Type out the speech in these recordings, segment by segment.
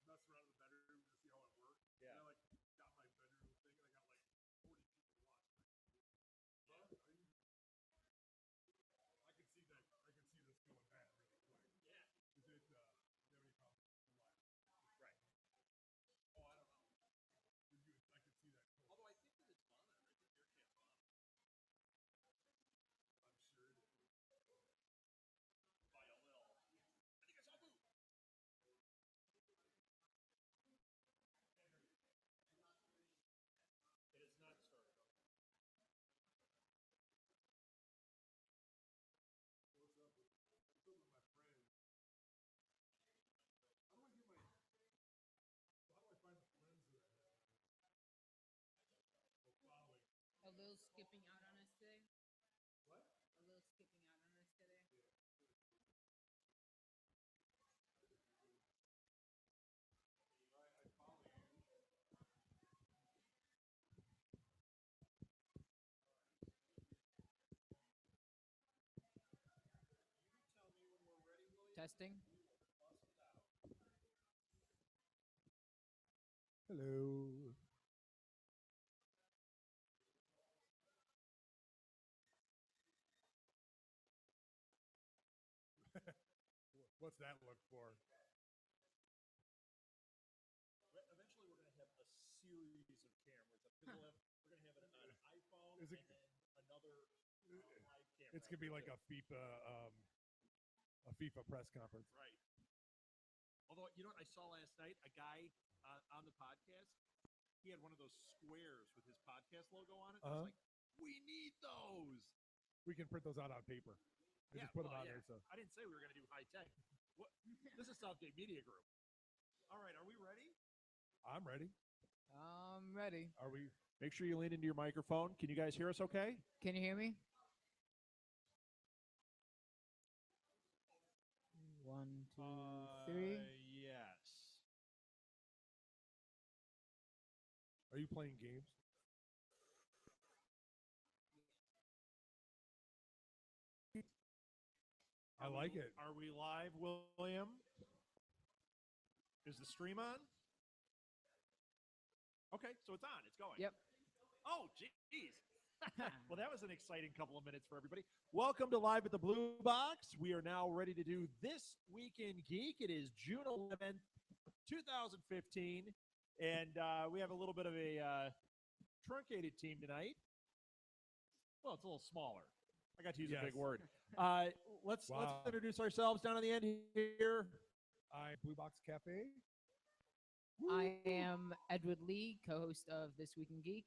messing around in the bedroom to see how it worked. Yeah. And I got my bedroom thing, and I got 40 people watching. Huh? I can see that. I can see this going bad really quick. Yeah. Is it? Do you have any problems live? Right. Oh, I don't know. I can see that. Although I think that it's on. I think your cam's on. I'm sure it is. By a little. I think I saw Boo. It is not started. What's up with my friends? How do I get my? How do I find the friends that I have? Oh, following. A little skipping out on us today. What? A little skipping out on us today. I follow you. Tell me when we're ready, William. Testing. Bust it out. Hello. What's that look for? Eventually, we're going to have a series of cameras. We're going to have an iPhone Is it- and then another live camera. It's gonna be like a FIFA press conference. Right. Although, you know what I saw last night? A guy on the podcast, he had one of those squares with his podcast logo on it. I was like, we need those. We can print those out on paper. And just put them well, out yeah. there. So I didn't say we were going to do high tech. What? This is Southgate Media Group. All right, are we ready? I'm ready. I'm ready. Are we? Make sure you lean into your microphone. Can you guys hear us okay? Can you hear me? 1, 2, 3. Yes. Are you playing games? I like it. Are we live, William? Is the stream on? Okay, so it's on. It's going. Yep. Oh, geez. Well, that was an exciting couple of minutes for everybody. Welcome to Live at the Blue Box. We are now ready to do This Week in Geek. It is June 11th, 2015, and we have a little bit of a truncated team tonight. Well, it's a little smaller. I got to use a big word. Let's introduce ourselves down on the end here. I'm Blue Box Cafe. I am Edward Lee, co-host of This Week in Geek.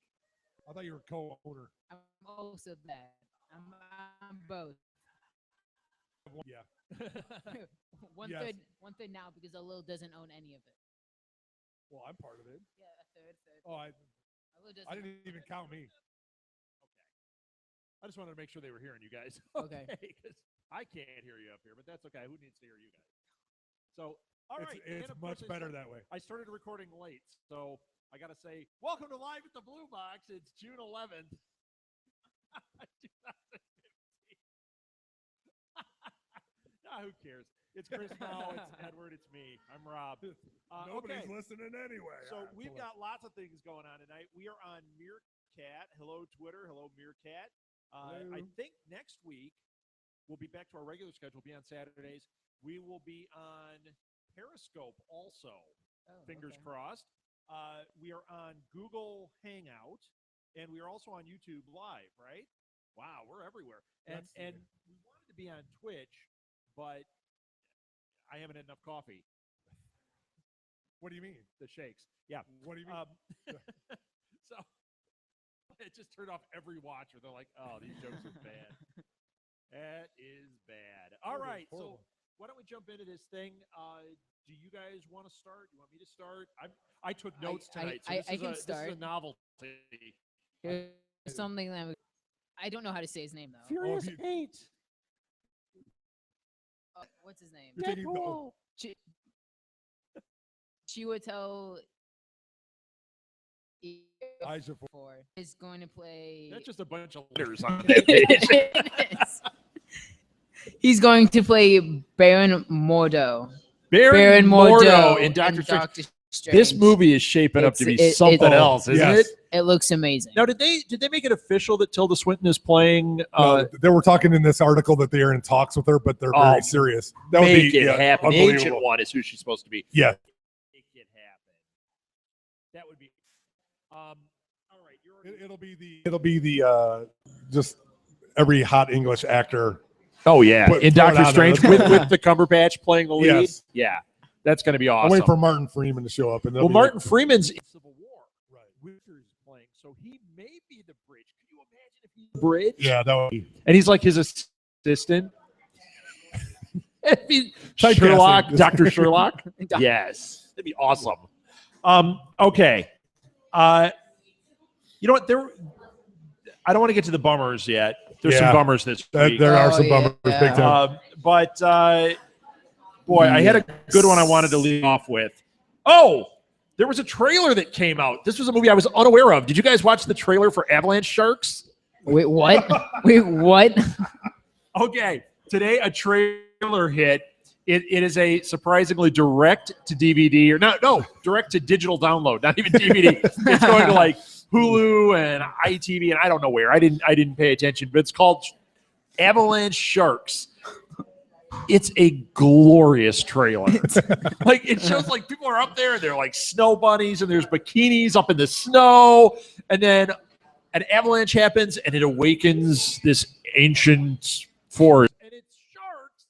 I thought you were co-owner. I'm also that. I'm both. Yeah. One Yes. third now because Alil doesn't own any of it. Well, I'm part of it. Yeah, a third. Oh, Alil doesn't I didn't own even it. count me. I just wanted to make sure they were hearing you guys. Okay. Because I can't hear you up here, but that's okay. Who needs to hear you guys? So, all right. It's and of course, much better that way. I started recording late, so I got to say, welcome to Live at the Blue Box. It's June 11th, 2015. Who cares? It's Chris Mao, it's Edward, it's me. I'm Rob. Nobody's okay. listening anyway. So we've got lots of things going on tonight. We are on Meerkat. Hello, Twitter. Hello, Meerkat. Hello. I think next week we'll be back to our regular schedule. We'll be on Saturdays. We will be on Periscope also. Oh, Fingers okay. crossed. We are on Google Hangout, and we are also on YouTube Live, right? Wow, we're everywhere. And we wanted to be on Twitch, but I haven't had enough coffee. What do you mean? The shakes. Yeah. What do you mean? So it just turned off every watcher. They're like, oh, these jokes are bad. That is bad. All right. So why don't we jump into this thing? Do you guys want to start? You want me to start? I took notes tonight. So I can start. This is a novelty. There's something that I don't know how to say his name though. Furious 8. What's his name? Deadpool. Chiwetel Ejiofor is going to play. That's just a bunch of letters. He's going to play Baron Mordo. Baron Mordo in Doctor and Strange. Doctor Strange. This movie is shaping up to be something else, isn't it? It looks amazing. Now, did they make it official that Tilda Swinton is playing? No, they were talking in this article that they are in talks with her, but they're very serious. That would make be it happen. The unbelievable. Ancient One is who she's supposed to be. Yeah. Make it happen. That would be. All right, It'll be the just every hot English actor. Oh yeah, in Doctor Strange with the Cumberbatch playing the lead. Yes. Yeah, that's going to be awesome. I'm waiting for Martin Freeman to show up. And Martin Freeman's in Civil War. Right. Winter's playing, so he may be the bridge. Can you imagine if he's the bridge? Yeah, that would be. And he's like his assistant. Sherlock, Dr. Sherlock. Yes, that'd be awesome. Okay. You know what? I don't want to get to the bummers yet. There's some bummers this week. There are some bummers big time. But boy, I had a good one I wanted to lead off with. Oh, there was a trailer that came out. This was a movie I was unaware of. Did you guys watch the trailer for Avalanche Sharks? Wait, what? Wait, what? Okay, today a trailer hit. It is a surprisingly direct to DVD direct to digital download, not even DVD. It's going to like Hulu and ITV and I don't know where. I didn't pay attention, but it's called Avalanche Sharks. It's a glorious trailer. Like it shows like people are up there and they're like snow bunnies and there's bikinis up in the snow, and then an avalanche happens and it awakens this ancient forest. And it's sharks.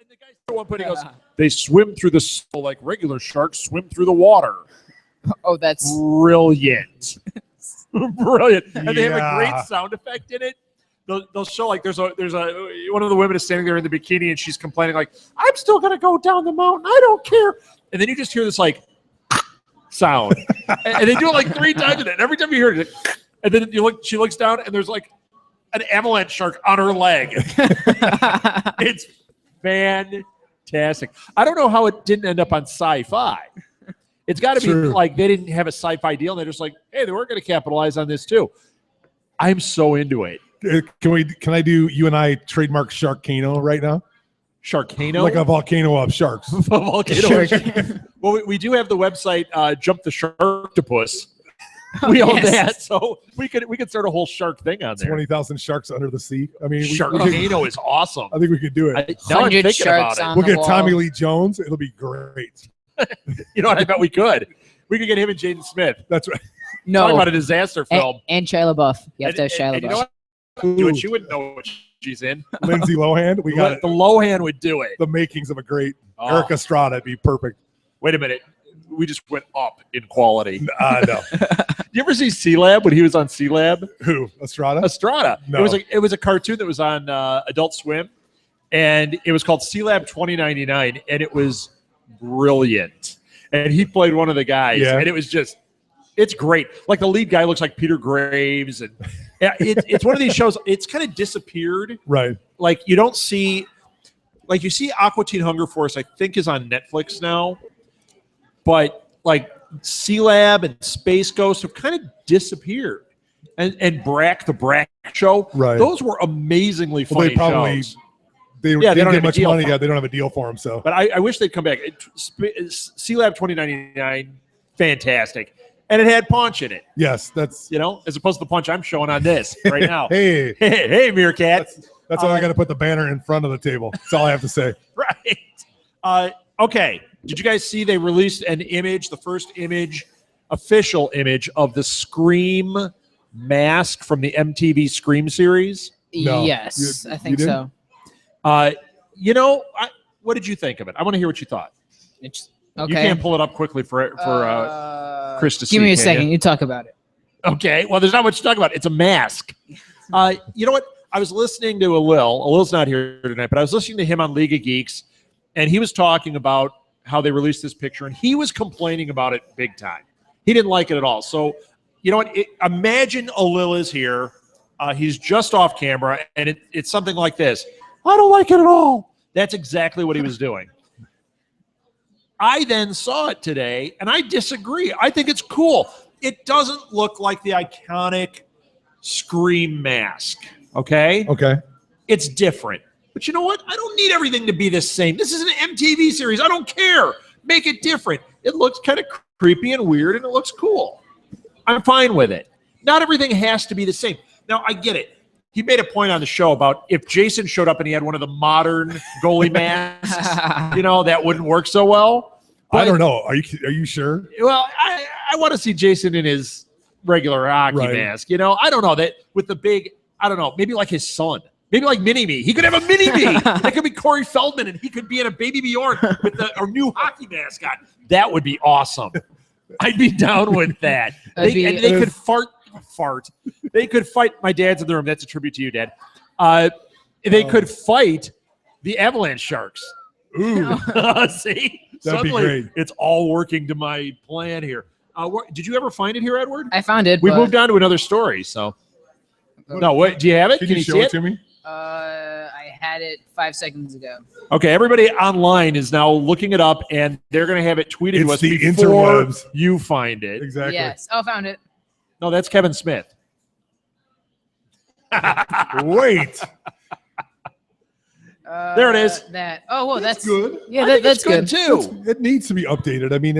And the guy's the one putting goes, they swim through the snow like regular sharks swim through the water. Oh, that's brilliant. Brilliant. And they have a great sound effect in it. They'll show like there's a one of the women is standing there in the bikini and she's complaining like, I'm still gonna go down the mountain, I don't care. And then you just hear this like sound. And they do it like 3 times in it. And every time you hear it, and then she looks down and there's like an avalanche shark on her leg. It's fantastic. I don't know how it didn't end up on Sci-Fi. It's got to be like they didn't have a Sci-Fi deal. And they're just like, hey, they weren't going to capitalize on this too. I'm so into it. Can I do you and I trademark Sharkano right now? Sharkano? Like a volcano of sharks. Well, we do have the website Jump the Sharktopus. We own that, so we could start a whole shark thing on there. 20,000 sharks under the sea. I mean, Sharkano is awesome. I think we could do it. Now I'm thinking about it. We'll get Tommy Lee Jones. It'll be great. You know what? I bet we could. We could get him and Jaden Smith. That's right. No. Talk about a disaster film. And Shia LaBeouf. You have to have Shia LaBeouf. You know what? She wouldn't know what she's in. Lindsay Lohan. We got it. The Lohan would do it. The makings of a great Eric Estrada. It'd be perfect. Wait a minute. We just went up in quality. No. You ever see C-Lab when he was on C-Lab? Who? Estrada? Estrada. No. It was a cartoon that was on Adult Swim, and it was called C-Lab 2099, and it was brilliant. And he played one of the guys, and it was just, it's great. Like the lead guy looks like Peter Graves, and it's one of these shows. It's kind of disappeared. Right. Like you don't see, like you see Aqua Teen Hunger Force, I think is on Netflix now, but like C-Lab and Space Ghost have kind of disappeared. And Brack, the Brack show, right? Those were amazingly funny they probably, shows. They didn't get much money yet. They don't have a deal for them. So, but I wish they'd come back. C-Lab 2099, fantastic. And it had Punch in it. Yes, that's as opposed to the Punch I'm showing on this right now. hey, Meerkat. That's why I got to put the banner in front of the table. That's all I have to say. Right. Okay. Did you guys see they released an image, the first official image of the Scream mask from the MTV Scream series? No. Yes, I think so. What did you think of it? I want to hear what you thought. Okay. You can't pull it up quickly for Chris to see. Give me a second. You talk about it. Okay. Well, there's not much to talk about. It's a mask. You know what? I was listening to Alil's not here tonight, but I was listening to him on League of Geeks, and he was talking about how they released this picture, and he was complaining about it big time. He didn't like it at all. So, you know what? Imagine Alil is here. He's just off camera, and it's something like this. I don't like it at all. That's exactly what he was doing. I then saw it today, and I disagree. I think it's cool. It doesn't look like the iconic Scream mask, okay? Okay. It's different. But you know what? I don't need everything to be the same. This is an MTV series. I don't care. Make it different. It looks kind of creepy and weird, and it looks cool. I'm fine with it. Not everything has to be the same. Now, I get it. He made a point on the show about if Jason showed up and he had one of the modern goalie masks, that wouldn't work so well. But, I don't know. Are you sure? Well, I want to see Jason in his regular hockey mask. I don't know that with the big. I don't know. Maybe like his son. Maybe like Mini-Me. He could have a Mini-Me. That could be Corey Feldman, and he could be in a Baby Bjorn with our new hockey mascot. That would be awesome. I'd be down with that. They could fart. They could fight. My dad's in the room. That's a tribute to you, Dad. They could fight the Avalanche Sharks. Ooh. See? That'd be great. It's all working to my plan here. Did you ever find it here, Edward? I found it. We moved on to another story, so. No, what? Do you have it? Can you show it to me? I had it 5 seconds ago. Okay, everybody online is now looking it up, and they're going to have it tweeted to us the before interwebs. you find it. Exactly. Yes. Oh, found it. No, that's Kevin Smith. Wait. There it is. Oh, well, that's good. Yeah, that's good too. It needs to be updated. I mean,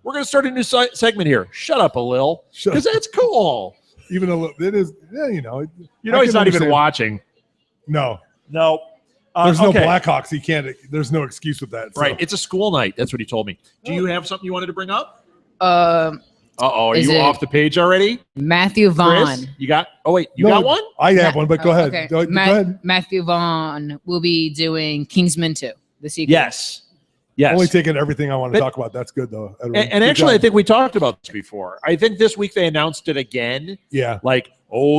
We're going to start a new segment here. Shut up, Alil, Shut because that's cool. even a little. It is. Yeah, He's I not can even understand. watching. No. No. There's no okay. Blackhawks. He can't. There's no excuse with that. So. Right. It's a school night. That's what he told me. Do you have something you wanted to bring up? Uh-oh. Are Is you it off the page already? Matthew Vaughn. Chris, you got? Oh wait, you No, got one? I have one, but go ahead. Okay. Go ahead. Matthew Vaughn will be doing Kingsman 2, the sequel. Yes. Yes. Only taking everything I want to But- talk about. That's good though. Edward. And Good actually, I job. think we talked about this before. I think this week they announced it again. Yeah. Like,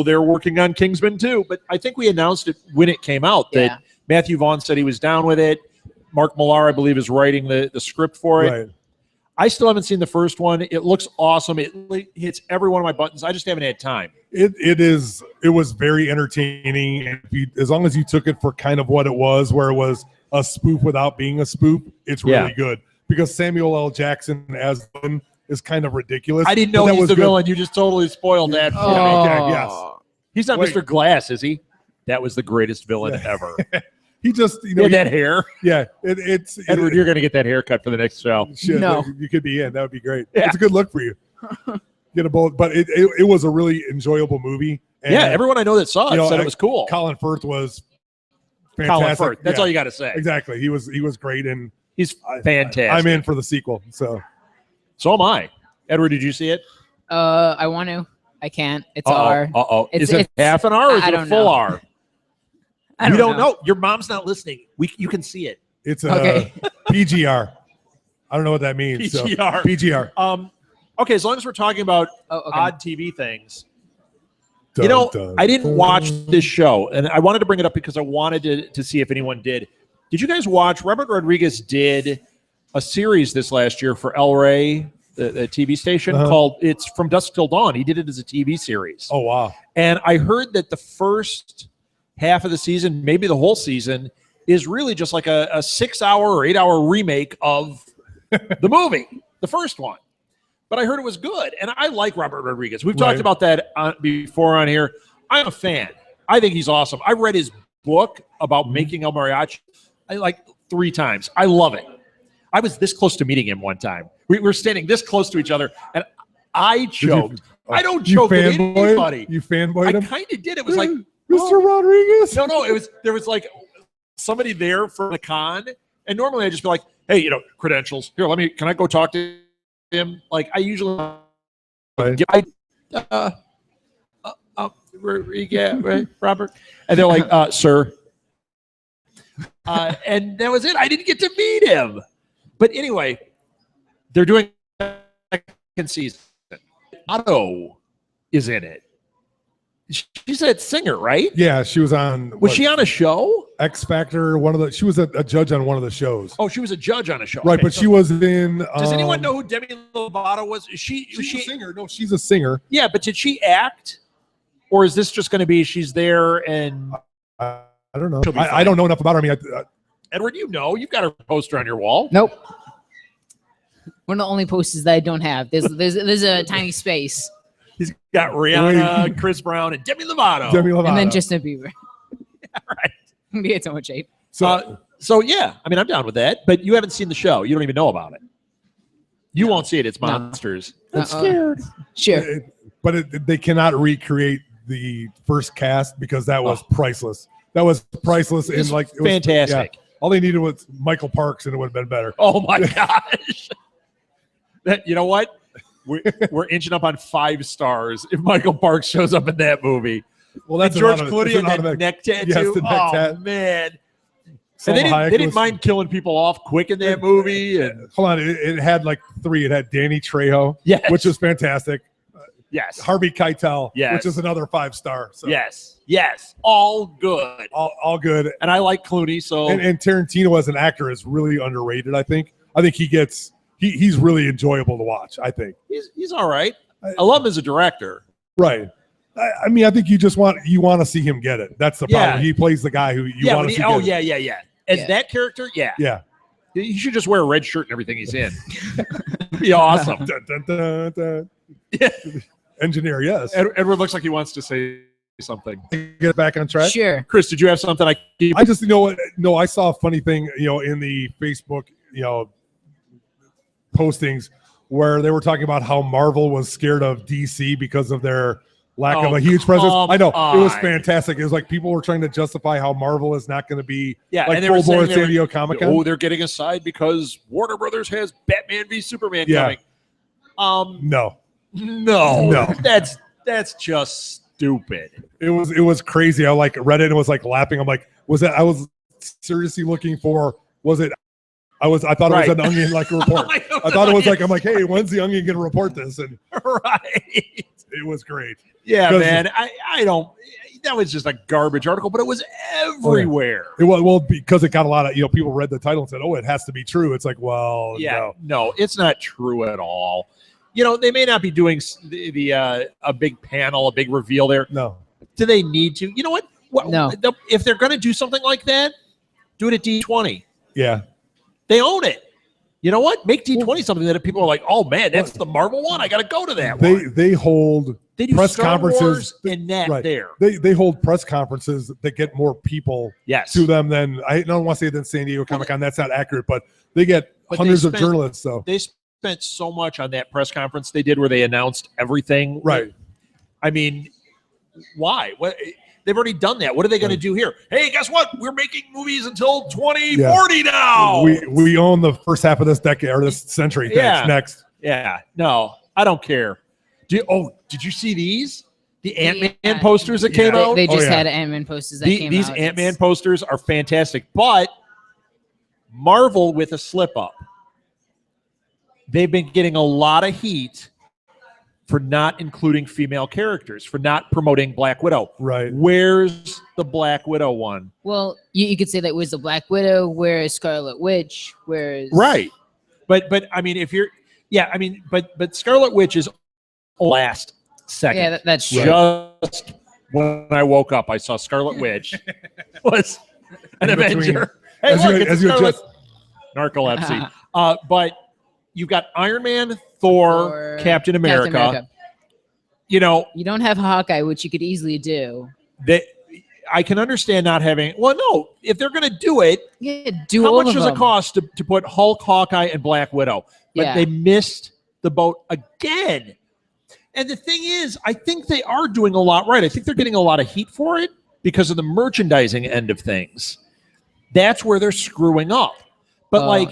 they're working on Kingsman 2. But I think we announced it when it came out that Yeah. Matthew Vaughn said he was down with it. Mark Millar, I believe, is writing the script for it. Right. I still haven't seen the first one. It looks awesome. It hits every one of my buttons. I just haven't had time. It was very entertaining. And as long as you took it for kind of what it was, where it was a spoof without being a spoof, it's really good. Because Samuel L. Jackson as villain is kind of ridiculous. I didn't but know that he's was the good. villain. You just totally spoiled that. for me. Oh. Okay, yes. He's not Wait. Mr. Glass, is he? That was the greatest villain ever. He just, He had that hair. yeah, it's Edward, you're going to get that haircut for the next show. shit, No. you could be in. That would be great. Yeah. It's a good look for you. Get a bullet, but it was a really enjoyable movie. And, Yeah, everyone I know that saw it said it was cool. Colin Firth was Colin fantastic. Firth. That's Yeah, all you got to say. Exactly. He was great, and He's fantastic. I'm in for the sequel. So So am I. Edward, did you see it? I want to. I can't. It's R. Uh-oh. It's- Is it it's- half an R or is I it a don't full know. R? I You don't don't know. Your mom's not listening. You can see it. it's Okay. PGR. I don't know what that means. PGR. So, PGR. Okay, as long as we're talking about Oh, okay. odd TV things. Dun, I didn't dun. watch this show, and I wanted to bring it up because I wanted to see if anyone did. Did you guys watch? Robert Rodriguez did a series this last year for El Rey, the TV station, called It's From Dusk Till Dawn. He did it as a TV series. Oh wow. And I heard that the first half of the season, maybe the whole season, is really just like a 6-hour or 8-hour remake of the movie, the first one. But I heard it was good, and I like Robert Rodriguez. We've talked Right. about that before on here. I'm a fan. I think he's awesome. I read his book about making El Mariachi like 3 times. I love it. I was this close to meeting him one time. We were standing this close to each other, and I choked. I don't choke with anybody. You fanboyed I him, kind of did. It was like, Mr. Rodriguez. no, there was like somebody there for the con, and normally I just be like, hey, credentials here. Can I go talk to him? Like I usually Right. Robert, and they're like, sir, and that was it. I didn't get to meet him, but anyway, they're doing a second season. Otto is in it. She's that singer, right? Yeah, she was on. Was she on a show? X Factor? She was a judge on one of the shows. Oh, she was a judge on a show. Right, Okay, but so she was in. Does anyone know who Demi Lovato was? Was She's a she? singer. No, she's a singer. Yeah, but did she act, or is this just going to be she's there and I don't know. She'll be I fine. don't know enough about her. I mean, Edward? You've got her poster on your wall. Nope. One of the only posters that I don't have. There's a tiny space, He's got Rihanna, Chris Brown, and Demi Lovato. Demi Lovato. and then Justin Bieber. right. We had so much hate. So yeah, I mean, I'm down with that. But you haven't seen the show. You don't even know about it. You won't see it. It's monsters. I'm scared. Sure. But they cannot recreate the first cast because that was priceless. That was priceless. It's and like it fantastic. Was, all they needed was Michael Parks, and it would have been better. Oh my gosh! You know what? We're inching up on 5 stars if Michael Parks shows up in that movie. Well, that's George Clooney and that neck tattoo. Yes, the neck tat. Man! And they didn't mind killing people off quick in that movie. And hold on, it had like 3. It had Danny Trejo, yes, which is fantastic. Yes. Harvey Keitel, yes, which is another 5-star. So. Yes, all good, all good. And I like Clooney. So and Tarantino as an actor is really underrated. I think he's really enjoyable to watch. I think he's all right. I love him as a director. Right. I mean, I think you want to see him get it. That's the problem. He plays the guy who you want to see. Oh yeah. As that character, yeah. He should just wear a red shirt and everything he's in. It'd be awesome. Dun, dun, dun, dun. Yeah. Engineer, yes. Edward looks like he wants to say something. Get back on track. Sure. Chris, did you have something? I just I saw a funny thing, in the Facebook, postings where they were talking about how Marvel was scared of DC because of their lack of a huge presence. I know it was fantastic. It was like people were trying to justify how Marvel is not going to be like full bore at San Diego Comic-Con. Oh, they're getting a side because Warner Brothers has Batman v Superman coming. No, that's just stupid. It was crazy. I read it and was laughing. I'm like, I was seriously looking for? Was it? I thought it was an Onion report. I thought it was I'm like, hey, when's the Onion gonna report this? And it was great. Yeah, man. I don't. That was just a garbage article, but it was everywhere. It was because it got a lot of people read the title and said, "Oh, it has to be true." It's like, well, no, it's not true at all. They may not be doing a big panel, a big reveal there. No. Do they need to? You know what? No. If they're going to do something like that, do it at D20. Yeah. They own it. You know what? Make D20 something that people are like, oh man, that's the Marvel one. I got to go to that one. They hold press conferences and that there. They hold press conferences that get more people to them than I don't want to say than San Diego Comic-Con. That's not accurate, but they get hundreds of journalists. So they spent so much on that press conference they did where they announced everything. Right. I mean, why? What? They've already done that. What are they going to do here? Hey, guess what? We're making movies until 2040 now. We own the first half of this decade or this century. Next. Yeah. No, I don't care. Did you see these? The Ant-Man posters that came out? They just had Ant-Man posters that came out. These Ant-Man posters are fantastic, but Marvel with a slip-up. They've been getting a lot of heat for not including female characters, for not promoting Black Widow. Right. Where's the Black Widow one? Well, you could say that was the Black Widow, where's Scarlet Witch, where's... Right. But I mean, but Scarlet Witch is last second. Yeah, that's true. Just when I woke up, I saw Scarlet Witch was an Avenger. Hey, look, it's narcolepsy. But you've got Iron Man, Thor, Captain America. You don't have Hawkeye, which you could easily do. I can understand not having. Well, no, if they're going to do it, how much does it cost to put Hulk, Hawkeye, and Black Widow? But they missed the boat again. And the thing is, I think they are doing a lot right. I think they're getting a lot of heat for it because of the merchandising end of things. That's where they're screwing up. But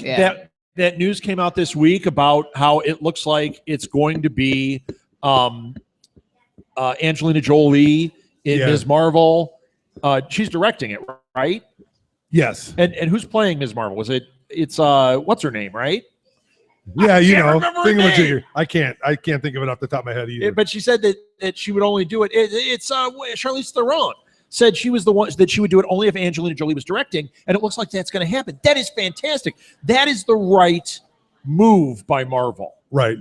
that news came out this week about how it looks like it's going to be Angelina Jolie in Ms. Marvel. She's directing it, right? Yes. And who's playing Ms. Marvel? It's what's her name, right? Yeah, I can't think of it off the top of my head either. But she said that she would only do it. It's Charlize Theron said she was the one that she would do it only if Angelina Jolie was directing, and it looks like that's going to happen. That is fantastic. That is the right move by Marvel. Right.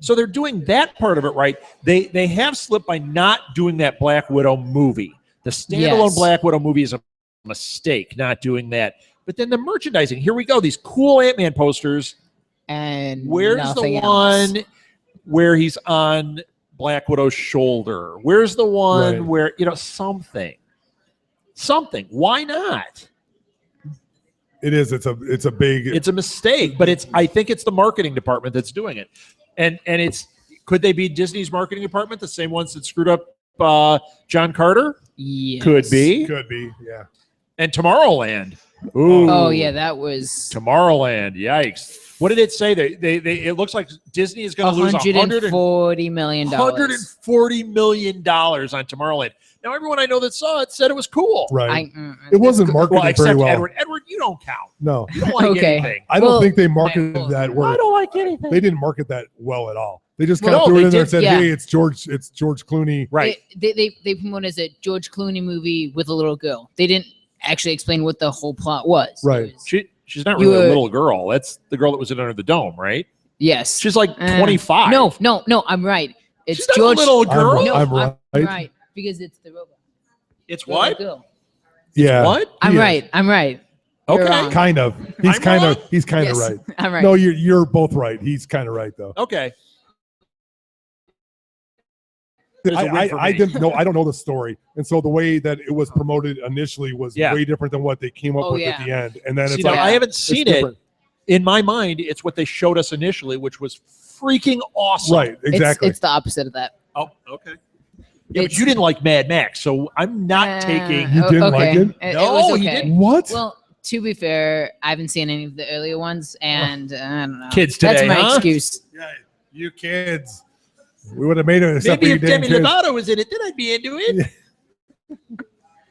So they're doing that part of it right. They have slipped by not doing that Black Widow movie. The standalone Black Widow movie is a mistake, not doing that. But then the merchandising, here we go. These cool Ant-Man posters. And where's the one where he's on Black Widow's shoulder? Where's the one where, something? something. Why not? It is. It's a big. It's a mistake, but I think it's the marketing department that's doing it. And could they be Disney's marketing department, the same ones that screwed up John Carter? Yes. Could be. Yeah. And Tomorrowland. Ooh. Oh yeah, that was Tomorrowland. Yikes. What did it say? They it looks like Disney is going to lose $140 million. $140 million on Tomorrowland. Now, everyone I know that saw it said it was cool. Right. It wasn't marketed very except well. Edward. Edward, you don't count. No. You don't like Okay. anything. I don't think they marketed that word. I don't like anything. They didn't market that well at all. They just kind Well, of no, threw it they in there and did, said, yeah. "Hey, it's George Clooney." Right. They promoted as a George Clooney movie with a little girl. They didn't actually explain what the whole plot was. Right. It was- She's not really a little girl. That's the girl that was in Under the Dome, right? yes. She's like 25. No, I'm right. It's She's not George. a little girl. I'm right. right because it's the robot. It's The little what? girl. Yeah. What? I'm He is. right. I'm right. You're Okay. wrong. Kind of. I'm wrong? He's kind of Yes, right. I'm right. No, you're both right. He's kind of right though. Okay. There's a win for I me. didn't know. I don't know the story, and so the way that it was promoted initially was Yeah. way different than what they came up Oh, with yeah. at the end. And then See, it's now, like I haven't it's seen it. different. In my mind, it's what they showed us initially, which was freaking awesome. Right. Exactly. It's the opposite of that. Oh, okay. Yeah, but It's- you didn't like Mad Max, so I'm not taking. You didn't like it? No, was he okay. didn't. What? Well, to be fair, I haven't seen any of the earlier ones, and I don't know. Kids That's today, my huh? excuse. Yeah, you kids. We would have made it except Maybe for if you damn Demi kids. Lovato was in it, then I'd be into it.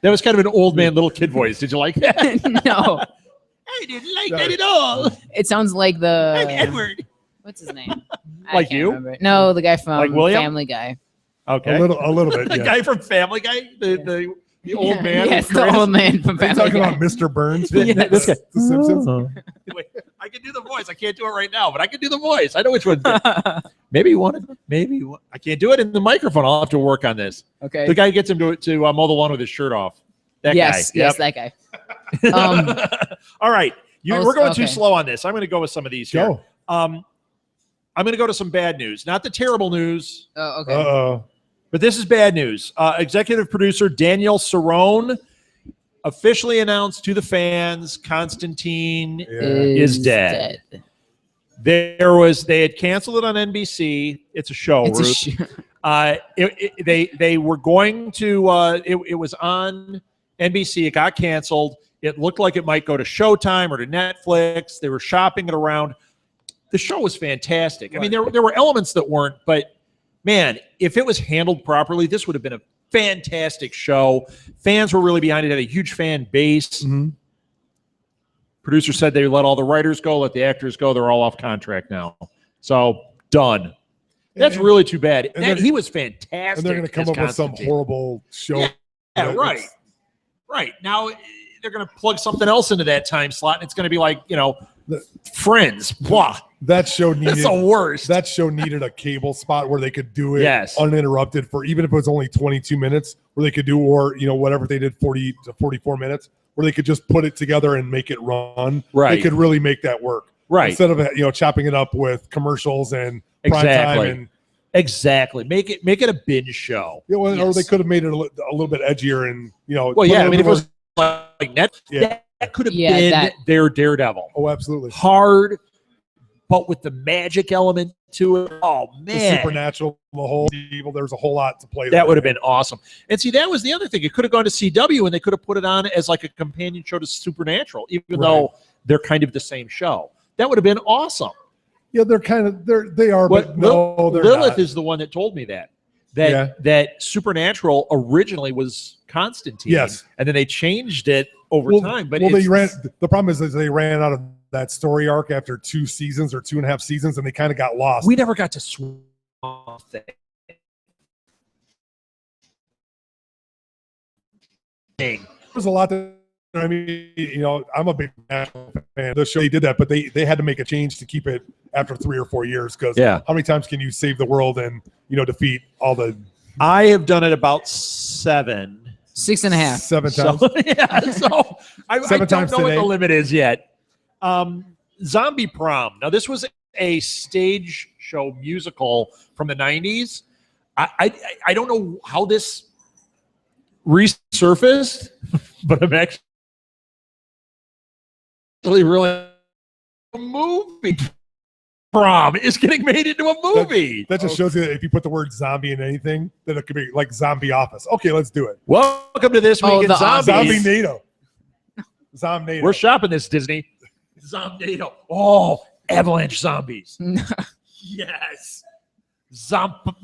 That was kind of an old man, little kid voice. Did you like that? No, I didn't like that at all. it sounds like I'm the Edward. what's his name? I Like can't you? remember. No, the guy from Like William? Family Guy. Okay. A little bit. The Yeah. guy from Family Guy, the old man. Yes, with the old Chris? man from Are you Family talking Guy. about Mr. Burns? Yes. This guy. The Simpsons. Wait, I can do the voice. I can't do it right now, but I can do the voice. I know which one. Maybe you want it. Maybe you want. I can't do it in the microphone. I'll have to work on this. Okay. The guy gets him to mow the lawn with his shirt off. That yes, guy. yes, Yep. that guy. All right. Oh, We're going too okay. slow on this. I'm going to go with some of these here. Go. I'm going to go to some bad news. Not the terrible news, Oh, okay. Uh-oh. but this is bad news. Executive producer Daniel Cerrone officially announced to the fans Constantine Yeah. is dead. They had canceled it on NBC. It's a show, It's a Ruth. They were going to. It was on NBC. It got canceled. It looked like it might go to Showtime or to Netflix. They were shopping it around. The show was fantastic. I mean, there were elements that weren't, but man, if it was handled properly, this would have been a fantastic show. Fans were really behind it. Had a huge fan base. Mhm. Producer said they let all the writers go, let the actors go. They're all off contract now. So done. That's And- really too bad. and they're- He was fantastic. And they're going to come as up with some Constantine. horrible show. Yeah, that right. it's- Right. Now they're going to plug something else into that time slot, and it's going to be like, The- Friends. Blah. That show needed. That's the worst. That show needed a cable spot where they could do it Yes. uninterrupted for even if it was only 22 minutes, where they could do, or whatever they did, 40 to 44 minutes, where they could just put it together and make it run. Right. They could really make that work. Right. Instead of chopping it up with commercials and prime Exactly. time and Exactly. Make it a binge show. or Yes. they could have made it a little bit edgier and Well, put yeah. a I mean, if little it was like Netflix, Yeah. that could have Yeah, been that- their Daredevil. oh, absolutely. Hard, but with the magic element to it. Oh The man, supernatural, the whole evil. There's a whole lot to play. that would have been awesome. And see, that was the other thing. It could have gone to CW, and they could have put it on as like a companion show to Supernatural, even though they're kind of the same show. That would have been awesome. Yeah, they are, But but no, they're Lilith not. is the one that told me that Yeah. that Supernatural originally was Constantine. Yes. and then they changed it over time. But they it's- ran. The problem is they ran out of that story arc after 2 seasons or 2.5 seasons, and they kind of got lost. We never got to swamp thing. There's a lot that. I mean, I'm a big national fan. The show they did that, but they had to make a change to keep it after 3 or 4 years. Because Yeah. how many times can you save the world and defeat all the I have done it about 7. 6.5. 7 times? So, yeah, so I 7 don't times know what today. the limit is yet. Zombie Prom. Now, this was a stage show musical from the 90s. I don't know how this resurfaced, but I'm actually really a movie from is getting made into a movie. That just shows you that if you put the word zombie in anything, then it could be like Zombie Office. Okay, let's do it. Welcome to This Week in the Zombies. Zombie NATO. Zombie NATO. We're shopping this, Disney. Zombie NATO. Oh, avalanche zombies. Yes. Zompak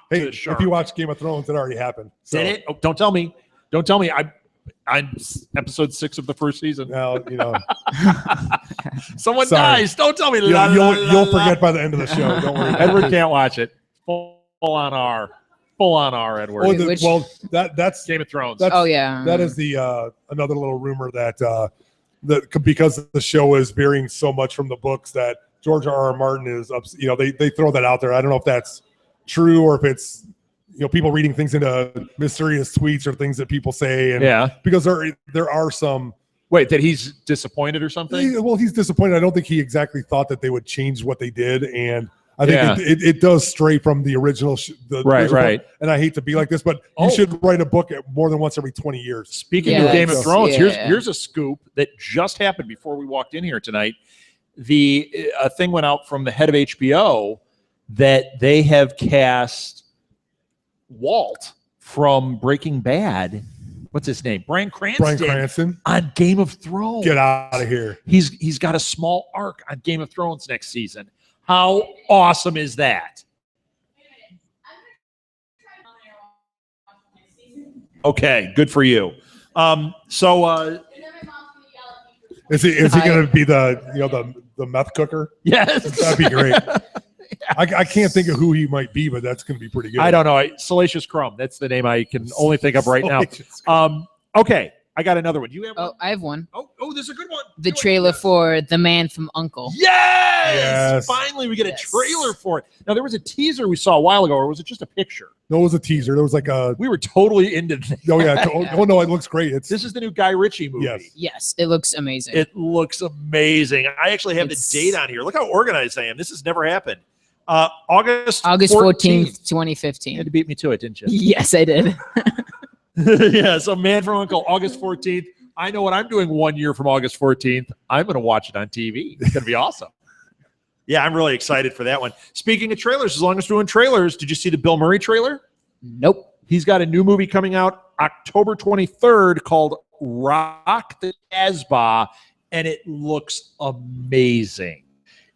Hey, to shark. if you watch Game of Thrones, it already happened. So, Did it? Oh, don't tell me. Don't tell me. I'm episode 6 of the first season. now, Someone Sorry. dies. Don't tell me. you'll forget by the end of the show. Don't worry. Edward can't watch it. Full on R, Edward. Oh, that's Game of Thrones. that's- Oh yeah. that is the another little rumor that because the show is varying so much from the books that George R.R. Martin is up. They throw that out there. I don't know if that's true or if it's people reading things into mysterious tweets or things that people say. And Yeah. because there are some. Wait, that he's disappointed or something? Well, he's disappointed. I don't think he exactly thought that they would change what they did, and I think Yeah. it does stray from the original. Right. Book. And I hate to be like this, but you should write a book more than once every 20 years. Speaking Yeah, of Game of that's- Thrones, yeah. here's a scoop that just happened before we walked in here tonight. A thing went out from the head of HBO that they have cast Walt from Breaking Bad. What's his name? Bryan Cranston on Game of Thrones. Get out of here. He's got a small arc on Game of Thrones next season. How awesome is that? Okay, good for you. Is he going to be the meth cooker? Yes, That'd be great. I can't think of who he might be, but that's going to be pretty good. I don't know. Salacious Crumb. That's the name I can only think of right now. Okay, I got another one. You have one? Oh, I have one. Oh, this is a good one. The Do it. trailer for The Man from U.N.C.L.E. Yes! Finally, we get Yes. a trailer for it. Now, there was a teaser we saw a while ago, or was it just a picture? No, it was a teaser. There was like a. We were totally into this. Oh yeah. Oh no, it looks great. This is the new Guy Ritchie movie. Yes. Yes, it looks amazing. It looks amazing. I actually have It's- the date on here. Look how organized I am. This has never happened. August 14th, You 2015. had to beat me to it, didn't you? Yes, I did. Yeah, so Man from Uncle, August 14th. I know what I'm doing 1 year from August 14th. I'm going to watch it on TV. It's going to be awesome. Yeah, I'm really excited for that one. Speaking of trailers, as long as we're doing trailers, did you see the Bill Murray trailer? Nope. He's got a new movie coming out October 23rd called Rock the Casbah, and it looks amazing.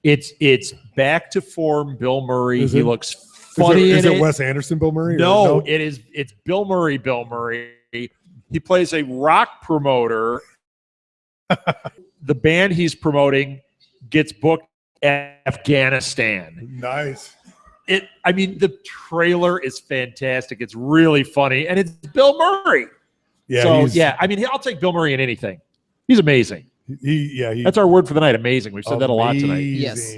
It's back to form Bill Murray. Is He it- looks funny Is in it it. Wes Anderson, Bill Murray? or No, it's Bill Murray. Bill Murray. He plays a rock promoter. The band he's promoting gets booked at Afghanistan. Nice. The trailer is fantastic. It's really funny, and it's Bill Murray. Yeah. So he's- yeah, I'll take Bill Murray in anything. He's amazing. He. That's our word for the night. Amazing. We've said that a lot tonight. Yes.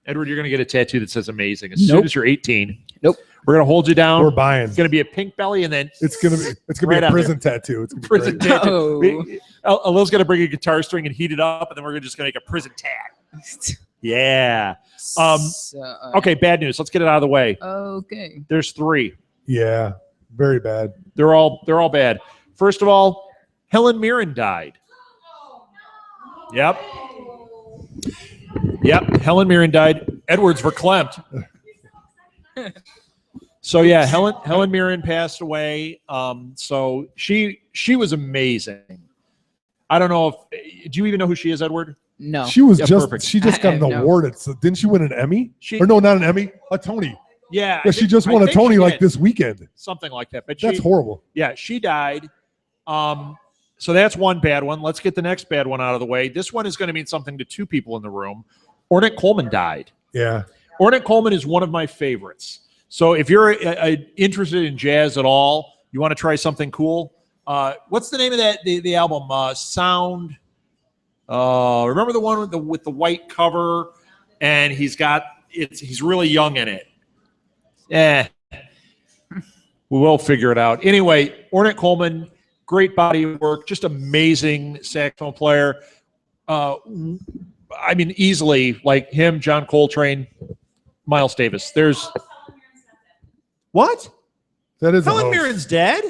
Edward, you're going to get a tattoo that says amazing as Nope. soon as you're 18. Nope. We're going to hold you down. We're buying. It's going to be a pink belly, and then It's gonna Right be a on prison tattoo. It's gonna be prison great. tattoo. Oh. Alil's going to bring a guitar string and heat it up, and then we're just going to make a prison tag. Yeah. Okay, bad news. Let's get it out of the way. Okay. There's 3. Yeah. Very bad. They're all bad. First of all, Helen Mirren died. Yep. Helen Mirren died. Edwards verklempt. So yeah, Helen Mirren passed away. So she was amazing. I don't know if do you even know who she is, Edward? No. She was Yeah, just. perfect. She just got an No. award. Didn't she win an Emmy? She Or no, not an Emmy. A Tony. yeah, Yeah, she just won a Tony like this weekend. something like that. But That's horrible. yeah, she died. So that's one bad one. Let's get the next bad one out of the way. This one is going to mean something to 2 people in the room. Ornette Coleman died. Yeah. Ornette Coleman is one of my favorites. So if you're interested in jazz at all, you want to try something cool. What's the name of the album? Sound. Remember the one with the white cover, and he's really young in it. We will figure it out. Anyway, Ornette Coleman, great body of work, just amazing saxophone player. Easily like him, John Coltrane, Miles Davis. There's what? That is a Helen hoax. Mirren's dead.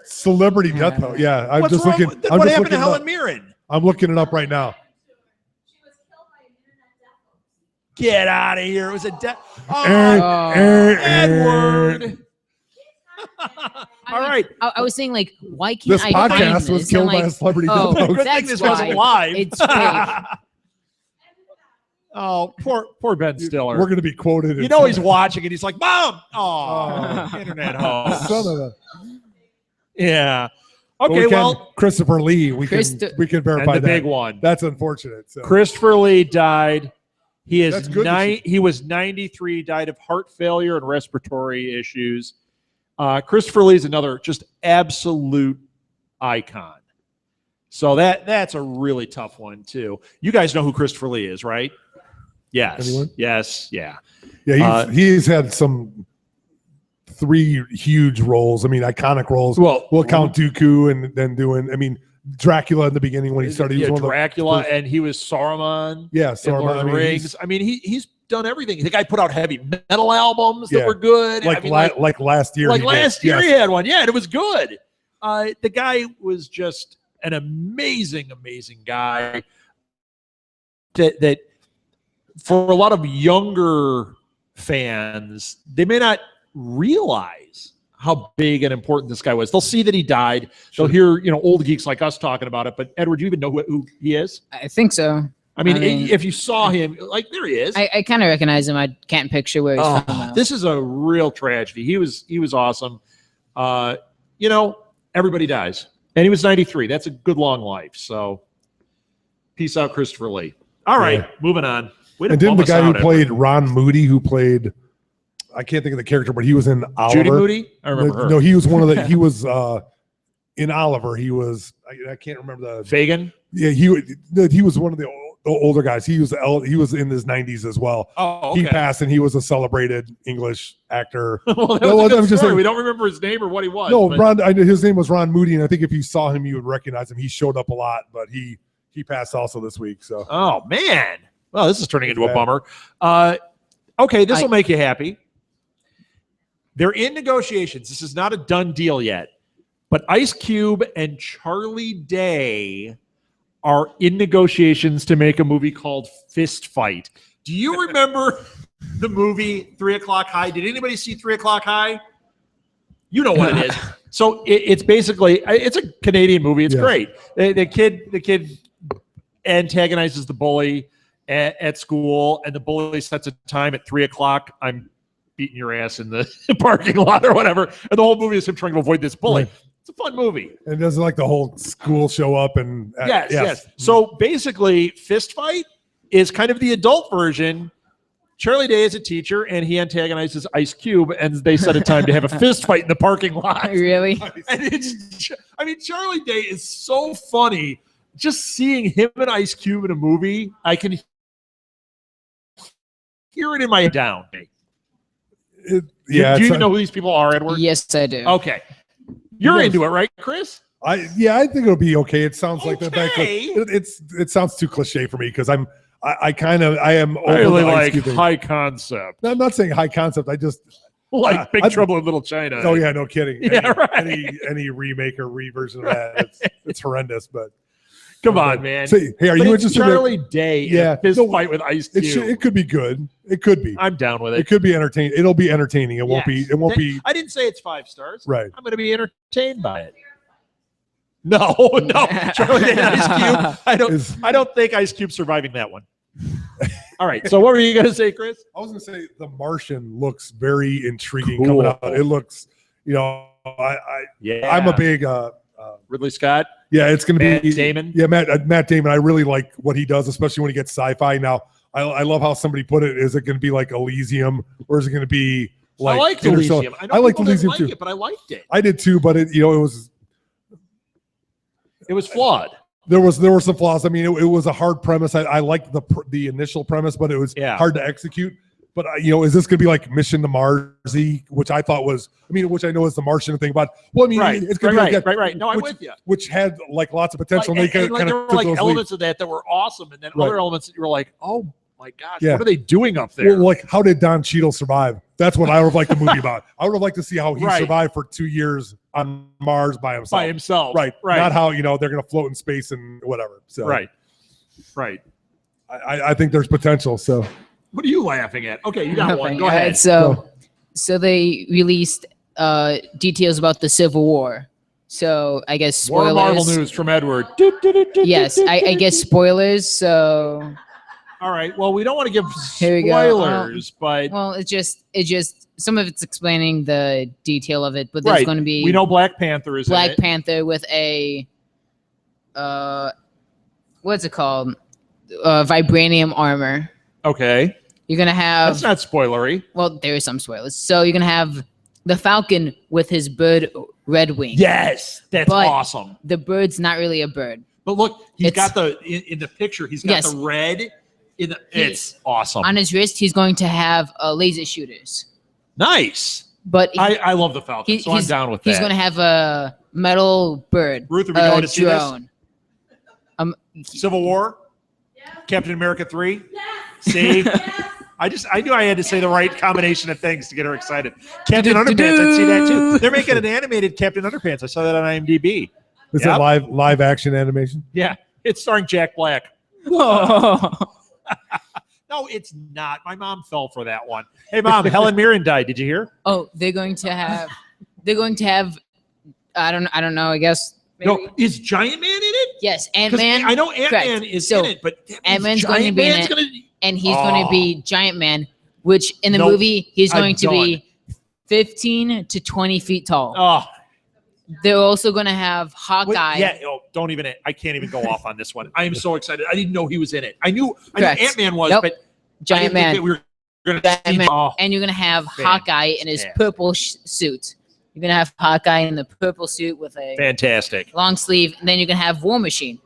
Celebrity death note. Yeah, I'm What's just wrong looking. with- I'm what just happened to looking it Helen up. Mirren? I'm looking it up right now. Get out of here! It was a death. Edward. All right. I was saying, like, why can't This I find podcast this? was I'm killed by like, a celebrity oh, death note. Good thing that's this why. wasn't live. It's fake. Oh, poor Ben Stiller. We're going to be quoted. You know he's watching it. He's like, "Mom, oh, internet host." Son of a. Yeah. But Okay. we can- Well, Christopher Lee. We can and verify the that. big one. That's unfortunate. So. Christopher Lee died. He is That's good that he was 93. Died of heart failure and respiratory issues. Christopher Lee is another just absolute icon. So that's a really tough one too. You guys know who Christopher Lee is, right? Yes. Anyone? Yes. Yeah. Yeah, he's had some 3 huge roles. I mean, iconic roles. Well, Count Dooku, and then doing. I mean, Dracula in the beginning when he started. He was one of the Dracula, first- and he was Saruman. Yeah, in Saruman. Lord of the Rings. I mean, he's done everything. The guy put out heavy metal albums that Yeah. were good. like, I mean, like last year. like he last did. year Yes. he had one. Yeah, and it was good. The guy was just an amazing guy. That for a lot of younger fans, they may not realize how big and important this guy was. They'll see that he died. Sure. They'll hear, old geeks like us talking about it. But Edward, do you even know who he is? I think so. I mean, if you saw him, like, there he is. I kind of recognize him. I can't picture where he's from. though. This is a real tragedy. He was awesome. Everybody dies, and he was 93. That's a good long life. So, peace out, Christopher Lee. All right, Yeah. moving on. Way to And then bum the us guy who out, Edward. played Ron Moody, who played, I can't think of the character, but he was in Oliver. Judy Moody. I remember her. No, he was one of the. He was in Oliver. He was. I can't remember the. Fagin. Yeah, he was one of the older guys. He was in his 90s as well. Oh, okay. He passed, and he was a celebrated English actor. well, that No, was a I'm good just story. saying- We don't remember his name or what he was. No, but- Ron. I know his name was Ron Moody, and I think if you saw him, you would recognize him. He showed up a lot, but he passed also this week. So Oh man. Well, this is turning into a bad. bummer. Okay, this will make you happy. They're in negotiations. This is not a done deal yet, but Ice Cube and Charlie Day are in negotiations to make a movie called Fist Fight. Do you remember the movie 3 O'Clock High? Did anybody see 3 O'Clock High? You know what it is. So it's basically, it's a Canadian movie. It's Yes. great. The kid antagonizes the bully at school, and the bully sets a time at 3 o'clock. I'm beating your ass in the parking lot or whatever. And the whole movie is him trying to avoid this bully. Right. It's a fun movie. and doesn't like the whole school show up and Yes. So basically, Fist Fight is kind of the adult version. Charlie Day is a teacher, and he antagonizes Ice Cube, and they set a time to have a fist fight in the parking lot. Really? And Charlie Day is so funny. Just seeing him and Ice Cube in a movie, I can hear it in my down. Yeah, Do you it's even a- know who these people are, Edward? Yes, I do. Okay. You're Yes. into it, right, Chris? I think it'll be okay. It sounds like that. Okay. It sounds too cliche for me because I am over I really the Ice like Cube thing. high concept. No, I'm not saying high concept. I just Like Big I- Trouble in Little China. oh yeah, no kidding. Yeah, right. Any remake or reversion of that, it's horrendous. But Come on, man. say, hey, are But you it's interested? Charlie Day in Yeah, a fist no, fight with Ice Cube. It could be good. It could be. I'm down with It it. could be entertaining. It'll be entertaining. It won't be. Yes. It won't be I didn't say it's 5 stars. right. I'm going to be entertained by it. No, Charlie Day and Ice Cube. I don't think Ice Cube's surviving that one. All right. So what were you going to say, Chris? I was going to say The Martian looks very intriguing Cool. coming out. It looks, Yeah. I'm a big Ridley Scott. yeah, it's going to Matt be Damon. Yeah, Matt Damon. I really like what he does, especially when he gets sci-fi. Now, I love how somebody put it. Is it going to be like Elysium, or is it going to be like I liked Interstellar? Elysium. I know I liked people didn't Elysium like too. it, but I liked it. I did too, but it was It was flawed. there were some flaws. I mean, it was a hard premise. I liked the initial premise, but it was hard to execute. But is this going to be like Mission to Mars-y, which I thought was, which I know is the Martian thing, but it's going to be like that, right. No, I'm with you. which had like lots of potential. Like, and they and, like, kind there of were took like those elements of that were awesome, and then Right. other elements that you were like, oh, my gosh, Yeah. what are they doing up there? Well, like, how did Don Cheadle survive? That's what I would have liked the movie about. I would have liked to see how he Right. survived for 2 years on Mars by himself. By himself. Right. Right. Not how, they're going to float in space and whatever. So Right. I think there's potential. So What are you laughing at? Okay, you got one. Nothing. Go ahead. So they released details about the Civil War. So I guess More spoilers. Marvel news from Edward. Yes, I guess spoilers. So All right. Well, we don't want to give Here we go. spoilers, but well, it's just some of it's explaining the detail of it, but there's right. going to be We know Black Panther is in Black it. Panther with a what's it called? Vibranium armor. Okay. You're gonna have That's not spoilery. well, there is some spoilers. So you're gonna have the Falcon with his bird red wing. Yes, that's But- awesome. The bird's not really a bird. But look, he's It's- got the in the picture. He's got Yes. the red. He- It's awesome. On his wrist, he's going to have laser shooters. Nice. But I love the Falcon, so I'm down with that. He's going to have a metal bird. Ruth, are we going to see this? drone. Civil War, Captain America 3. See, I knew I had to say the right combination of things to get her excited. Captain Underpants, I'd see that too. They're making an animated Captain Underpants. I saw that on IMDb. is Yep. it live action animation? Yeah, it's starring Jack Black. Whoa. No, it's not. My mom fell for that one. Hey, Mom, Helen Mirren died. Did you hear? Oh, they're going to have. I don't know. I guess. Maybe. No, is Giant Man in it? Yes, 'Cause Ant-Man. I know Ant-Man correct. is So, in it, but that means Ant-Man's going to Giant be in Man's it. gonna- And he's going to be Giant Man, which in the Nope. movie he's I'm going to be 15 to 20 feet tall. Oh, They're also going to have wait, Hawkeye. yeah. Oh, don't even. I can't even go off on this one. I am so excited. I didn't know he was in it. I knew Correct. Ant-Man was, Nope. but I Giant didn't think Man. that we were going Giant to see. Man. Oh, And you're going to have Hawkeye in his Fantastic. purple suit. You're going to have Hawkeye in the purple suit with a fantastic. long sleeve. And then you're going to have War Machine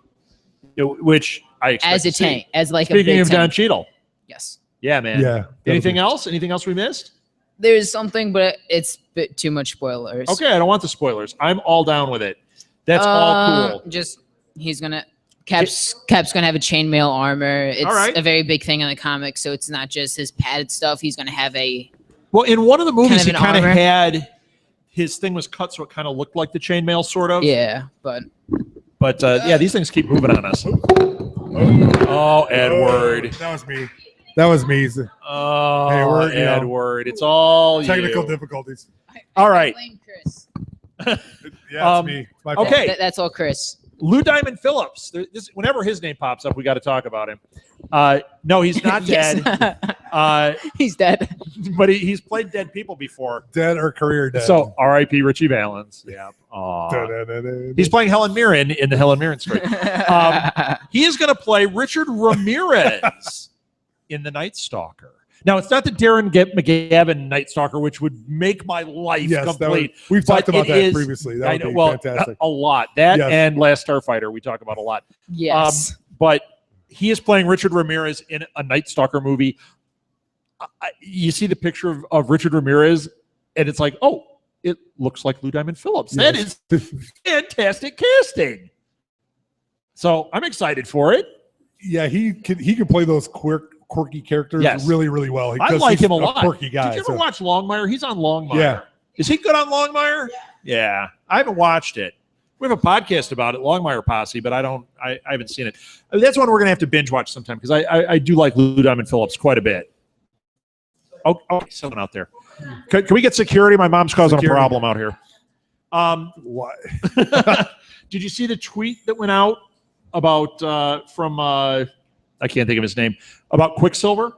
Which I expect as a to see. tank, as like a Speaking big of Don tank. Cheadle, Yes. yeah, man. Yeah. Anything else? Anything else we missed? There's something, but it's a bit too much spoilers. Okay, I don't want the spoilers. I'm all down with it. That's all cool. Just he's gonna Cap's gonna have a chainmail armor. It's All right. a very big thing in the comics, so it's not just his padded stuff. He's gonna have a Well, in one of the movies, Kind of he an kind of armor. had his thing was cut so it kind of looked like the chainmail, sort of. yeah, but But yeah, these things keep moving on us. Oh, Edward. That was me. That was me. Oh, Hey, we're, Edward. It's all Technical you. difficulties. All right. blame Chris. Yeah, it's me. It's my fault. Okay. That's all Chris. Lou Diamond Phillips. Whenever his name pops up, we got to talk about him. No, he's not Yes. dead. He's dead. But he's played dead people before. Dead or career dead. So R.I.P. Richie Valens. Yeah. He's playing Helen Mirren in the Helen Mirren story. He is going to play Richard Ramirez in The Night Stalker. Now, it's not the Darren McGavin Night Stalker, which would make my life yes, complete. we've But talked about it that is- previously. That I would know, be well, fantastic. a lot. That Yes. and Last Starfighter we talk about a lot. Yes. But he is playing Richard Ramirez in a Night Stalker movie. You see the picture of Richard Ramirez, and it's like, oh, it looks like Lou Diamond Phillips. That Yes. is fantastic casting. So I'm excited for it. Yeah, he can play those quirky characters Yes. really, really well. I Because like he's him a lot. quirky guy. Did you ever so- watch Longmire? He's on Longmire. Yeah. Is he good on Longmire? Yeah. I haven't watched it. We have a podcast about it, Longmire Posse, but I haven't seen it. That's one we're going to have to binge watch sometime because I do like Lou Diamond Phillips quite a bit. Oh, someone out there. Can we get security? My mom's causing Security. a problem out here. What? Did you see the tweet that went out about from I can't think of his name, about Quicksilver?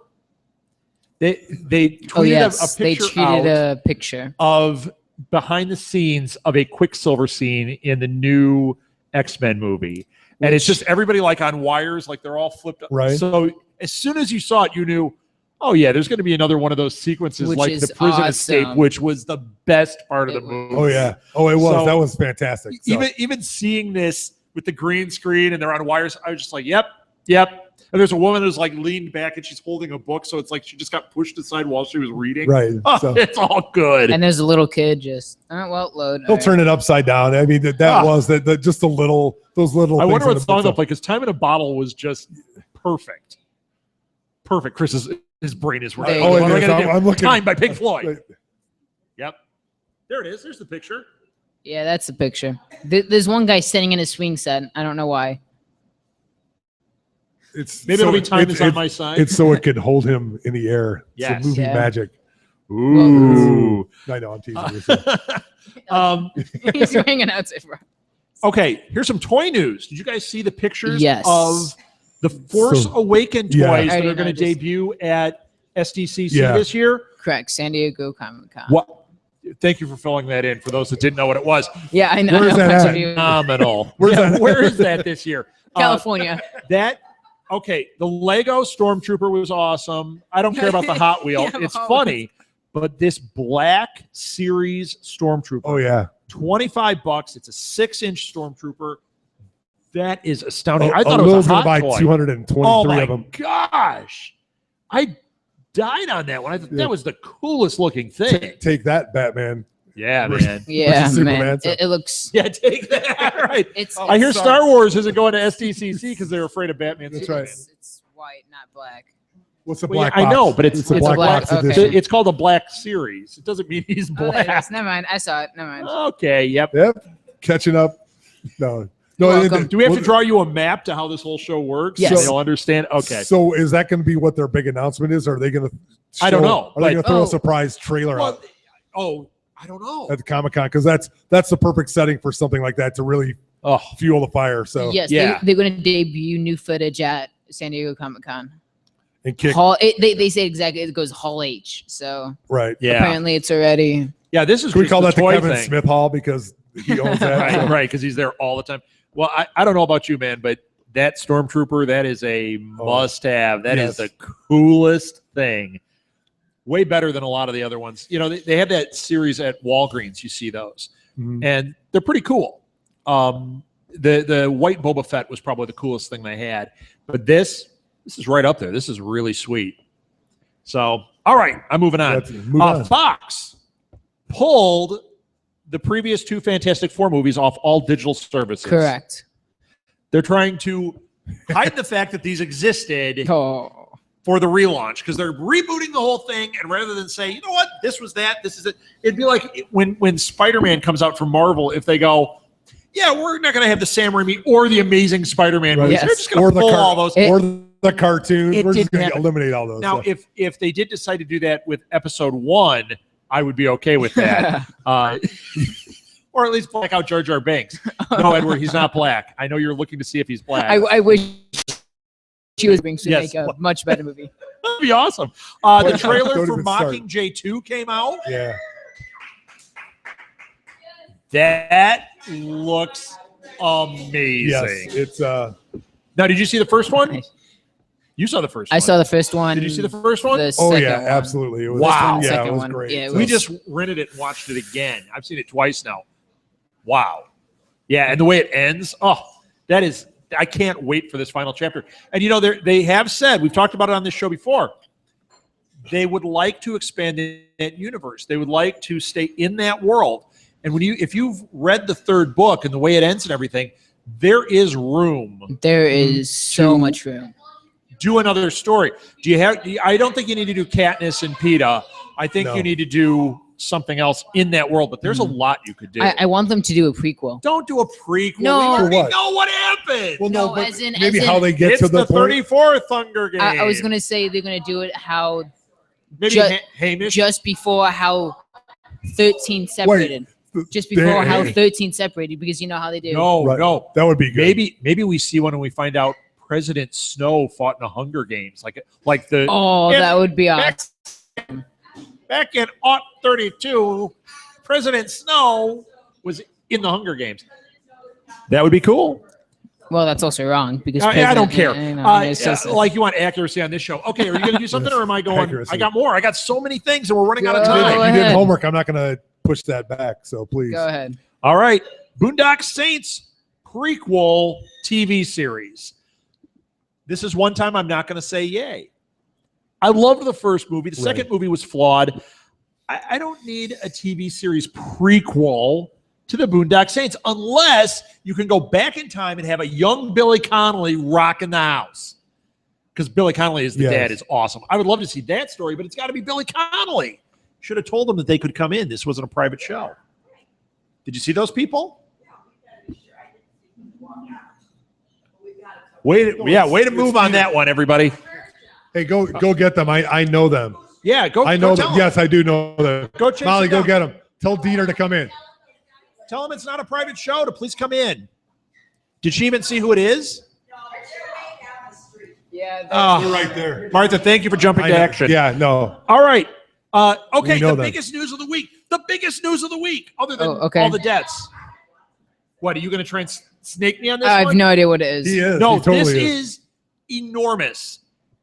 They tweeted Oh yes, a they picture tweeted out a picture. of behind the scenes of a Quicksilver scene in the new X-Men movie. And it's just everybody like on wires, like they're all flipped up. Right. So as soon as you saw it, you knew, oh yeah, there's going to be another one of those sequences Which like is the prison escape, awesome. which was the best part of the It was. movie. Oh yeah. Oh, it was. So- That was fantastic. So, Even seeing this with the green screen and they're on wires, I was just like, yep. And there's a woman who's like leaned back and she's holding a book, so it's like she just got pushed aside while she was reading. right. Oh, So it's all good. And there's a little kid just load. he'll turn it upside down. I mean, that Ah. was the just a little those little. I things wonder in what the- song they'll play because Time in a Bottle was just perfect. Perfect. His brain is There working. you What go. am I gonna do? I'm looking. Time by Pink Floyd. Yep. There it is. There's the picture. Yeah, that's the picture. There's one guy sitting in a swing set. I don't know why. Maybe it'll be time is on my side. It's so it could hold him in the air. Yes. It's movie Yeah. magic. Ooh. I know, I'm teasing you. He's wearing an outfit, bro. Okay, here's some toy news. Did you guys see the pictures Yes. of the Force Awakened toys Yeah. that I are already going to noticed. debut at SDCC Yeah. this year? Correct. San Diego Comic-Con. What? Thank you for filling that in for those that didn't know what it was. Yeah, I know. Where's that That's at? what you- Phenomenal. Where's Yeah, that? where is that this year? California. Okay, the Lego Stormtrooper was awesome. I don't care about the Hot Wheel. Yeah, It's well, funny, but this Black Series Stormtrooper, Oh yeah. $25. It's a 6-inch Stormtrooper. That is astounding. Oh, I thought it was a gonna hot buy toy. 223 Oh my of them. gosh! I died on that one. I thought Yeah. that was the coolest looking thing. Take that, Batman. Yeah, man. Yeah, Versus man. Superman, so- It looks. Yeah, take that. Right. It's. I hear it's- Star Wars isn't going to SDCC because they're afraid of Batman. That's Superman. right. It's white, not black. What's the Well, yeah, black I box? know, but it's a a black black- box okay. edition. It's called a Black Series. It doesn't mean he's Oh, there it black. is. Never mind. I saw it. Never mind. Okay. Yep. Yep. Catching up. No. No. You're welcome. Do we have well, to draw you a map to how this whole show works? Yes. So you'll understand. Okay. So is that going to be what their big announcement is? Or are they going to? I don't know, Are they going but- to throw Oh. a surprise trailer Well, out I don't know. at the Comic-Con? Because that's the perfect setting for something like that to really Oh, fuel the fire. So Yes, Yeah. they're going to debut new footage at San Diego Comic-Con. and kick Hall. They say exactly it goes Hall H. So right. yeah. apparently it's already. Yeah. This is Can we just call the that the toy Kevin thing. Smith Hall because he owns that? Right. So- Right. Because he's there all the time. Well, I don't know about you, man, but that Stormtrooper, that is a must-have. That is Yes. the coolest thing. Way better than a lot of the other ones. You know, they have that series at Walgreens. You see those, Mhm. and they're pretty cool. The white Boba Fett was probably the coolest thing they had, but this is right up there. This is really sweet. So, all right, I'm moving on. Let's move on. Fox pulled the previous 2 Fantastic Four movies off all digital services. Correct. They're trying to hide the fact that these existed Oh. for the relaunch because they're rebooting the whole thing. And rather than say, you know what, this was that, this is it, it'd be like when Spider-Man comes out from Marvel, if they go, yeah, we're not going to have the Sam Raimi or the Amazing Spider-Man movies. Yes. They're just going to pull all those. It- or the cartoon. It We're just didn't going to happen. eliminate all those. Now, So. if they did decide to do that with episode 1, I would be okay with that. Or at least black out Jar Jar Binks. No, Edward, he's not black. I know you're looking to see if he's black. I wish she was being to Yes. make a much better movie. That'd be awesome. The Don't trailer for even start. Mockingjay 2 came out. Yeah. That looks amazing. Yes. It's Now, did you see the first one? You saw the first one. I saw the first one. Did you see the first one? The oh second yeah, one. absolutely. It was, Wow. Yeah, Second it was one. great. Yeah, it So- We just rented it and watched it again. I've seen it twice now. Wow. Yeah, and the way it ends, that is, I can't wait for this final chapter. And you know, they have said, we've talked about it on this show before, they would like to expand that universe. They would like to stay in that world. And if you've read the third book and the way it ends and everything, there is room. There is so much room. Do another story. I don't think you need to do Katniss and Peeta. I think No. you need to do something else in that world, but there's a lot you could do. I want them to do a prequel. Don't do a prequel. No. We already For what? know what happened. Well, No, no, but as in- maybe as how in- they get It's to the, the point. 34th Hunger Game. I was gonna say they're gonna do it how maybe ju- Hamish. just before how 13 separated. Just before how 13 separated, because you know how they do. no, Right. no. That would be good. Maybe we see one and we find out President Snow fought in a Hunger Games, like the Oh, Yeah, that would be back, awesome. back in 32, President Snow was in the Hunger Games. That would be cool. Well, that's also wrong because I don't care. President- you know, it's just- Like you want accuracy on this show. Okay, are you going to do something or am I going? Accuracy. I got more. I got so many things and we're running out of Go time. If you did ahead. homework, I'm not going to push that back. So please. Go ahead. All right. Boondock Saints prequel TV series. This is one time I'm not going to say yay. I loved the first movie. The second movie was flawed. I don't need a TV series prequel to the Boondock Saints unless you can go back in time and have a young Billy Connolly rocking the house. because Billy Connolly as the Yes. dad is awesome. I would love to see that story, but it's got to be Billy Connolly. Should have told them that they could come in. This wasn't a private show. Did you see those people? Way to move on that one, everybody. Hey, go get them. I know them. Yeah, go. I go know tell them. Yes, I do know them. Go chase Molly, them go down. get them. Tell Dieter to come in. Tell them it's not a private show to please come in. Did she even see who it is? Yeah. They're right there. Martha, thank you for jumping I to know. action. Yeah, no. All right. Okay, We know the them. biggest news of the week. The biggest news of the week, other than okay. all the deaths. What, are you going to try and snake me on this I have one? no idea what it is. He is. No, He totally this is. is enormous.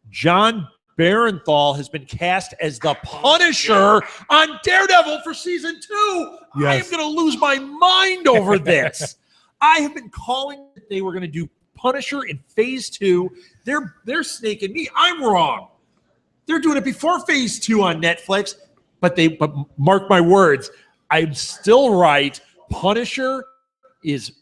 John Barenthal has been cast as the Punisher on Daredevil for season 2. I am Yes. going to lose my mind over this. I have been calling that they were going to do Punisher in phase 2. They're snaking me. I'm wrong. They're doing it before phase 2 on Netflix, but mark my words, I'm still right. Punisher is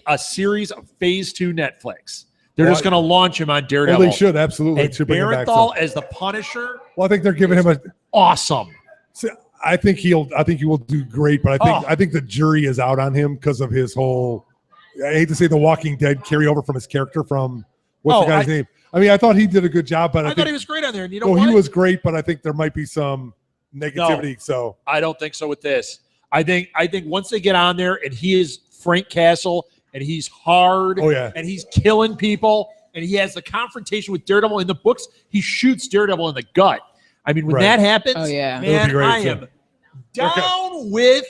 a series of phase 2 Netflix. They're just going to launch him on Daredevil. Well, they should absolutely. And Should bring him back. Barenthal as the Punisher, Well, I think they're giving him a. awesome. I think he will do great, but I think the jury is out on him because of his whole. I hate to say The Walking Dead carryover from his character from what's the guy's name? I mean, I thought he did a good job, but I I thought think he was great on there. And you know what? he was great, but I think there might be some negativity. So I don't think so with this. I think once they get on there and he is Frank Castle and he's hard and he's killing people and he has the confrontation with Daredevil in the books, he shoots Daredevil in the gut. I mean, when that happens, yeah. It'll be man, great, I too. am down with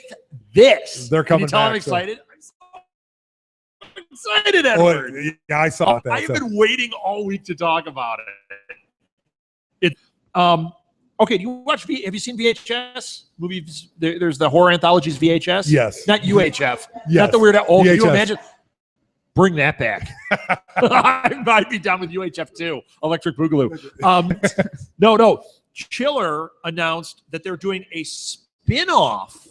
this. They're coming Can you tell I'm back, so- excited? I'm excited, Edward. yeah, I saw that. I've so. been waiting all week to talk about it. Okay, do you watch? Have you seen VHS movies? There's the horror anthologies VHS. Yes. Not UHF. Yes. Not the weird. Oh, can you VHS. imagine? Bring that back. I'd be down with UHF too. Electric Boogaloo. No. Chiller announced that they're doing a spin-off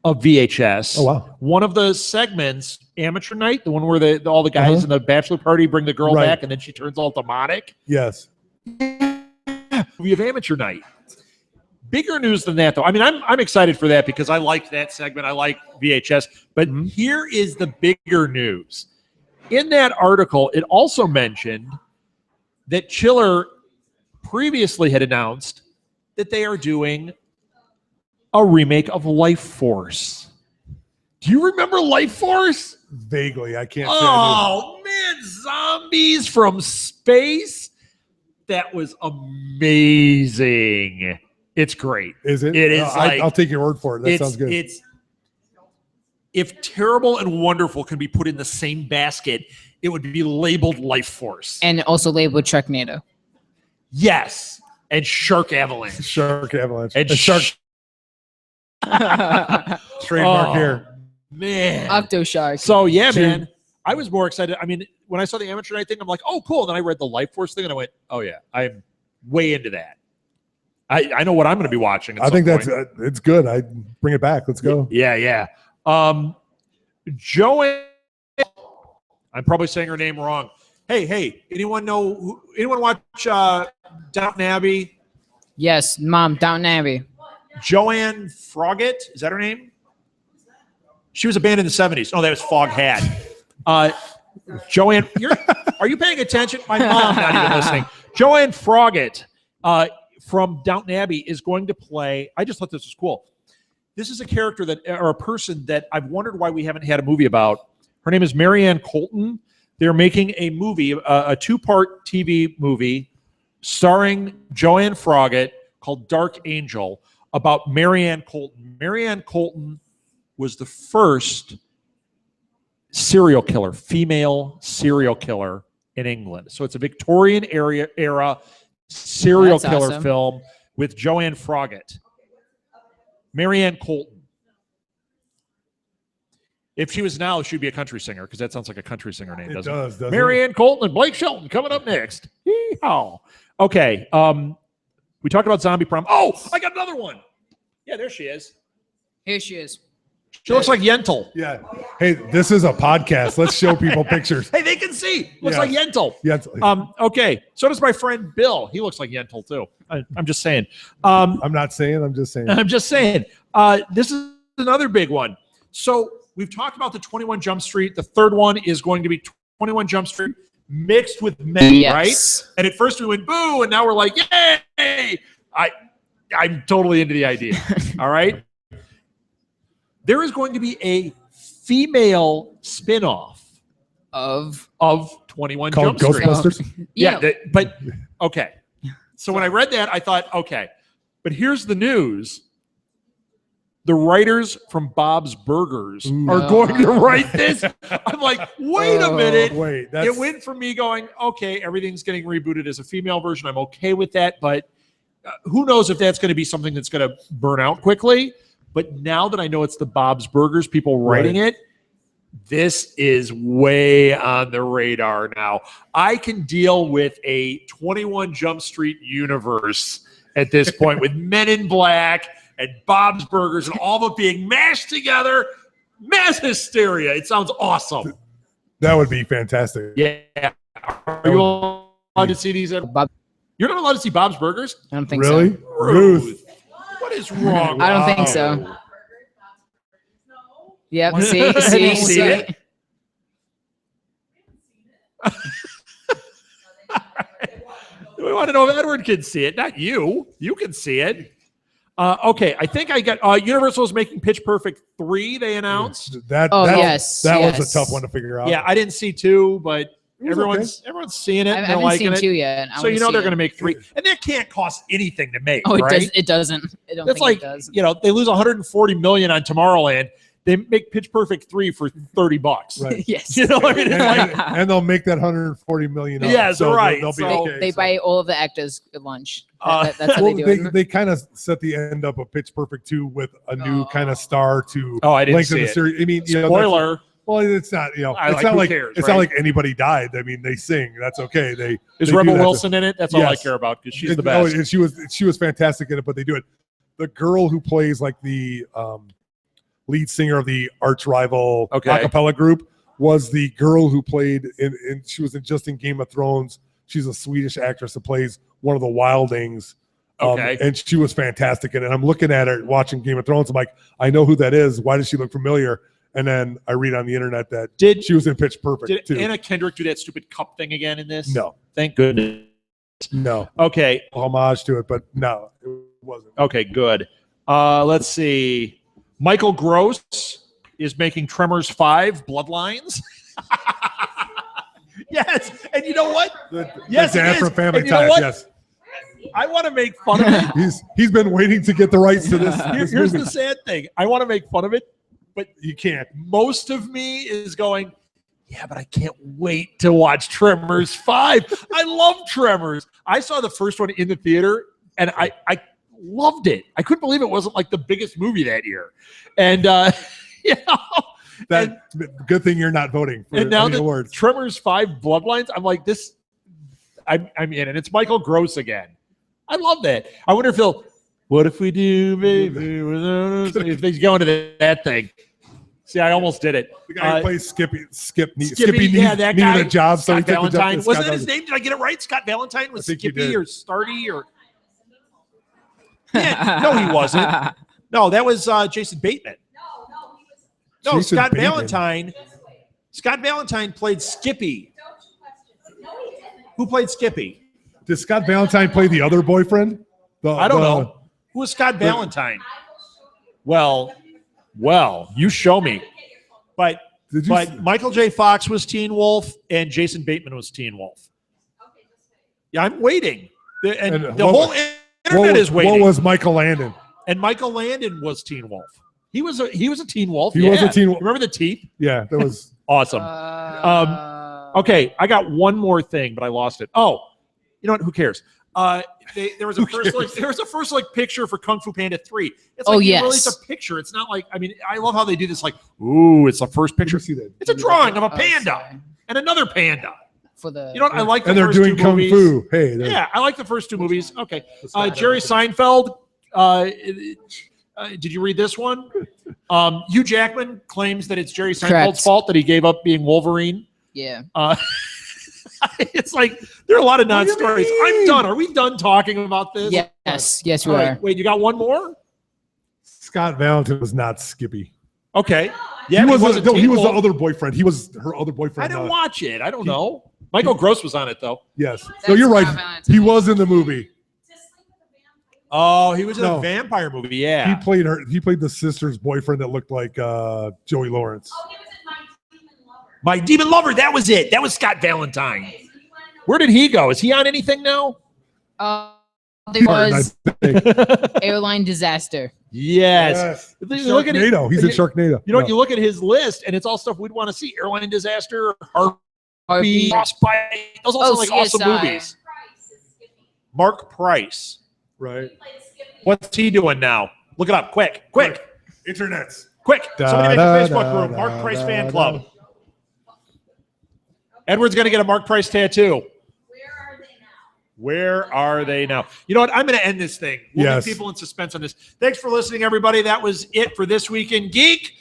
of VHS. Oh, wow. One of the segments, Amateur Night, the one where all the guys in the bachelor party bring the girl Right. back and then she turns all demonic. Yes. We have Amateur Night. Bigger news than that, though. I mean, I'm excited for that because I like that segment. I like VHS. But here is the bigger news. In that article, it also mentioned that Chiller previously had announced that they are doing a remake of Life Force. Do you remember Life Force? Vaguely, I can't say. Oh, man, zombies from space. That was amazing. It's great. Is it? It is I'll take your word for it. That sounds good. It's if terrible and wonderful can be put in the same basket, it would be labeled Life Force. And also labeled Sharknado. Yes. And Shark Avalanche. Shark Avalanche. And Shark trademark here. Man. Octoshark. So, yeah, man. I was more excited. I mean, when I saw the Amateur Night thing, I'm like, oh, cool. And then I read the Life Force thing, and I went, oh, yeah, I'm way into that. I know what I'm going to be watching. I think that's it's good. I bring it back. Let's go. Yeah. Joanne, I'm probably saying her name wrong. Hey, anyone watch Downton Abbey? Yes, Mom, Downton Abbey. Joanne Froggatt, is that her name? She was a band in the 70s. Oh, that was Foghat. Joanne, are you paying attention? My mom not even listening. Joanne Froggatt from Downton Abbey is going to play. I just thought this was cool. This is a character or a person that I've wondered why we haven't had a movie about. Her name is Marianne Colton. They're making a movie, a 2-part TV movie starring Joanne Froggatt called Dark Angel about Marianne Colton. Marianne Colton was the first serial killer, female serial killer in England. So it's a Victorian era serial That's killer awesome. film with Joanne Froggatt. Marianne Colton. If she was now, she'd be a country singer because that sounds like a country singer name, doesn't it? Doesn't Marianne Colton and Blake Shelton coming up next. Yeehaw. Okay. We talked about zombie prom. Oh, I got another one. Yeah, there she is. Here she is. She looks like Yentl. Yeah. Hey, this is a podcast. Let's show people pictures. Hey, they can see. Looks Yeah. like Yentl. Yentl. Okay. So does my friend Bill. He looks like Yentl too. I'm just saying. I'm not saying. I'm just saying. I'm just saying. This is another big one. So we've talked about the 21 Jump Street. The third one is going to be 21 Jump Street mixed with men, right? And at first we went boo, and now we're like, yay! I'm totally into the idea. All right. There is going to be a female spin-off of 21 Called Jump Street. Ghostbusters. Yeah, but okay. So when I read that, I thought, okay. But here's the news. The writers from Bob's Burgers are going to write this. I'm like, wait a minute. Wait, It went from me going, okay, everything's getting rebooted as a female version. I'm okay with that. But who knows if that's going to be something that's going to burn out quickly. But now that I know it's the Bob's Burgers people writing it, this is way on the radar now. I can deal with a 21 Jump Street universe at this point with Men in Black and Bob's Burgers and all of it being mashed together. Mass hysteria. It sounds awesome. That would be fantastic. Yeah. Are you allowed to see these? You're not allowed to see Bob's Burgers? I don't think Really? so. Ruth. What is wrong? I don't think so. Yep. See, Have you seen see. it? We want to know if Edward can see it, not you. You can see it. Okay, I think I got Universal is making Pitch Perfect 3, they announced. That yes, that was yes. a tough one to figure out. Yeah, I didn't see 2, but was everyone's seeing it. I and they're haven't liking seen it. 2 yet. So you know they're going to make 3. And that can't cost anything to make, Oh, it right? does. It doesn't. I don't That's think like, it does. you know, they lose 140 million on Tomorrowland. They make Pitch Perfect 3 for $30. Right. Yes. You know what I mean? It's like, and they'll make that 140 million. Up, Yes, so right. They'll be So- okay, They so. buy all of the actors at lunch. That's how Well, they do it. they kind of set the end up of Pitch Perfect 2 with a new kind of star to Oh, I didn't lengthen see the it. series. I mean, you know, Spoiler. well, it's not. You know, I it's like, not who like cares, it's right? not like anybody died. I mean, they sing. That's okay. Is they do Rebel that to- Wilson in it? That's all I Yes. care about because she's And- the best. and she was fantastic in it, but they do it. The girl who plays like the lead singer of the arch rival Okay. a cappella group was the girl who played in she was just in Game of Thrones. She's a Swedish actress that plays one of the wildlings. Okay. And she was fantastic in it. I'm looking at her watching Game of Thrones. I'm like, I know who that is. Why does she look familiar? And then I read on the internet that she was in Pitch Perfect Did too. Anna Kendrick do that stupid cup thing again in this? No, Thank goodness. no Okay. homage to it, but no, it wasn't. Okay, good. Let's see. Michael Gross is making Tremors 5 Bloodlines. Yes. And you know what? Yes, the it dad is. from Family And you know Ties. what? Yes, I want to make fun of it. he's been waiting to get the rights to this. this Here's movie. the sad thing. I want to make fun of it, but You can't. most of me is going, yeah, but I can't wait to watch Tremors 5. I love Tremors. I saw the first one in the theater, and I loved it. I couldn't believe it wasn't like the biggest movie that year. And, you know, That good thing you're not voting for and now any that awards. Tremors 5 Bloodlines, I'm like, this, I'm in, and it's Michael Gross again. I love that. I wonder if he'll, what if we do, baby? If he's going to that thing. See, I almost did it. The guy who plays Skippy yeah, that needed guy. a job, so he Scott took the job. Valentine. Scott Wasn't that his Valentine. name? Did I get it right? Scott Valentine was I think you Skippy did. or Starty or? Yeah, no, he wasn't. No, that was Jason Bateman. No, Jason Scott Bateman. Valentine. Scott Valentine played Skippy. Who played Skippy? Did Scott Valentine play the other boyfriend? I don't know. Who was Scott Valentine? Well, you show me. But Did you Michael J. Fox was Teen Wolf and Jason Bateman was Teen Wolf. Yeah, I'm waiting. And the whole internet is waiting. What was Michael Landon? And Michael Landon was Teen Wolf. He was a Teen Wolf. He was a Teen Wolf. Remember the teeth? Yeah, that was Awesome. Okay, I got one more thing, but I lost it. Oh, you know what? Who cares? There was a first picture for Kung Fu Panda 3. It's like yes. release a picture. It's not like, I mean, I love how they do this. Like, ooh, it's the first picture. see that. It's a drawing of a panda sorry. and another panda. For the You know what? I like the and they're first doing two kung movies. fu. Hey, Yeah, I like the first two movies. Okay, Jerry Seinfeld. Did you read this one? Hugh Jackman claims that it's Jerry Seinfeld's Correct. fault that he gave up being Wolverine. Yeah. It's like there are a lot of What do you non-stories. I'm mean? done. Are we done talking about this? Yes. Yes, we All are. right. Wait, you got one more? Scott Valentine was not Skippy. Okay. Yeah, he but was, wasn't he was the Teen Wolf. other boyfriend. He was her other I boyfriend. didn't watch it. I don't know. Michael Gross was on it though. Yes. That's No, you're right. Scott Valentine. He was in the movie. Oh, he was in No. a vampire movie. He Yeah. played her. He played the sister's boyfriend that looked like Joey Lawrence. Oh, he was in My Demon Lover. My Demon Lover. That was it. That was Scott Valentine. Okay, so you wanna know Where did he go? Is he on anything now? There was I think. airline disaster. Yes. Look at it. Sharknado. He's in Sharknado. You know, Yeah. you look at his list, and it's all stuff we'd want to see: airline disaster, Harvey, Harvey. Frostbite. Those all Oh, sound like awesome CSI. movies. Price is Skippy. Mark Price. Right. He played Skippy. What's he doing now? Look it up, quick. Internets. Quick. Da, Somebody make da, a Facebook da, group. da, Mark Price da, fan da. club. Edward's going to get a Mark Price tattoo. Where are they now? Where are they now? You know what? I'm going to end this thing. We'll Yes. leave people in suspense on this. Thanks for listening, everybody. That was it for This Week in Geek.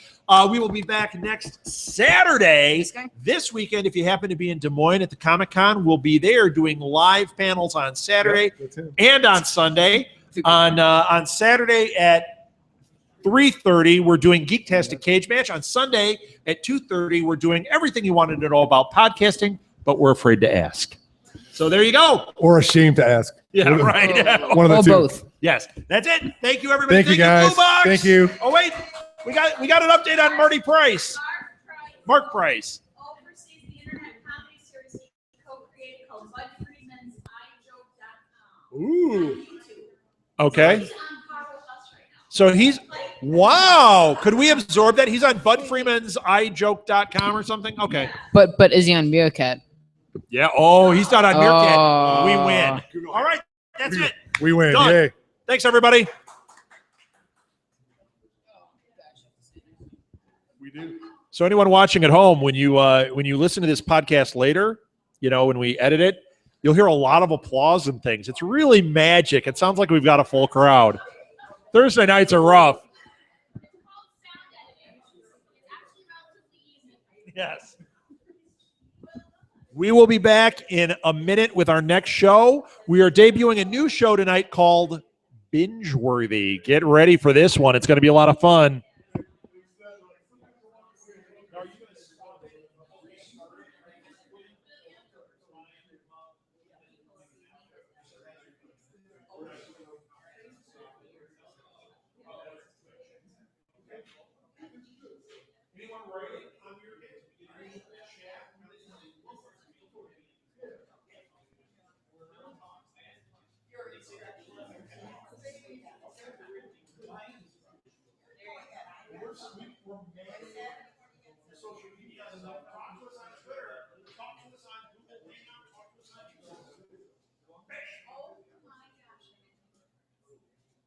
We will be back next Saturday. This weekend, if you happen to be in Des Moines at the Comic-Con, we'll be there doing live panels on Saturday Yep, that's him. and on Sunday. On Saturday at 3:30, we're doing Geektastic Cage Match. On Sunday at 2:30, we're doing everything you wanted to know about podcasting, but we're afraid to ask. So there you go. Or ashamed to ask. Yeah, One of the- right. One of the Or two. both. Yes, that's it. Thank you, everybody. Thank you, guys. Blue Box. Thank you. Oh wait, we got an update on Marty Price. Mark Price Mark Price. oversees the internet comedy series he co-created called Bud Friedman's iJoke.com. Ooh. On YouTube. Okay. He's on par with us right now. So he's wow. Could we absorb that? He's on Bud Freeman's iJoke.com or something? Okay. But is he on Meerkat? Yeah. Oh, he's not on Meerkat. Oh. We win. All right. That's it. We win. Done. Yay. Thanks, everybody. We do. So anyone watching at home, when you listen to this podcast later, you know, when we edit it, you'll hear a lot of applause and things. It's really magic. It sounds like we've got a full crowd. Thursday nights are rough. It's called sound editing. It's actually relatively easy. Yes. We will be back in a minute with our next show. We are debuting a new show tonight called Binge Worthy. Get ready for this one. It's going to be a lot of fun.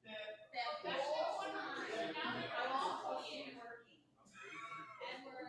That whole time, I was also in working. And we're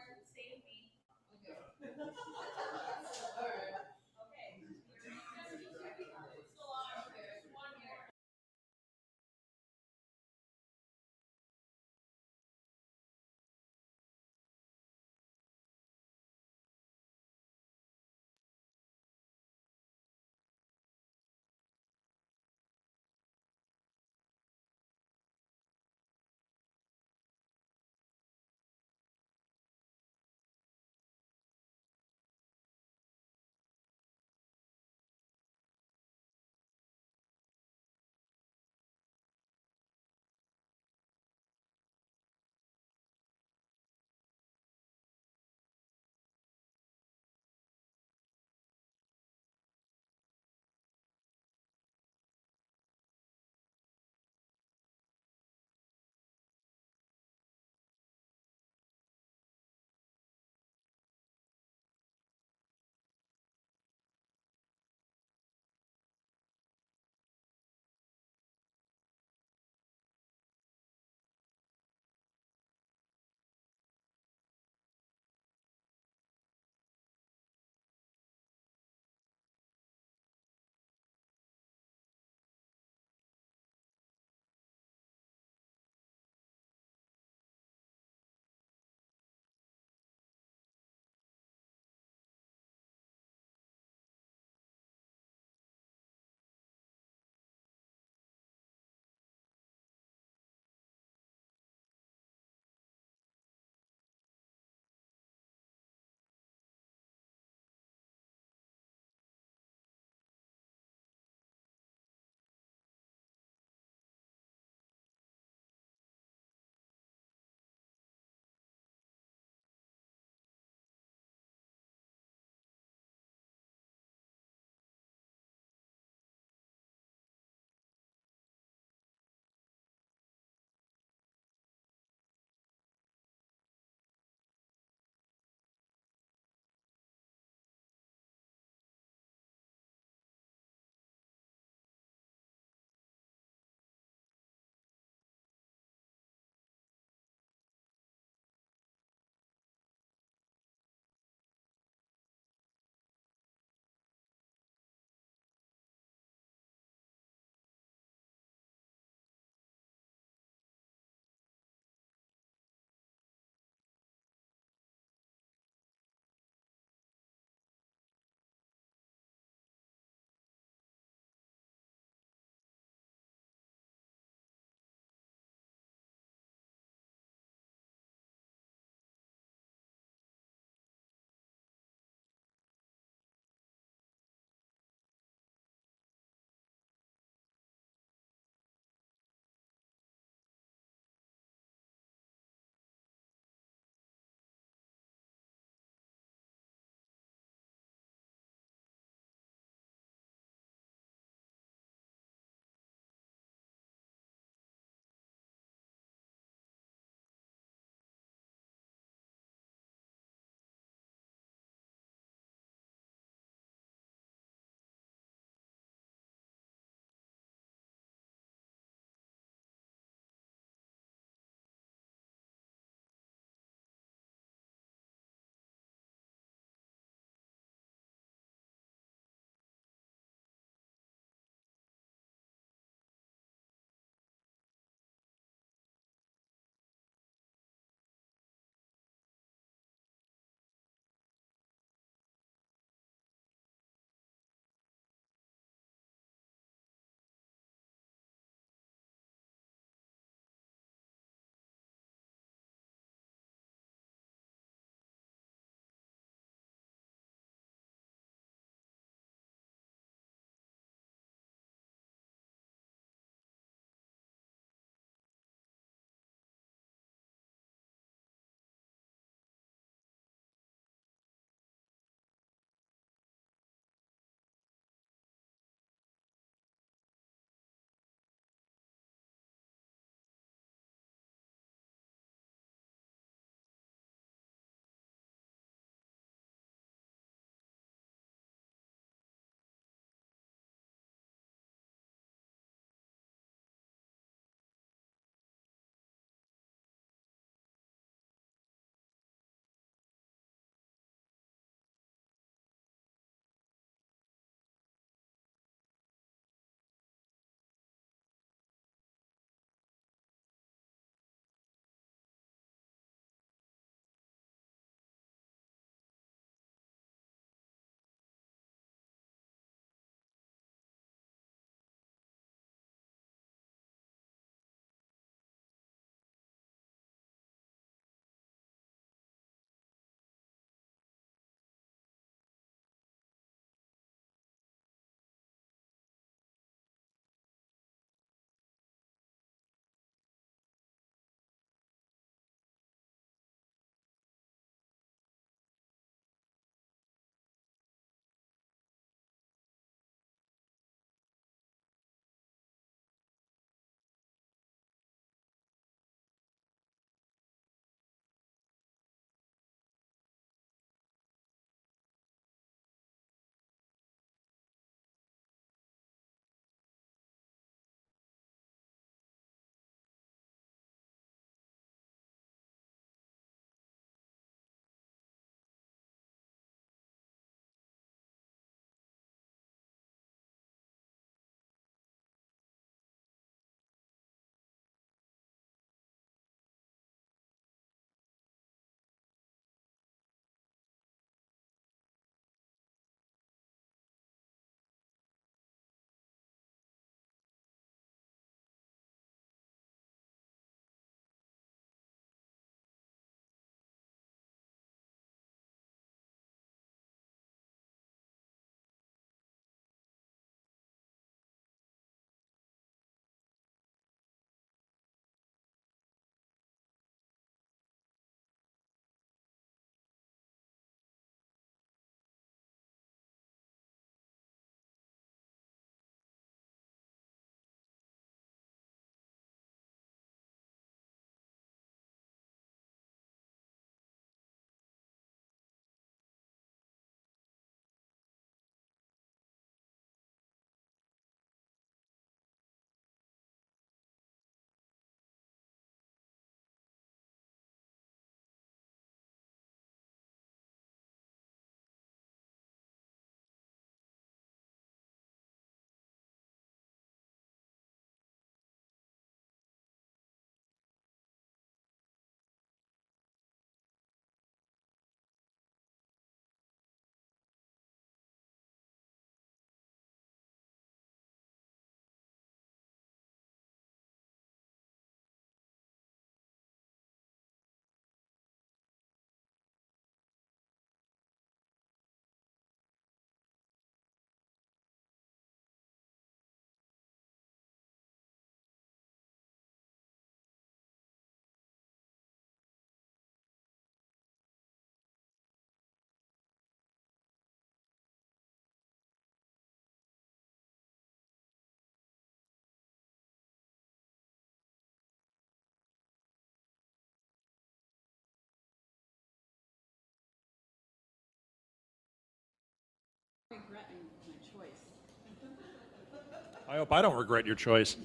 I hope I don't regret your choice.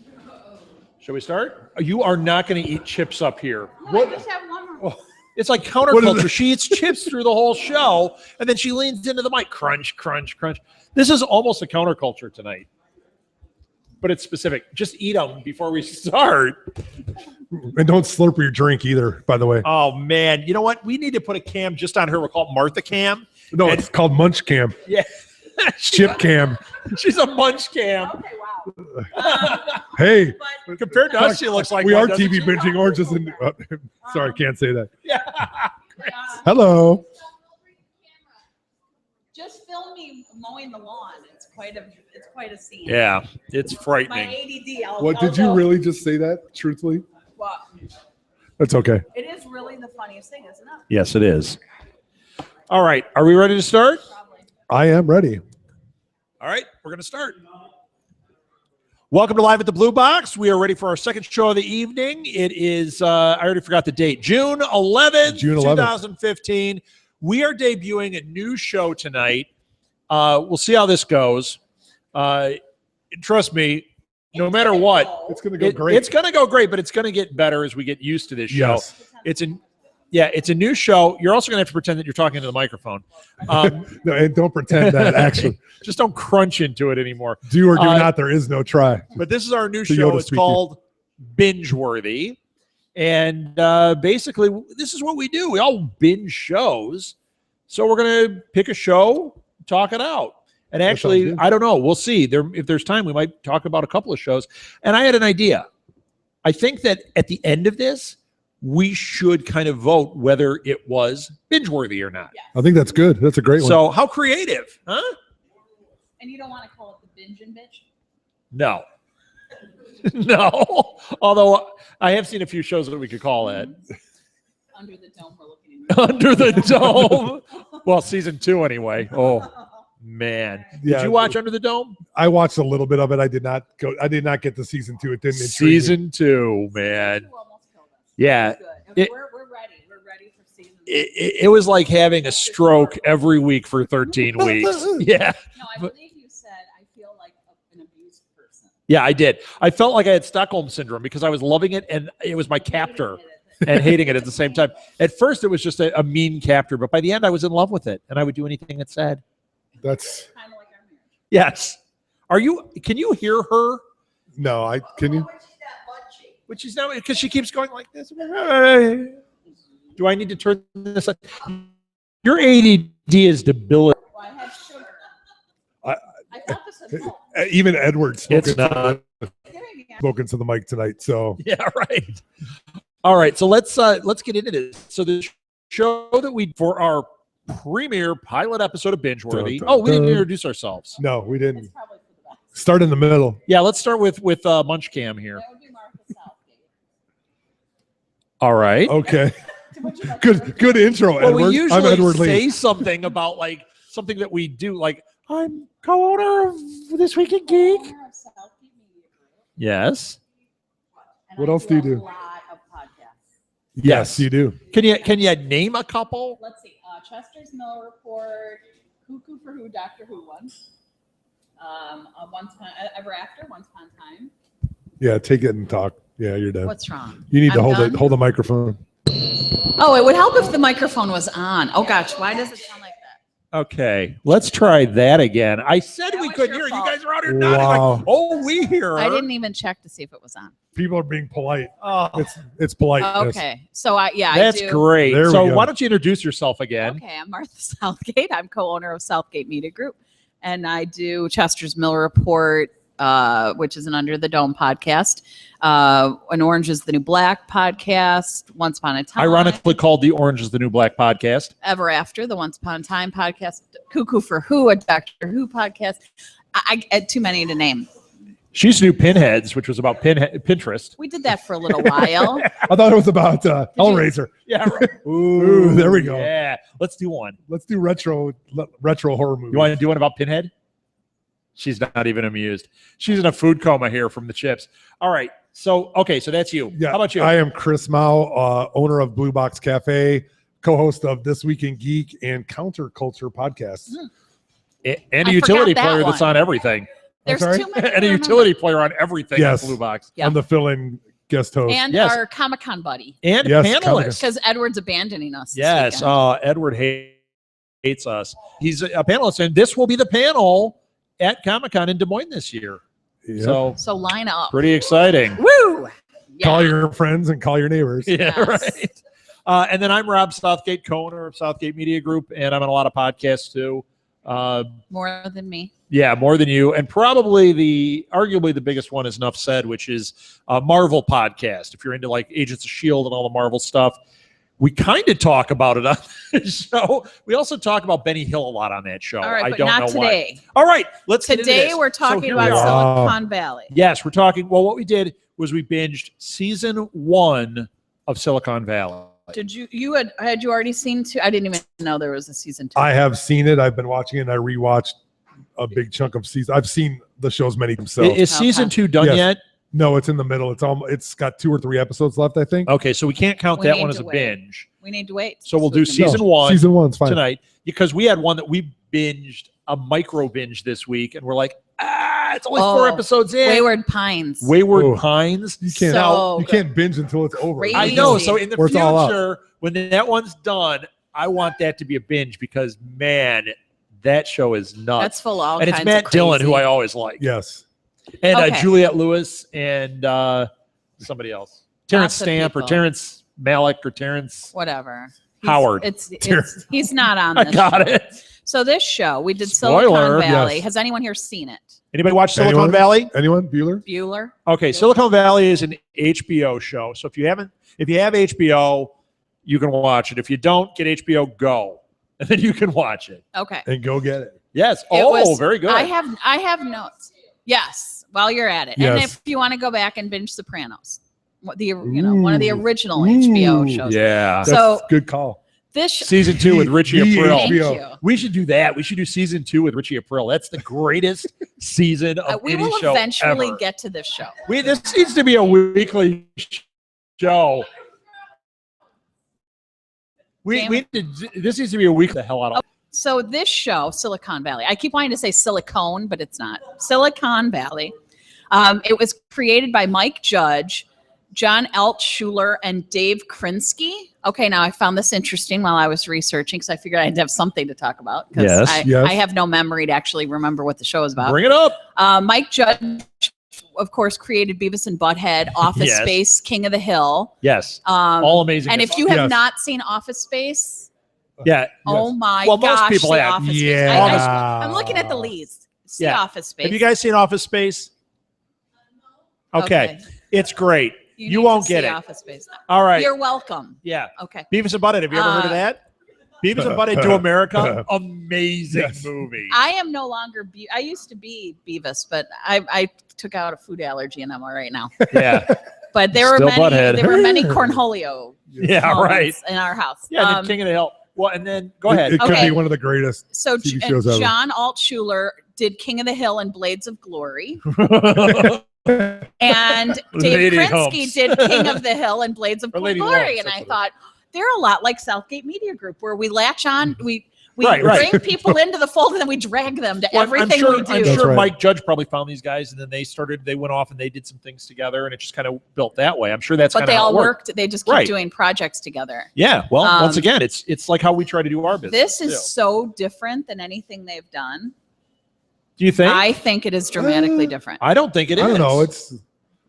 Shall we start? You are not going to eat chips up here. I just have one more. It's like counterculture. She eats chips through the whole show, and then she leans into the mic. Crunch, crunch, crunch. This is almost a counterculture tonight. But it's specific. Just eat them before we start. And don't slurp your drink either, by the way. Oh, man. You know what? We need to put a cam just on her. We'll call it Martha Cam. No, it's called Munch Cam. Yeah. Chip Cam. She's a munch cam. Okay, wow. Hey, But Compared to us, she looks like we one, are doesn't TV she? binging oranges and sorry, can't say that. Yeah. Hello. just film me mowing the lawn. It's quite a scene. Yeah, it's My frightening. ADD. What did you really just say that? Truthfully, Well, that's okay. it is really the funniest thing, isn't it? Yes, it is. All right. Are we ready to start? Probably. I am ready. All right. We're going to start. Welcome to Live at the Blue Box. We are ready for our second show of the evening. It is, I already forgot the date, June 11th, June 11th. 2015. We are debuting a new show tonight. We'll see how this goes. Trust me, no matter what, It's going to go great. it's going to go great, but it's going to get better as we get used to this show. Yes. It's a new show. You're also going to have to pretend that you're talking to the microphone. No, and don't pretend that actually. Just don't crunch into it anymore. Do or do not, there is no try. But this is our new The show. Yoda It's speaker. called Binge Worthy. And basically, this is what we do. We all binge shows. So we're going to pick a show, talk it out. And sounds actually, good. I don't know. We'll see. If there's time, we might talk about a couple of shows. And I had an idea. I think that at the end of this, we should kind of vote whether it was binge worthy or not. I think that's good. That's a great one. So how creative, huh? And you don't want to call it the binge and bitch? No. No. Although I have seen a few shows that we could call it. Under the dome, we're looking at. Under the Dome. Well, season 2 anyway. Oh, man. Yeah. Did you watch Under the Dome? I watched a little bit of it. I did not get to season 2. It didn't intrigue me. Season 2, man. You almost killed us. Yeah. It's good. It- We're ready. We're ready for season. It was like having a stroke every week for 13 weeks. Yeah. No, I believe you said I feel like an abused person. Yeah, I did. I felt like I had Stockholm syndrome because I was loving it and it was my captor and hating it at the same time. At first, it was just a mean captor, but by the end, I was in love with it and I would do anything it said. That's Kind of like our marriage. Yes. Can you hear her? no. I can you? Which is now because she keeps going like this. Do I need to turn this on? Your ADD is debilitating. Well, I had sugar. I- I thought this was milk. Even Edward It's not. spoken to the mic tonight. So Yeah, right. All right, so let's get into this. So the show that we for our premiere pilot episode of Binge Worthy. Dun, dun, Oh, we didn't dun. introduce ourselves. no, we didn't. It's probably for the best. Start in the middle. Yeah, let's start with Munch Cam here. That would be Martha Southgate. All right. Okay. To put you back- Good intro, Well, Edward. we I'm usually Edward say Lee. something about like something that we do, like I'm co-owner of This Week in Geek. Owner of Southgate Media Group, Yes. and What I else do you a do? lot of podcasts. Yes, you do. Can you name a couple? Let's see. Chester's Mill Report, Cuckoo for Who, Doctor Who one. Ever After, Once Upon a Time. Yeah, take it and talk. Yeah, you're dead. What's wrong? You need to I'm hold done? it. Hold the microphone. Oh, it would help if the microphone was on. Oh gosh, why does it sound like that? Okay, let's try that again. I said That we was couldn't your hear. You fault. guys are out here nodding Wow. like, oh, we hear her. I didn't even check to see if it was on. People are being polite. Oh, It's polite. Okay, so I that's do. great. There we So go. why don't you introduce yourself again? Okay, I'm Martha Southgate. I'm co-owner of Southgate Media Group, and I do Chester's Mill Report, which is an Under the Dome podcast. An Orange is the New Black podcast. Once Upon a Time. Ironically called the Orange is the New Black podcast. Ever After, the Once Upon a Time podcast. Cuckoo for Who, a Doctor Who podcast. I had too many to name. She used to do Pinheads, which was about Pinterest. We did that for a little while. I thought it was about Hellraiser. Yeah. Right. Ooh, there we go. Yeah. Let's do one. Let's do retro horror movies. You want to do one about Pinhead? She's not even amused. She's in a food coma here from the chips. All right. So that's you. Yeah. How about you? I am Chris Mao, owner of Blue Box Cafe, co-host of This Week in Geek and Counterculture podcast. And I a utility forgot that player that's one. on everything. There's sorry? too many. to And a remember. utility player on everything Yes. on Blue Box. Yeah. On the fill-in guest host. And Yes. our Comic-Con buddy, And Yes, panelists. because Edward's abandoning us. This Yes, weekend. Edward hates us. He's a panelist, and this will be the panel at Comic-Con in Des Moines this year. Yep. So line up. Pretty exciting. Woo! Yeah. Call your friends and call your neighbors. Yeah, Yes. right. And then I'm Rob Southgate, co-owner of Southgate Media Group, and I'm on a lot of podcasts too. More than me. Yeah, more than you. And probably arguably the biggest one is Enough Said, which is a Marvel podcast. If you're into like Agents of S.H.I.E.L.D. and all the Marvel stuff, we kind of talk about it on the show. We also talk about Benny Hill a lot on that show. All right, I but don't not know today. why. All right, let's get into Today this. we're So talking here we about are. Silicon Valley. Yes, we're talking. Well, what we did was we binged season 1 of Silicon Valley. Did you had you already seen 2? I didn't even know there was a season 2. I have seen it. I've been watching it. And I rewatched a big chunk of season. I've seen the shows many times. So Is season 2 done Yes. yet? no, it's in the middle. It's got 2 or 3 episodes left, I think. Okay, so we can't count We that need one as to a wait. binge. We need to wait. So we'll do we can- season 1 Season 1's fine. tonight, because we had one that we binged, a micro binge this week, and we're like, it's only 4 Oh, episodes in. Wayward Pines. Wayward Oh. Pines. You can't. So you can't binge until it's over. Crazy. I know. So in the Where it's all out. future, when that one's done, I want that to be a binge, because man, that show is nuts. That's full of all And it's kinds Matt of Dillon, who crazy. I always like, Yes. and Okay. Juliette Lewis, and somebody else, Terrence Lots of Stamp, or people. Terrence Malick, or Terrence. Whatever. Howard. It's he's not on I this. got show. it. So this show, we did Spoiler, Silicon Valley. yes. Has anyone here seen it? Anybody watch Silicon Anyone? Valley? Anyone? Bueller? Bueller? Okay, Silicon Valley is an HBO show. So if you have HBO, you can watch it. If you don't, get HBO Go, and then you can watch it. Okay. And go get it. Yes. It Oh, was- very good. I have notes. Yes, while you're at it. And Yes. if you want to go back and binge Sopranos, one of the Ooh. original HBO Ooh. shows. Yeah. That's So- good call. This Season 2 with Richie The Aprile. Thank HBO. you. We should do that. We should do season 2 with Richie Aprile. That's the greatest season of We any will show eventually ever. get to this show. This needs to be a weekly show. This needs to be a week the hell out of. So this show, Silicon Valley, I keep wanting to say silicone, but it's not. Silicon Valley. It was created by Mike Judge, John Altshuler, and Dave Krinsky. Okay, now I found this interesting while I was researching, because I figured I'd have something to talk about. 'Cause Yes, yes. I have no memory to actually remember what the show is about. Bring it up. Mike Judge, of course, created Beavis and Butthead, Office Yes. Space, King of the Hill. Yes. Um, All amazing. and if you have Yes. not seen Office Space, yeah. oh my Well, most gosh, people the have. Office Space. Yeah. I'm looking at the leads. See Yeah. Office Space. Have you guys seen Office Space? Okay. It's great. You need won't to get see it. Office Space. All right. You're welcome. Yeah. Okay. Beavis and Butthead. Have you ever heard of that? Beavis and Butthead to America. Amazing Yes. movie. I am no longer. I used to be Beavis, but I took out a food allergy and I'm all right now. Yeah. But there were Still many. Butthead. There were many cornholio. Yeah. moments Right. In our house. Yeah. The King of the Hill. Well, and then go ahead. It could Okay. be one of the greatest. So TV and shows ever. John Altshuler did King of the Hill and Blades of Glory, and Dave Lady Krinsky Humps. did King of the Hill and Blades of Or Lady Glory. Lumps, And that's I what it thought they're a lot like Southgate Media Group, where we latch on, we Right. bring people into the fold and then we drag them to Well, everything I'm we do. I'm That's sure right. Mike Judge probably found these guys, and then they went off and they did some things together, and it just kind of built that way. I'm sure that's But kind they of how all it worked. worked. They just keep Right. doing projects together. Yeah. Well, once Um, again, it's like how we try to do our business. This is too. so different than anything they've done. Do you think? I think it is dramatically different. I don't think it is. I don't know.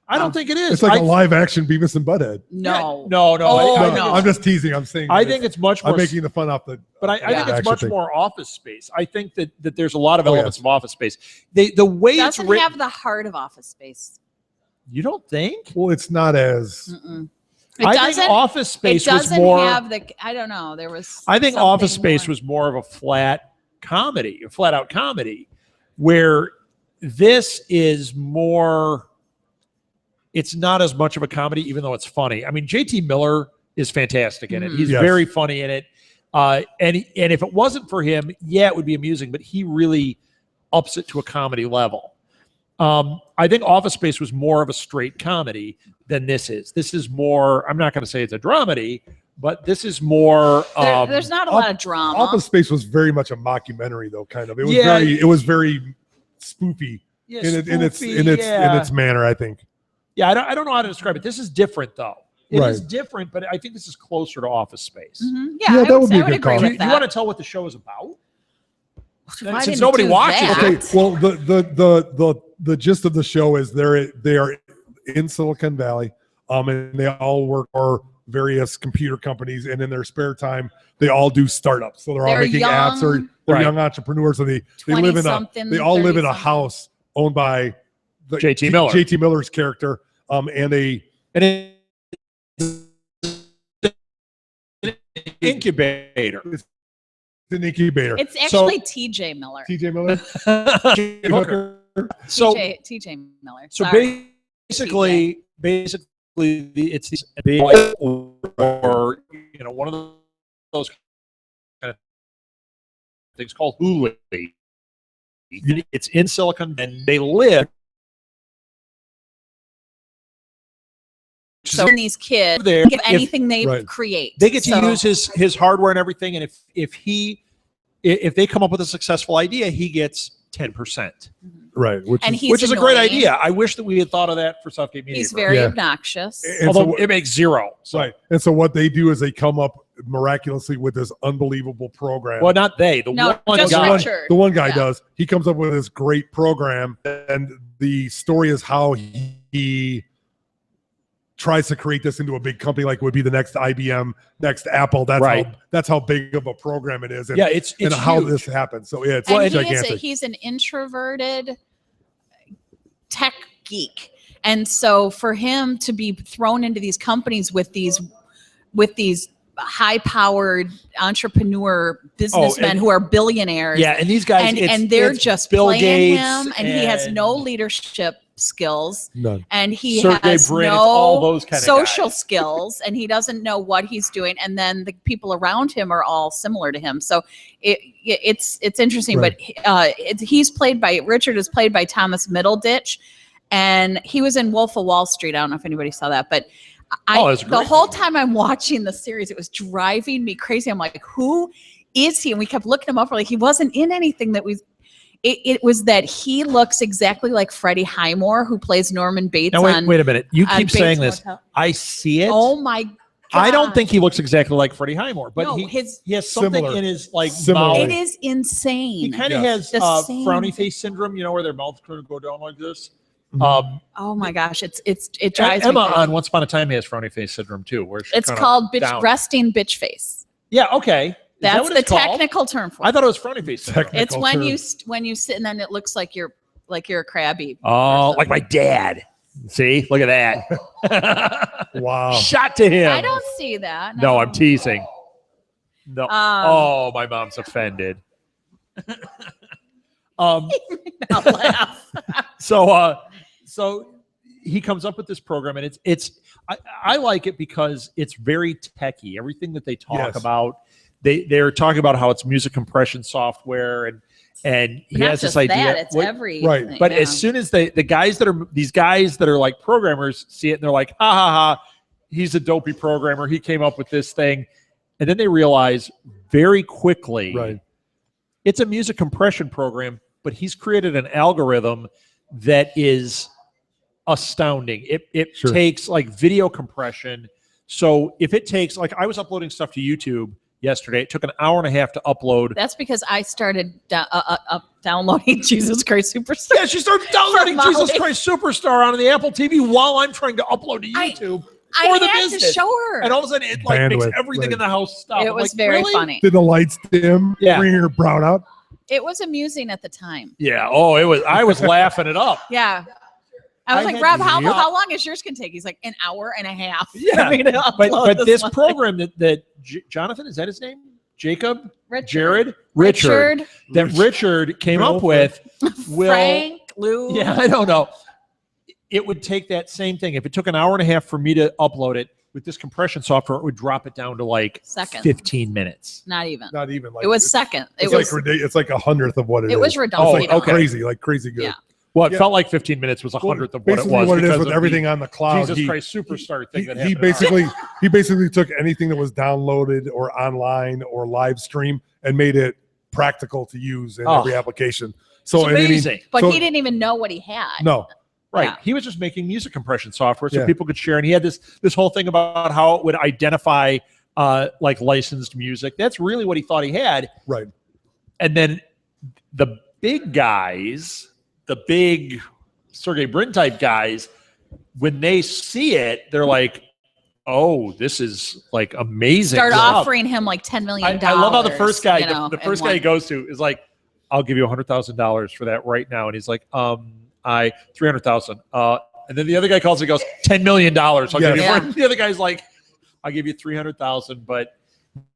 I don't think it is. It's like I- a live action Beavis and Butthead. No. No. Oh, I, No, no. I'm just teasing. I'm saying. I think it's much more. I'm making the fun off the. But I Yeah. think it's action much thing. more Office Space. I think that there's a lot of Oh, elements yes. of Office Space. The way It it's doesn't written. have the heart of Office Space. You don't think? Well, it's not as. Mm-mm. I It think Office It Space was doesn't more. have the. I don't know. There was. I think something Office Space more. was more of a flat comedy, a flat out comedy, where this is more. It's not as much of a comedy, even though it's funny. I mean, JT Miller is fantastic in it. Mhm. He's Yes. very funny in it. And if it wasn't for him, yeah, it would be amusing, but he really ups it to a comedy level. I think Office Space was more of a straight comedy than this is. This is more, I'm not going to say it's a dramedy, but this is more. There's not a lot of drama. Office Space was very much a mockumentary, though. Kind of. It was Yeah. very spoofy Yeah, in spoofy, its manner. I think. Yeah, I don't know how to describe it. This is different, though. It is Right. different, but I think this is closer to Office Space. Mhm. Yeah, I that would be I a good agree call. with Do you that. want to tell what the show is about? I Since didn't nobody do watches that. Okay. Well, the gist of the show is they are in Silicon Valley, and they all work for various computer companies, and in their spare time, they all do startups. So they're all They're making apps, or young. they're Right. young entrepreneurs. So they live in 20-something, they all live in a 30-something. house owned by JT Miller. JT Miller's character, and And it's an incubator. an incubator. It's actually TJ Miller. TJ Miller. Hooker. So TJ Miller. So Sorry. basically, it's these big, or one of those kind of things called Hulu. It's in Silicon, and they live. So these kids there, give anything they right. create. They get to So- use his hardware and everything, and if they come up with a successful idea, he gets 10%. Right. And he's Which is a great annoying. idea. I wish that we had thought of that for Southgate Media. He's Group. very Yeah. obnoxious. And Although so, it makes zero. So. right. And so what they do is they come up miraculously with this unbelievable program. Well, not they. The No, one just guy. Richard. The one guy Yeah. does. He comes up with this great program, and the story is how he tries to create this into a big company, like would be the next IBM, next Apple. That's how big of a program it is. And, Yeah, it's and how huge. this happens. So yeah, it's And gigantic. he's an introverted tech geek. And so for him to be thrown into these companies with these high-powered entrepreneur businessmen and- who are billionaires, Yeah, and these guys, and they're it's just Bill playing Gates him, and he has no leadership skills, None. and he Sergey has Brin, it's all no those kind of social guys. skills, and he doesn't know what he's doing. And then the people around him are all similar to him. So it's interesting. Right. But Richard is played by Thomas Middleditch, and he was in Wolf of Wall Street. I don't know if anybody saw that, but that's a the great whole movie. time I'm watching the series, it was driving me crazy. I'm like, who is he? And we kept looking him up. We're like, he wasn't in anything that was. It was that he looks exactly like Freddie Highmore, who plays Norman Bates. Now, on wait a minute. You on keep Bates saying this. Motel. I see it. Oh my God. I don't think he looks exactly like Freddie Highmore, but No, he his- has something Similar. in his like Similar. mouth. It is He insane. kind of Yes. has The same. frowny face syndrome, where their mouth's going to go down like this. Mhm. Oh my gosh, it drives me Emma crazy. on Once Upon a Time has frowny face syndrome too, where she's It's kinda called down. resting bitch face. Yeah, okay. Is that That's what the it's called? technical term for I it. thought it was frowny face syndrome. Technical. It's when term. you sit and then it looks like you're a crabby. Oh, like my dad. See, look at that. Wow. Shot to him. I don't see that. No, I'm teasing. No. Oh, my mom's offended. I'll laugh. So he comes up with this program, and I like it because it's very techy. Everything that they talk Yes. about, they're talking about how it's music compression software, and he Not has just this idea. that, it's What- everything. right, But yeah. as soon as these guys that are like programmers see it, and they're like, ha ha ha, he's a dopey programmer. He came up with this thing. And then they realize very quickly, Right. it's a music compression program, but he's created an algorithm that is astounding. It Sure. takes like video compression. So if it takes, like, I was uploading stuff to YouTube yesterday. It took an hour and a half to upload. That's because I started downloading Jesus Christ Superstar. Yeah, she started downloading For Jesus Molly. Christ Superstar on the Apple TV while I'm trying to upload to I- YouTube I for the had to business. show her. And all of a sudden, it like makes Bandwidth, everything right. in the house stop. It I'm was like, very really? funny. Did the lights dim? Yeah. Bring your brown out? It was amusing at the time. Yeah. Oh, it was. I was laughing it up. Yeah. I was I like, had- Rob, how Yep. long is yours can take? He's like, an hour and a half. Yeah. for me to But upload this one. program that Jonathan, is that his name? Jacob? Richard. Richard. That Richard came up with will. Frank, Lou. Yeah, I don't know. It would take that same thing. If it took an hour and a half for me to upload it with this compression software, it would drop it down to like Second. 15 minutes. Not even. Not even like It was it's- second. It It's was like it's like 100th of what it is. it was redundant. Oh, It's like okay. crazy good. Yeah. Well, it Yeah. felt like 15 minutes was a hundredth of what it Basically was. what it is because with of everything the on the cloud. Jesus Christ Superstar thing that he happened. basically took anything that was downloaded or online or live stream and made it practical to use in every application. So It's and I mean, amazing. But so- he didn't even know what he had. No, Right. Yeah. He was just making music compression software so Yeah. people could share. And he had this whole thing about how it would identify like licensed music. That's really what he thought he had. right. And then the big guys, the big Sergey Brin type guys, when they see it, they're like, oh, this is like amazing. Start stuff. offering him like $10 million. I love how the first guy, you know, the first guy and he goes to is like, I'll give you $100,000 for that right now. And he's like, I 300,000. And then the other guy calls and goes, $10 million. I'll give you Yeah. more. The other guy's like, I'll give you 300,000, but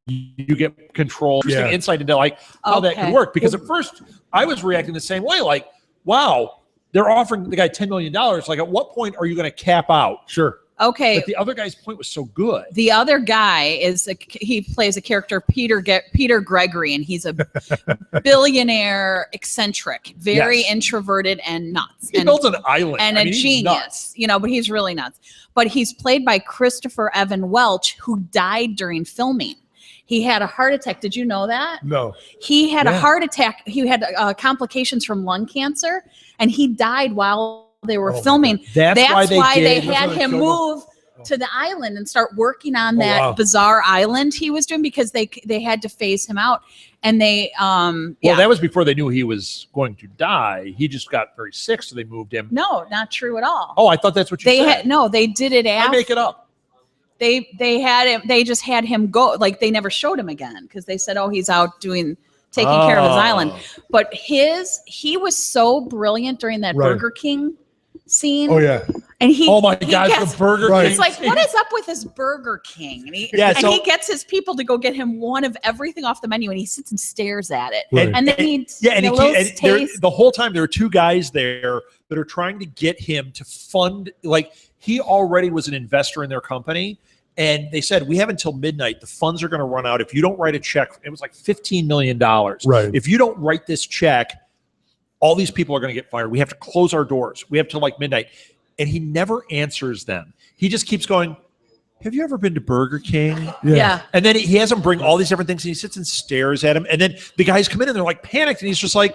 you get control. Interesting insight into like how that could Okay. work. Because at first I was reacting the same way. Like, wow, they're offering the guy $10 million. Like, at what point are you going to cap out? Sure. Okay. But the other guy's point was so good. The other guy he plays a character, Peter Gregory, and he's a billionaire eccentric, very Yes. introverted and nuts. He and, builds an island. and I a mean, he's genius, nuts. but he's really nuts. But he's played by Christopher Evan Welch, who died during filming. He had a heart attack. Did you know that? No. He had a Yeah. heart attack. He had complications from lung cancer, and he died while they were Oh my filming. That's why they they did- had that's why him they killed move to the island and start working on Oh, that wow. bizarre island he was doing because they had to phase him out. And they Well, that was before they knew he was going to die. He just got very sick, so they moved him. no, not true at all. Oh, I thought that's what you They said. had no, they did it I after make it up. they had him. They just had him go. Like they never showed him again because they said, "Oh, he's out taking care of his island." But he was so brilliant during that Right. Burger King scene. Oh yeah. And he Oh my he gosh, gets- the Burger Right. King. It's like, what is up with this Burger King? And he, Yeah, and so- he gets his people to go get him one of everything off the menu, and he sits and stares at it. Right. And then he, Yeah, and, a he little can't, and there- taste. the whole time there are two guys there that are trying to get him to fund. Like, he already was an investor in their company, and they said, we have until midnight. The funds are going to run out if you don't write a check. It was like $15 million. Right. If you don't write this check, all these people are going to get fired. We have to close our doors. We have till like midnight. And he never answers them. He just keeps going, have you ever been to Burger King? Yeah. And then he has them bring all these different things, and he sits and stares at him. And then the guys come in and they're like panicked, and he's just like,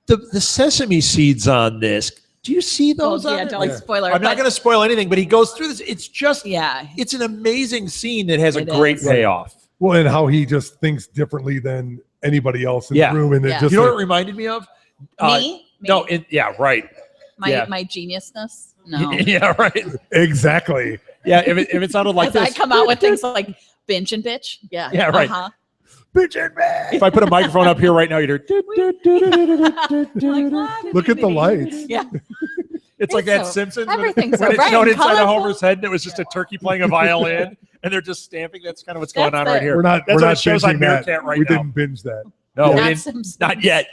the sesame seeds on this. Do you see those? Oh, on yeah, it?" don't Like, spoiler. I'm not going to spoil anything, but he goes through this. It's just, Yeah. it's an amazing scene that has a It great is. payoff. Well, and how he just thinks differently than anybody else in Yeah. the room, and Yeah. it just You know what it reminded me of? Me? No, yeah, right. yeah. My geniusness? No. Yeah, right. exactly. Yeah, if it sounded like As I this. come out with things like binge and bitch. Yeah. Yeah, right. Uh-huh. If I put a microphone up here right now, you'd hear. Look at the lights. Yeah. It's like It's that so- Simpsons when everything's when so it's bright shown and inside of colorful. Homer's head, and it was just a turkey playing a violin, and they're just stamping. That's kind of what's going That's on right the- here. We're not. That's we're what not it shows on binging that. Meerkat right we now. didn't binge that. No, we Not didn't, Simpsons. not yet.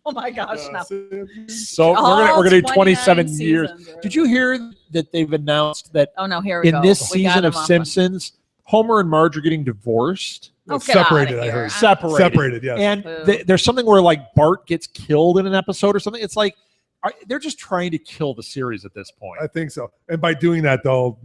Oh my gosh, no. So All we're gonna do 29 27 years. seasons. Did you hear that they've announced that Oh no, here we in go. this We got season him of off Simpsons, Homer and Marge are getting divorced? Oh, get outta Separated, I here. heard. Separated. Yes. And Boo. there's something where like Bart gets killed in an episode or something. It's like they're just trying to kill the series at this point. I think so. And by doing that, they'll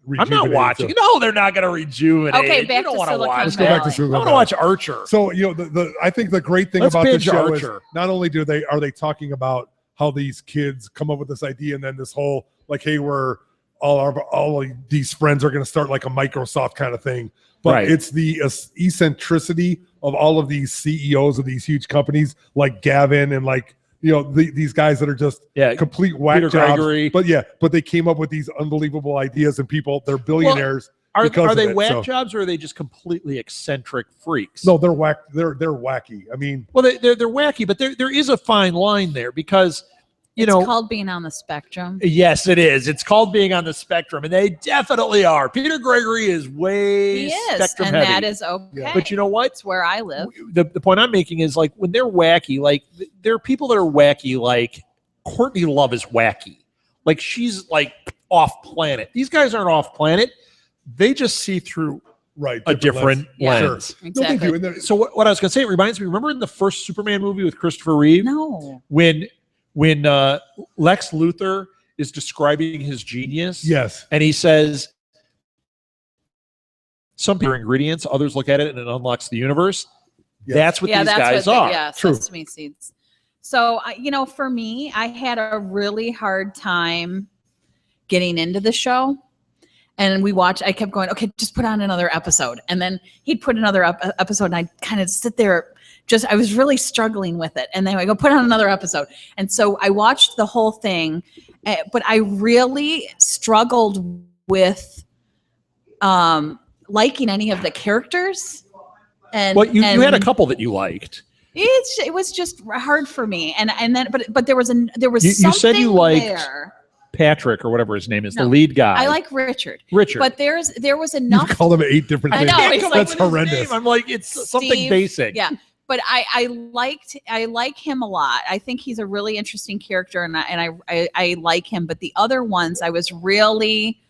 I'm not rejuvenate it, watching. so- No, they're not going to rejuvenate. Okay, it. back You don't to want to Silicon watch. Let's go back to Valley. I Silicon want to Valley. watch Archer. So the I think the great thing Let's about this binge show Archer. is not only are they talking about how these kids come up with this idea, and then this whole like, hey, we're all of these friends are going to start like a Microsoft kind of thing, but Right. it's the eccentricity of all of these CEOs of these huge companies like Gavin and like these guys that are just Yeah, complete whack Peter jobs. Gregory. But they came up with these unbelievable ideas, and they're billionaires. Are because of they it, whack so- jobs, or are they just completely eccentric freaks? No, they're whack. They're wacky. I mean, Well, they're wacky, but there is a fine line there because It's called being on the spectrum. Yes, it is. It's called being on the spectrum, and they definitely are. Peter Gregory is way He is, spectrum and heavy. that is okay. But you know what? It's where I live. The point I'm making is like when they're wacky, like there are people that are wacky, like Courtney Love is wacky. Like she's like off planet. These guys aren't off planet. They just see through right. a different Yeah. lens. No, they Exactly. do. And they're- So what I was going to say, it reminds me, remember in the first Superman movie with Christopher Reeve No. when when Lex Luthor is describing his genius. Yes. And he says, some people are ingredients, others look at it and it unlocks the universe. Yes. That's what these guys are. Yeah, True. sesame seeds. So, for me, I had a really hard time getting into the show. And I kept going, okay, just put on another episode. And then he'd put another episode and I'd kind of sit there. I was really struggling with it. And then I go, put on another episode. And so I watched the whole thing, but I really struggled with liking any of the characters. And Well, you had a couple that you liked. it was just hard for me. And then, but there was You something said you liked there. Patrick or whatever his name is, No, the lead guy. I like Richard. Richard. But there was You enough. call them 8 different I things. know, it's Come like- up That's with his horrendous. name. I'm like, it's something Steve, basic. Yeah. But I like him a lot. I think he's a really interesting character, and I like him. But the other ones, I was really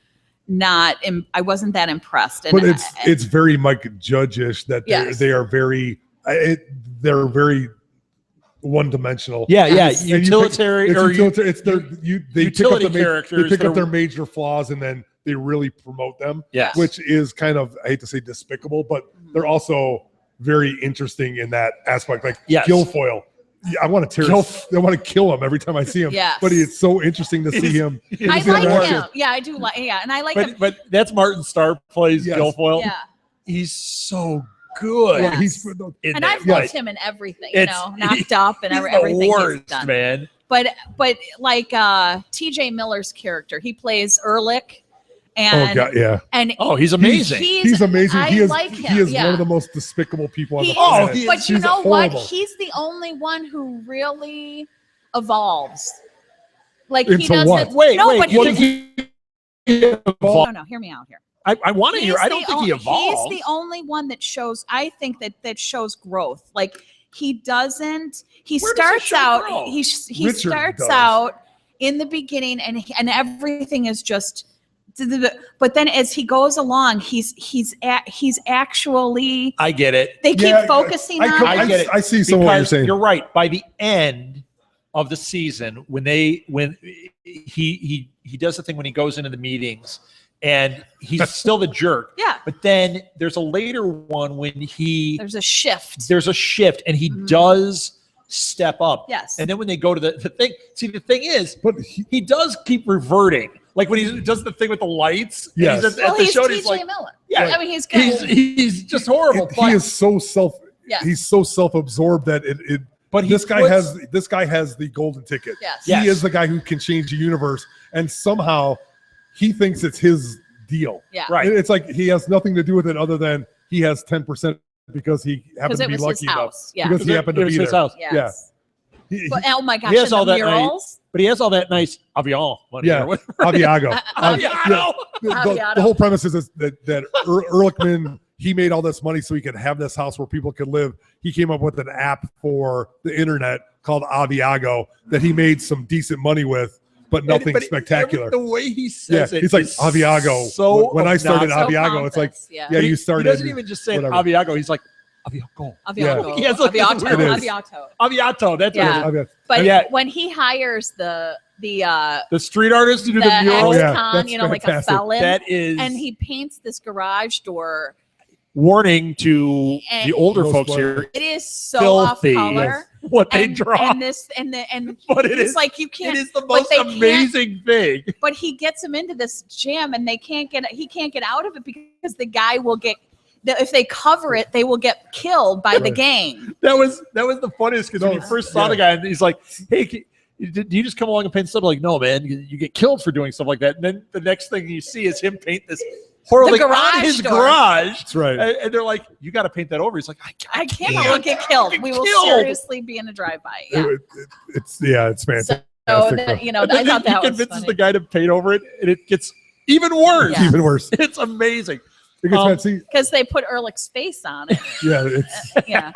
not. I wasn't that impressed. And But it's very Mike Judge-ish that Yes. they are very they're very one-dimensional. Yeah, Yes. yeah. And Utilitarian It's or utilitarian. It's their they utility pick up characters They pick that up are- their major flaws and then they really promote them, yes. which is kind of, I hate to say despicable, but they're also very interesting in that aspect. Like Yes. Guilfoyle. Yeah, I want to I want to kill him every time I see him. Yes. But it's so interesting to It see is- him. it I is the like interaction. him. Yeah, I do like. Yeah, and I like him. but that's Martin Starr plays Yes. Guilfoyle. Yeah, He's so good. Yeah. He's in and that I've fight. loved him in everything. It's- Knocked Up and He's everything the he's worst, done. man. But like T.J. Miller's character, he plays Ehrlich, and Oh god, yeah. and Oh, he's amazing. He's amazing. I He is like him. he is yeah. one of the most despicable people on He the is, planet. he is. but you He's know what? horrible. He's the only one who really evolves. Like Into he doesn't. what? Wait, no, wait. but what he, did he evolve? no. Hear me out here. I want to hear. I don't the think he o- evolved. He's the only one that shows. I think that shows growth. Like he doesn't. He Where does he starts show out. growth? He Richard starts does. out in the beginning, and everything is just. But then as he goes along, he's actually. I get it. They keep Yeah, focusing on. I get it. I see some of what you're Because saying. you're right. By the end of the season, when he does the thing when he goes into the meetings, and he's still the jerk. Yeah. But then there's a later one when There's a shift. there's a shift and he Mhm. does step up. Yes. And then when they go to the thing, see the thing is But he does keep reverting. Like when he does the thing with the lights. and Yes. He's at Well, the he's show. and T.J. He's like, Miller. yeah, I mean, he's good. he's just horrible. he is so Yes. he's so self-absorbed that it but he this guy has the golden ticket. Yes. Yes. He is the guy who can change the universe, and somehow he thinks it's his deal. Yeah. Right. It's like he has nothing to do with it other than he has 10% because he happened Because to it be was lucky his enough. house. Yeah. Because he happened to It was be his there. house. Yes. He- But oh my gosh, He has and all the that nice- murals. But he has all that nice avion money. Yeah. or whatever. Aviago. Aviano. The whole premise is that Ehrlichman, he made all this money so he could have this house where people could live. He came up with an app for the internet called Aviago that he made some decent money with, but nothing But spectacular. The way he Yeah, says it, he's like is Aviago. So When I started obnoxious. Aviago, it's like, pompous, yeah. yeah, you He started. doesn't even just say whatever. Aviago. He's like Aviago. Aviato. He has like this Aviato. weird- It is. Aviato. Aviato. That's Yeah. what it is. But Yeah. when he hires the The street artist to do the ex-con, mural. yeah, that's like a fantastic. felon, That is and he paints this garage door. warning to And- the older Most folks likely. here. It is so Filthy. off color. What they And, draw. and this and But it it's is- like you It can't. is the but most they can't- amazing thing. But he gets him into this jam, and he can't get out of it because the guy will get. If they cover it, they will get killed by the Right. gang. That was the funniest because when you No, first saw yeah. the guy, and he's like, "Hey, do you just come along and paint stuff?" Like, no, man, you get killed for doing stuff like that. And then the next thing you see is him paint this horrible thing on garage his door. garage. That's right. And they're like, "You got to paint that over." He's like, I can't. We'll get killed. We will killed. seriously be in a drive-by. Yeah. It's fantastic. So though. that, And I then thought he that was convinces funny. the guy to paint over it, and it gets even worse. Yeah. Even worse. It's amazing. It gets Um, fancy. Because they put Ehrlich's face on it. Yeah, it's Yeah.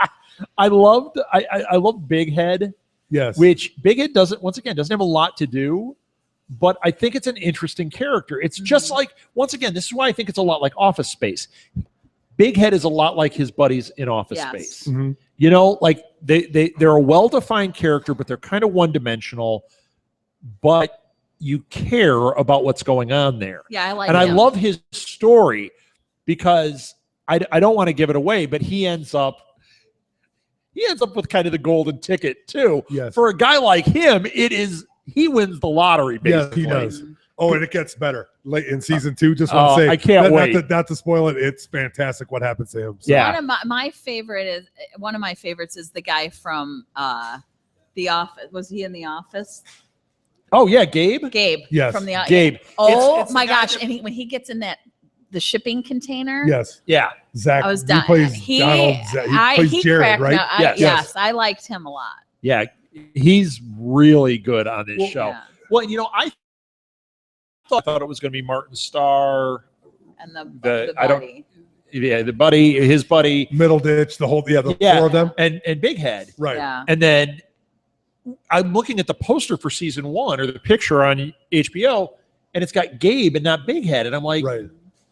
I love Big Head, yes. which Big Head doesn't have a lot to do, but I think it's an interesting character. It's just like, once again, this is why I think it's a lot like Office Space. Big Head is a lot like his buddies in Office Yes. Space. Mhm. You know, like they're a well-defined character, but they're kind of one-dimensional. But you care about what's going on there. Yeah, I like And I him. love his story because I don't want to give it away, but he ends up with kind of the golden ticket too. Yes. For a guy like him, he wins the lottery. Basically. Yes, he does. Oh, and it gets better late in season 2. Just want to say, I can't wait. Not to spoil it. It's fantastic what happens to him. So. Yeah. One of my favorites is the guy from The Office. Was he in The Office? Oh yeah, Gabe. Gabe. Yes. From the Gabe. Oh It's my the guy gosh! that- And when he gets in the shipping container. Yes. Yeah. Zach. I was He done. plays Donald. He plays Jared, cracked me right? up. Yes. Yes, I liked him a lot. Yeah. He's really good on this show. Yeah. Well, you know, I thought it was going to be Martin Starr. And the I don't- buddy. Yeah, his buddy, Middle ditch. The whole. Yeah. The Yeah. 4 of them. and Big Head. Right. Yeah. And then I'm looking at the poster for season 1 or the picture on HBO, and it's got Gabe and not Big Head. And I'm like, Right.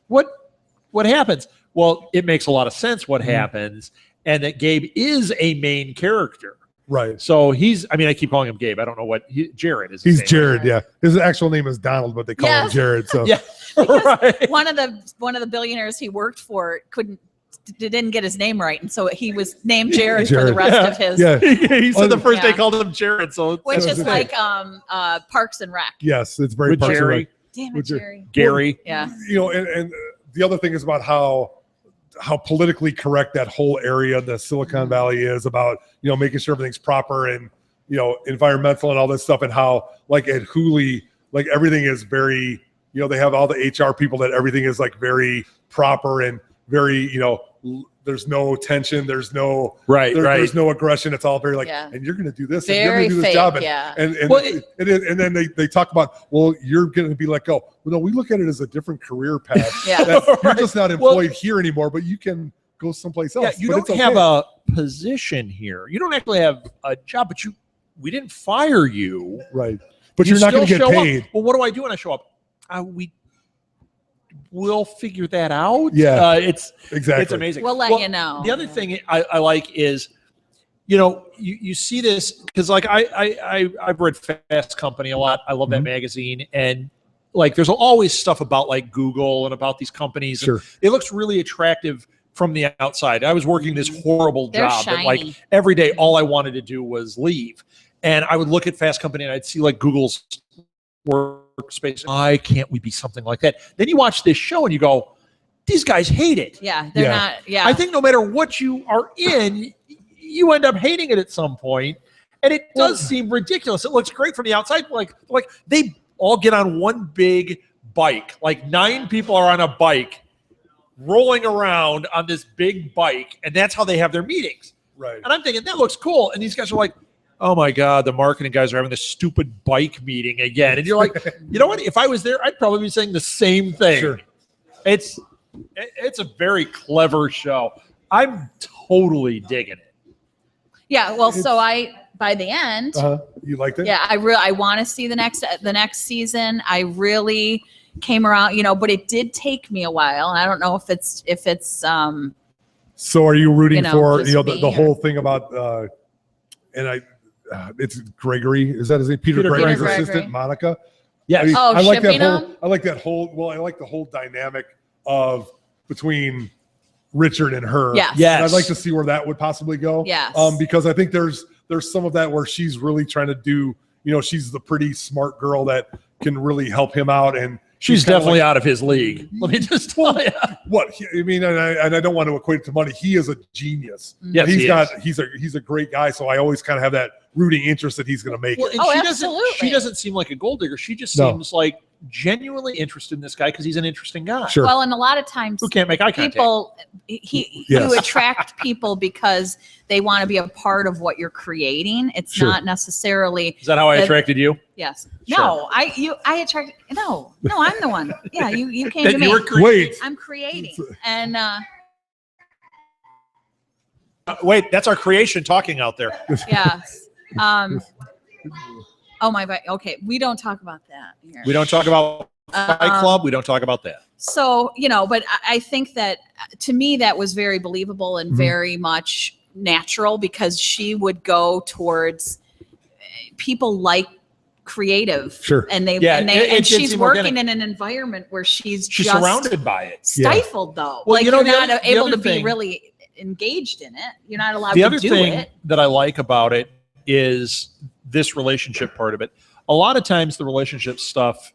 what happens? Well, it makes a lot of sense what Mm-hmm. happens, and that Gabe is a main character. Right. So I keep calling him Gabe. I don't know Jared is. his He's name. Jared. Yeah. His actual name is Donald, but they call him Yes. Jared. So. Yeah. Right. One of the billionaires he worked for didn't get his name right, and so he was named Jared for the Jared. rest of his. Yeah. He said the first day Yeah. called him Jared. So Which That was is the like Parks and Rec. Yes. It's very with Parks and Jerry, Rec. Damn With it, Jer- Jerry. Gary. Yeah. You know, and the other thing is about how politically correct that whole area, the Silicon Valley, is about, you know, making sure everything's proper and, you know, environmental and all this stuff, and how like at Hooli, like everything is very, you know, they have all the HR people that everything is like very proper and very, you know, there's no tension, there's no Right. there's no aggression. It's all very like, Yeah. and you're going to do this, Very and you're going to do this fake, job, and yeah. and then they talk about, well, you're going to be let go. Well, no, we look at it as a different career path. Yeah. That you're Right. just not employed here anymore, but you can go someplace else. Yeah, you But don't it's have okay. a position here. You don't actually have a job, but we didn't fire you. Right, but you're not going to still get show up. paid. Well, what do I do when I show up? We'll figure that out. Yeah. It's Exactly. amazing. We'll let you know. The other thing I like is, you know, you see this because like I've read Fast Company a lot. I love that magazine, and like there's always stuff about like Google and about these companies. Sure. And it looks really attractive from the outside. I was working this horrible They're job that like shiny. every day all I wanted to do was leave, and I would look at Fast Company and I'd see like Google's workspace. Why can't we be something like that? Then you watch this show and you go, these guys hate it. Yeah, they're Yeah. not. Yeah. I think no matter what you are in, you end up hating it at some point. And it does seem ridiculous. It looks great from the outside. Like they all get on one big bike. Like 9 people are on a bike rolling around on this big bike. And that's how they have their meetings. Right. And I'm thinking, that looks cool. And these guys are like, oh my God, the marketing guys are having this stupid bike meeting again. And you're like, you know what? If I was there, I'd probably be saying the same thing. Sure. It's a very clever show. I'm totally digging it. Yeah. Well, so by the end, You liked it? yeah, I want to see the next season. I really came around, you know, but it did take me a while, and I don't know if it's So are you rooting You know, for just the me whole thing about it's Gregory? Is that his name? Peter Peter Gregory's Gregory. assistant, Monica. Yes. I mean, Oh, I like that shipping whole. them? I like that whole. Well, I like the whole dynamic of between Richard and her. Yes. Yes. And I'd like to see where that would possibly go. Yes. Because I think there's some of that where she's really trying to do. You know, she's the pretty smart girl that can really help him out, and She's kinda definitely like, out of his league. Let me just tell you. what I mean, and I don't want to equate it to money. He is a genius. Yes, He's a great guy. So I always kind of have that rooting interest that he's going to make Well, it. and Oh, she absolutely. She doesn't seem like a gold digger. She just No. seems like genuinely interested in this guy because he's an interesting guy. Sure. well, and a lot of times Who can't make eye contact? people Yes. you attract people because they want to be a part of what you're creating. It's Sure. not necessarily Is that how I That- attracted you? yes. Sure. No, I attract no, I'm the one. Yeah, you came to That me. you were Wait. I'm creating. And Wait, that's our creation talking out there. yes. Oh my god. Okay, we don't talk about that here. We don't talk about Fight Club. We don't talk about that. So, you know, but I think that to me that was very believable and Mhm. very much natural because she would go towards people like creative. Sure. And they Yeah, and it did she's seem working organic. in an environment where she's She's just surrounded by it. stifled though. Well, like you know, you're the not other- the able other to thing- be really engaged in it. You're not allowed The to other do thing it. that I like about it is this relationship part of it. A lot of times the relationship stuff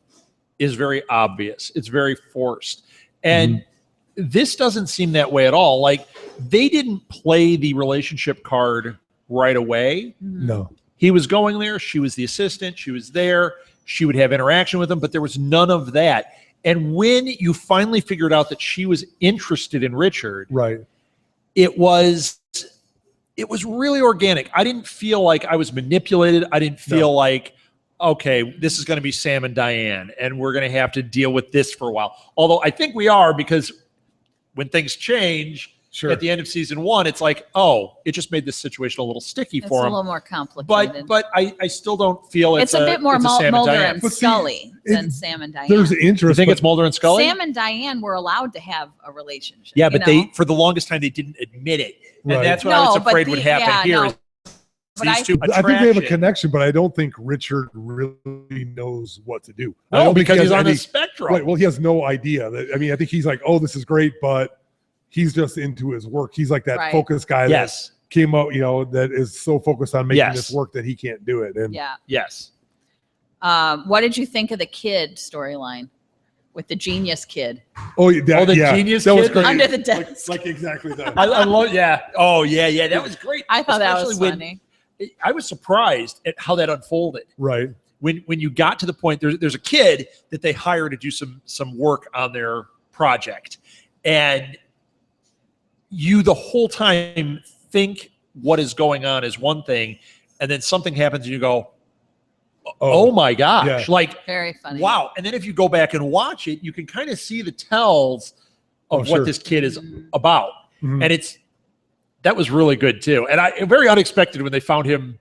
is very obvious. It's very forced. And this doesn't seem that way at all. Like they didn't play the relationship card right away. No. He was going there. She was the assistant. She was there. She would have interaction with him, but there was none of that. And when you finally figured out that she was interested in Richard, Right. it was really organic. I didn't feel like I was manipulated. I didn't feel like, okay, this is going to be Sam and Diane, and we're going to have to deal with this for a while. Although I think we are, because when things change at the end of season 1, it's like, oh, it just made this situation a little sticky It's for a him. little more complicated. But I still don't feel it's a bit more it's a Sam and Mulder Diane. and But see, Scully than it- Sam and Diane. There's You interest. think but it's Mulder and Scully? Sam and Diane were allowed to have a relationship. Yeah, you but know? they for the longest time they didn't admit it, and Right. that's what I was No, but afraid would happen yeah, here. no. is But these I- two I think they have a attraction. connection, but I don't think Richard really knows what to do. I No, don't think because he he's has on the any- spectrum. Right. Well, he has no idea. I mean, I think he's like, oh, this is great, but he's just into his work. He's like that Right. focused guy Yes, that came out, that is so focused on making Yes. this work that he can't do it. And Yeah. yes. What did you think of the kid storyline with the genius kid the genius that was kid? great. under the desk? Like exactly that. I love. Yeah. Oh, yeah. That was great. I thought that was Especially funny. I was surprised at how that unfolded. Right. When you got to the point, there's a kid that they hire to do some work on their project, and you the whole time think what is going on is one thing, and then something happens and you go, oh my gosh, Yeah. like Very funny. wow. And then if you go back and watch it, you can kind of see the tells of Oh, what sure. this kid is Mhm. about. Mhm. And that was really good too. And very unexpected when they found him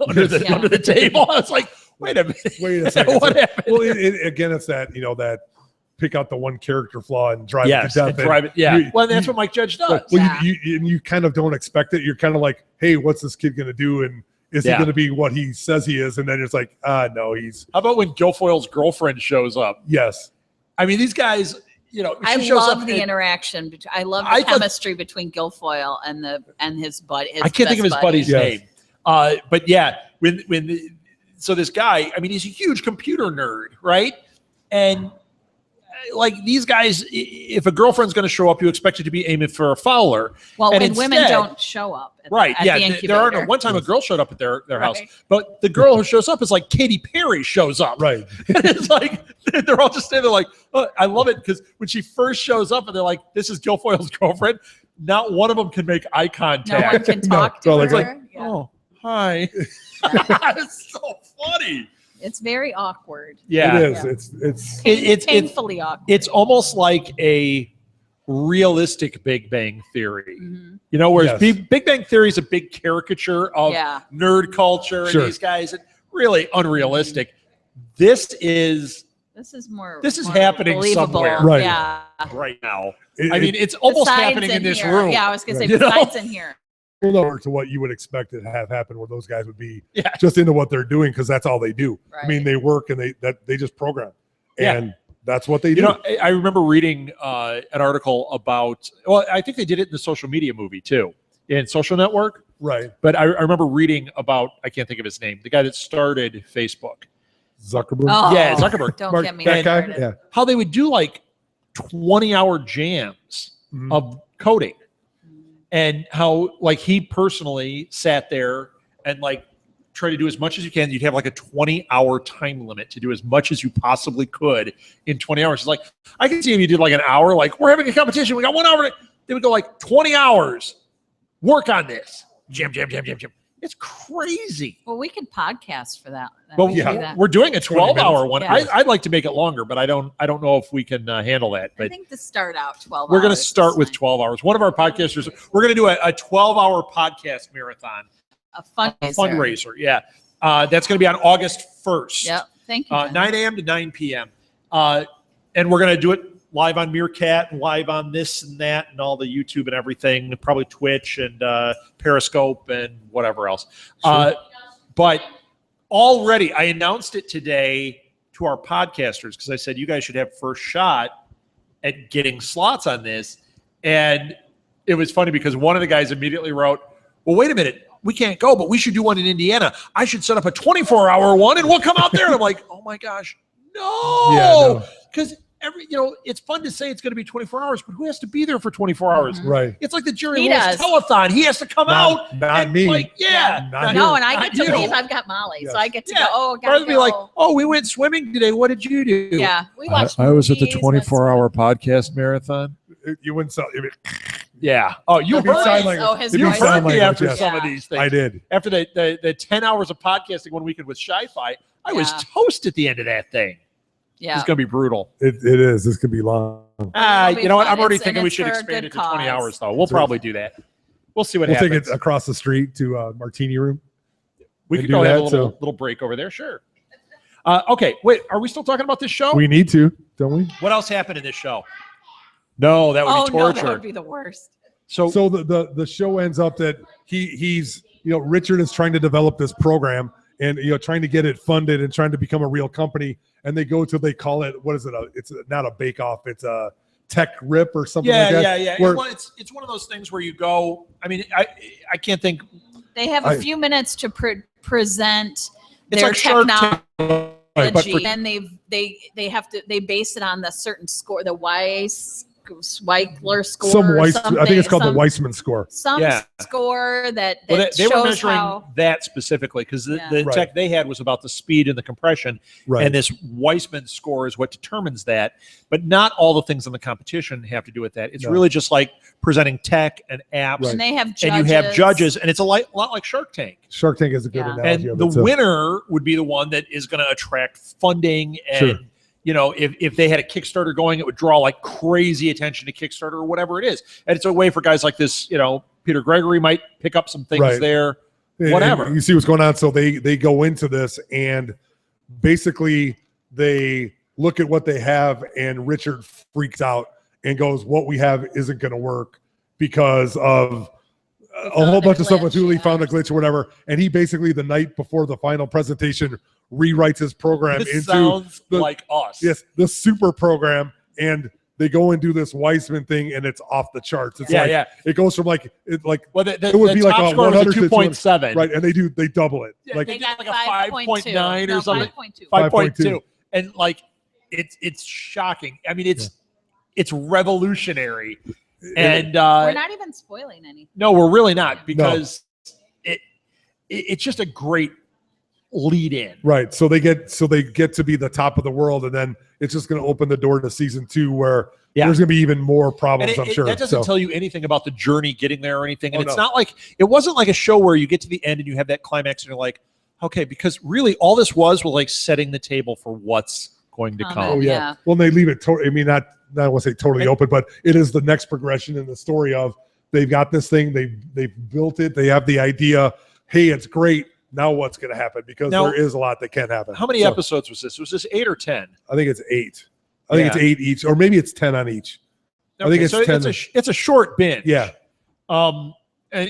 under Yeah. the table. I was like, wait a minute. Wait a second. What happened? Well, again, it's that, that pick out the one character flaw and drive Yes, it to and death. drive it. Yeah. you- Well, that's you- what Mike Judge does. Well, Yeah. you kind of don't expect it. You're kind of like, hey, what's this kid going to do? And is he Yeah. going to be what he says he is? And then it's like, no, he's, How about when Guilfoyle's girlfriend shows up? yes. I mean, these guys, I she shows love up the and- interaction. I love the I thought- chemistry between Guilfoyle and his buddy. I can't think of his buddy's Yes. name. But yeah, so this guy, I mean, he's a huge computer nerd, right? And like these guys, if a girlfriend's going to show up, you expect it to be Amy for a Fowler. Well, and when women instead- don't show up, Right. At Yeah. the There are incubator. one time a girl showed up at their house, Right. but the girl who shows up is like Katy Perry shows up. Right. And it's like, they're all just standing there like, oh, I love it. Because when she first shows up and they're like, this is Guilfoyle's girlfriend, not one of them can make eye No one contact. can talk so to like- her. Yeah. Oh, hi. It's so funny. It's very awkward. Yeah. It is. Yeah. It's It's Painfully awkward. it's almost like a realistic Big Bang Theory. Mhm. Whereas Yes. Big Bang Theory is a big caricature of Yeah. nerd culture and Sure. these guys, and really unrealistic. This is This is more. This is more happening believable. somewhere. Right. Yeah. right now. it, I mean, it's almost Besides happening in this here. room. Yeah, I was gonna say Right. besides in here. similar to what you would expect to have happen, where those guys would be Yeah. just into what they're doing because that's all they do. Right. I mean, they work and they just program, Yeah. and that's what they do. I remember reading an article about. Well, I think they did it in the Social Media movie too, in Social Network. Right. But I remember reading about. I can't think of his name. The guy that started Facebook. Zuckerberg. Oh, Yeah, Zuckerberg. Don't Mark- get me that guy. started. Yeah. How they would do like 20-hour jams Mhm. of coding, and how like he personally sat there and like try to do as much as you can. You'd have like a 20-hour time limit to do as much as you possibly could in 20 hours. It's like, I can see if you did like an hour, like we're having a competition. We got 1 hour. They would go like 20 hours, work on this. Jam. It's crazy. Well, we could podcast for that. But We could do yeah. that. we're doing a 20 12-hour minutes. one. Yeah. I'd like to make it longer, but I don't know if we can handle that. I But think to start out 12 we're going to hours is start with fine. 12 hours. One of our podcasters, we're going to do a 12-hour podcast marathon, A fundraiser. fundraiser. Yeah. That's going to be on August 1st. Yep. Thank you. Jen. 9 a.m. to 9 p.m. And we're going to do it live on Meerkat and live on this and that and all the YouTube and everything, probably Twitch and Periscope and whatever else. Sure. But already, I announced it today to our podcasters because I said you guys should have first shot at getting slots on this. And it was funny because one of the guys immediately wrote, well, wait a minute. We can't go, but we should do one in Indiana. I should set up a 24-hour one and we'll come out there. And I'm like, oh my gosh, no. Because it's fun to say it's going to be 24 hours, but who has to be there for 24 hours? Right. It's like the Jerry He Lewis does. telethon. He has to come out. Not and me. Like, yeah. Not No, here. and I get to You know. leave. I've got Molly, Yes. so I get to Yeah. go. Oh, Rather gotta be like, go. oh, we went swimming today. What did you do? Yeah, we watched. I was at the movies, went 24-hour podcast marathon. You wouldn't sell. Yeah. Oh, you It'd be heard, sign swimming. language. Oh, his It'd be voice. you sign heard me language, after yes. some of Yeah. these things. I did. After the 10 hours of podcasting one weekend with Sci-Fi, I was Yeah. toast at the end of that thing. Yeah. It's going to be brutal. It is. This could be long. It'll be You know what? fun. I'm already It's- thinking and we it's should for a expand good it to 20 cause. hours, though. We'll Sure. probably do that. We'll see what We'll take happens. it across the street to Martini Room. We and could do go have a that, little break over there. Sure. Okay. Wait, are we still talking about this show? We need to, don't we? What else happened in this show? No, that would Oh be no, torture. that would be the worst. So the show ends up that he's Richard is trying to develop this program and trying to get it funded and trying to become a real company. And they call it, what is it? It's not a bake off. It's a tech rip or something like that. Yeah. Where- Well, it's one of those things where you go. I mean, I can't think. They have a few minutes to present It's their like Shark technology, Tank, but for and they base it on the certain score, the Weikler score. some Weiss, something, I think it's called the some- Weissman score. Some Yeah. score that Well, they were shows measuring how. that specifically because the Yeah. Right. tech they had was about the speed and the compression. Right. And this Weissman score is what determines that. But not all the things in the competition have to do with that. It's No. really just like presenting tech and apps. And they have judges. And you have judges, and it's a lot like Shark Tank. Shark Tank is a good Yeah. analogy And of the it. So, winner would be the one that is going to attract funding. And, Sure. if they had a Kickstarter going, it would draw like crazy attention to Kickstarter or whatever it is. And it's a way for guys like this, Peter Gregory might pick up some things Right. there. and whatever. you see what's going on. So they go into this and basically they look at what they have and Richard freaks out and goes, what we have isn't going to work because of a found whole a bunch of stuff with glitch, Thule yeah. found a glitch or whatever. And he basically the night before the final presentation rewrites his program This into sounds the- like us. yes, the super program. And they go and do this Weissman thing and it's off the charts. It's Yeah, like, yeah. it goes from like Well, the it would be like top a score was 100 a 2.7. right. And they double it. Yeah, Like they They got got like a 5.9 or something. 5.2. 5.2. And like it's shocking. I mean, it's revolutionary. And We're not even spoiling anything. no, we're really not because it's just a great lead in. right. So they get to be the top of the world, and then it's just going to open the door to season 2 where Yeah. there's going to be even more And problems. I'm sure. that doesn't So, tell you anything about the journey getting there or anything. And Oh, it's no. not like it wasn't like a show where you get to the end and you have that climax and you're like, okay, because really all this was like setting the table for what's going to Oh, come. oh yeah. Yeah. Well, they leave it. I mean, not I want to say totally open, but it is the next progression in the story of they've got this thing, they've built it, they have the idea. Hey, it's great. Now what's going to happen? Because Now- there is a lot that can happen. How many So, episodes was this? Was this 8 or 10? I think it's 8. I think it's 8 each, or maybe it's 10 on each. I think it's 10. It's a short binge. Yeah. And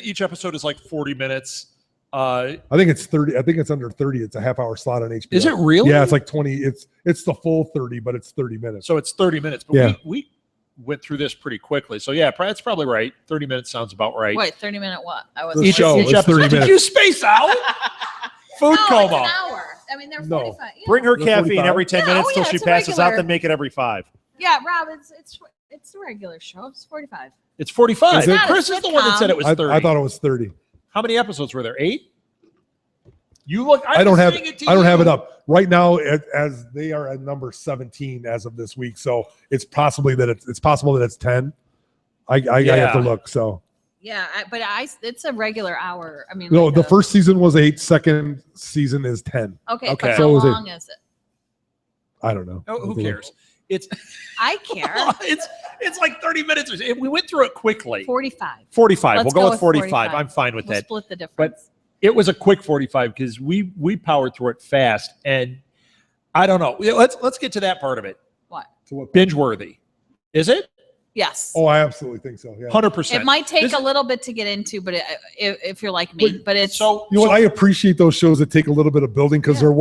each episode is like 40 minutes. I think it's 30. I think it's under 30. It's a half-hour slot on HBO. Is it really? Yeah, it's like 20. It's the full 30, but it's 30 minutes. So it's 30 minutes. But Yeah. we went through this pretty quickly. So yeah, that's probably right. 30 minutes sounds about right. Wait, 30-minute what? I was The Each show is 30 Did minutes. you space out? Food no, coma. it's an hour. I mean, they're No. 45. Yeah. Bring her The caffeine 45? every 10 Yeah, minutes oh, till yeah, she it's a passes out, regular. then make it every 5. Yeah, Rob, it's a regular show. It's 45. It's 45. Is it? Not a Chris is the one that said it was I 30. thought it was 30. How many episodes were there? 8? You look. I don't have it up right now as they are at number 17 as of this week. So it's possibly that it's possible that it's 10. I have to Yeah. look. So Yeah, it's a regular hour. I mean, no, like the first season was 8. Second season is 10. Okay, Okay. but So how is it- long is it? I don't know. Oh, who cares? It's I care. it's like 30 minutes. We went through it quickly. 45. 45. Let's We'll go go with with 45. 45. I'm fine with We'll that. split the difference. It was a quick 45 because we powered through it fast, and I don't know. Let's get to that part of it. What? So what- Binge worthy. Is it? Yes. Oh, I absolutely think so. Yeah. 100%. It might take This a is- little bit to get into, but if you're like me, but it's So You know what? I appreciate those shows that take a little bit of building because Yeah. it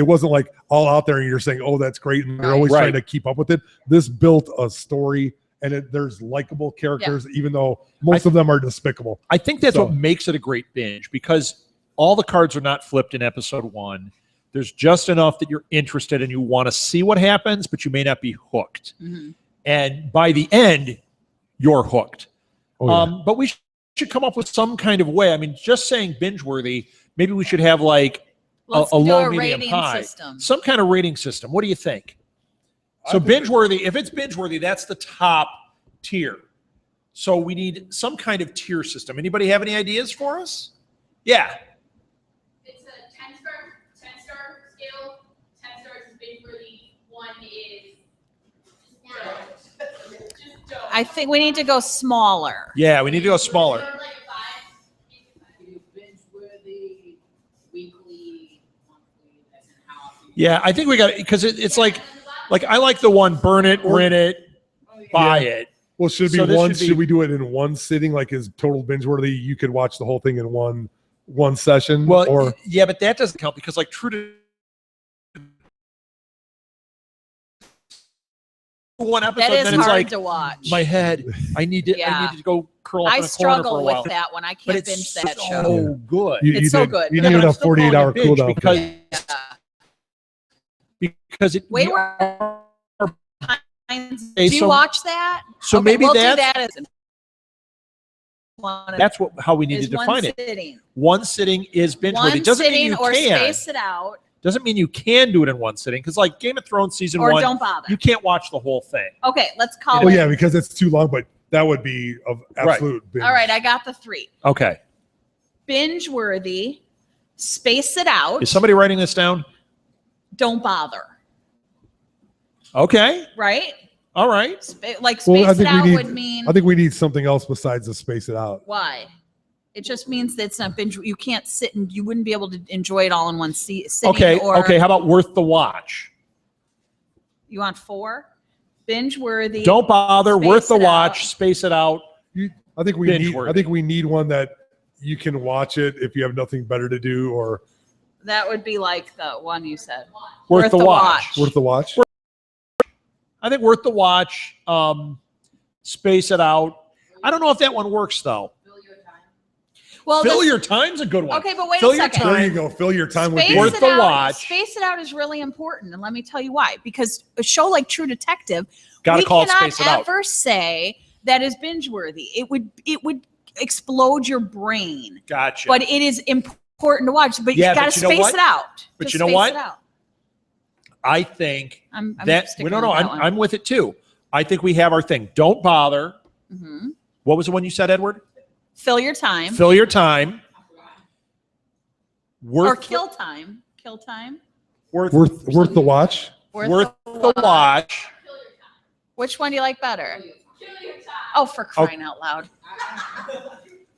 wasn't like all out there and you're saying, oh, that's great. And you're always Right. trying to keep up with it. This built a story and there's likable characters, even though most of them are despicable. I think that's So- what makes it a great binge because all the cards are not flipped in episode 1. There's just enough that you're interested and you want to see what happens, but you may not be hooked. Mhm. And by the end, you're hooked. Oh, yeah. But we should come up with some kind of way. I mean, just saying binge worthy, maybe we should have like let's a do low, a medium, rating high. system. Some kind of rating system. What do you think? So binge worthy, if it's binge worthy, that's the top tier. So we need some kind of tier system. Anybody have any ideas for us? Yeah. It's a 10-star scale. 10 stars is binge worthy. 1 is just don't. I think we need to go smaller. Yeah, we need to go smaller. Or like a 5. Binge-worthy, weekly, monthly, as in how often you- Yeah, I think we got it because it's like I like the one burn it, rent it, buy it. Well, should it be So this one? should be- Should we do it in one sitting? Like is total binge worthy? You could watch the whole thing in one session. Well, or yeah, but that doesn't count because like true to one episode, That is then it's hard like to watch. my head. I need to go curl up I in a corner for struggle a with while. that one. I But can't it's binge that so show. good. It's so good. You Yeah, need but I'm a still calling it 48-hour binge cooldown. because Yeah. because it Way we more are- Do Okay, you so- watch that? so Okay, maybe we'll do that's that as one. that's how we need is to one define it. sitting. One sitting is binge worthy. One Doesn't mean sitting you or can. space it out Doesn't mean you can do it in one sitting because like Game of Thrones season or 1, don't bother. you can't watch the whole thing. Okay, let's call Well, it. yeah, because it's too long. But that would be of absolute binge. All right, I got the 3. Okay. Binge worthy, space it out, Is somebody writing this down? don't bother. Okay. Right? All right. Like Well, I space it think we out need- would mean I think we need something else besides to space it out. why? It just means that it's not binge. You can't sit and you wouldn't be able to enjoy it all in one sitting. Okay. Or Okay. How about worth the watch? You want 4? Binge worthy. Don't bother. Space Worth the it watch. out. Space it out. I think we Binge need. worthy. I think we need one that you can watch it if you have nothing better to do, or That would be like the one you said. Worth the watch. worth the watch. I think worth the watch. Space it out. I don't know if that one works though. Well, Fill this- your time's a good one. Okay, but wait Fill a your second. time. There you go. Fill your time with Space Worth it the out. watch. Space it out is really important, and let me tell you why. Because a show like True Detective, Got to we call it cannot space it out. ever say that is binge worthy. It would explode your brain. Gotcha. But it is important to watch. But Yeah, you got but to you know space what? it out. But Just you know space what? it out. I think I'm that sticking no, with that I'm, one. I'm with it too. I think we have our thing. Don't bother. Mhm. What was the one you said, Edward? Fill your time Fill your time. or Worth kill time. Kill time. worth worth the watch. worth the watch. Which one do you like better? Kill your time. Oh, for crying out loud!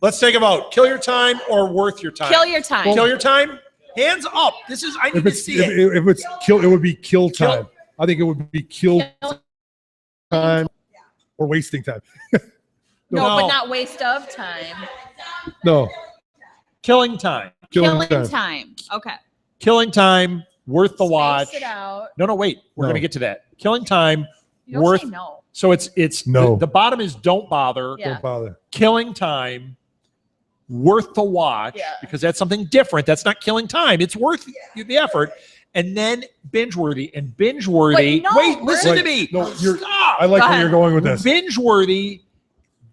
Let's take a vote. Kill your time or worth your time? Kill your time. Kill your time. Hands up. This is I need If to it's see it. if it's kill, it would be kill Kill- time. I think it would be kill time or wasting time. No, No. but not waste of time. No, Killing time. killing Killing time. time. Okay. Killing time. Worth the watch. Space it out. No, wait. We're No. gonna get to that. Killing time. You don't Worth- say no. So it's No. The bottom is don't bother. Yeah. Don't bother. Killing time. Worth the watch Yeah. because that's something different. That's not killing time. It's worth the effort. And then binge worthy and binge worthy. But no, Wait, listen Wait, to me. no, you're- Stop. I like Go where ahead. you're going with this. Binge worthy.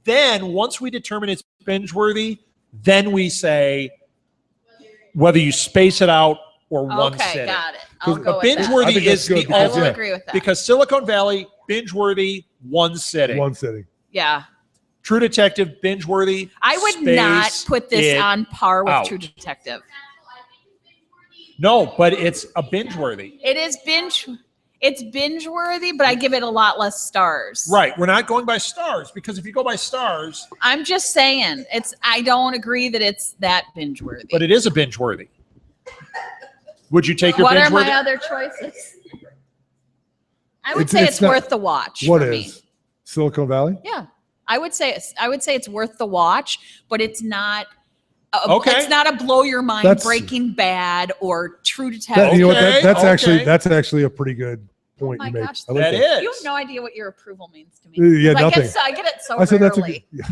Then once we determine it's binge worthy, then we say whether you space it out or one Okay, sitting. got it. I'll Because go But with binge that. I worthy think that's is good the I because, will ultimate yeah, agree with that. because Silicon Valley binge worthy one sitting. One sitting. Yeah. True Detective binge worthy. I would not space put this it on par with out. True Detective. No, but it's a binge worthy. It is it's binge worthy, but I give it a lot less stars. Right. We're not going by stars because if you go by stars, I'm just saying I don't agree that it's that binge worthy. but it is a binge worthy. Would you take your What binge are worthy? my other choices? I would It's- say it's it's not- worth the watch What for is? me. Silicon Valley. Yeah, I would say it's worth the watch, but it's not. Okay. It's not a blow your mind That's- Breaking Bad or True Detective. That, you know what, Okay, that's okay. actually a pretty good point Oh my you make. gosh, I like That that. is. You have no idea what your approval means to me. Yeah, I nothing. get it so I said that's a rarely. good.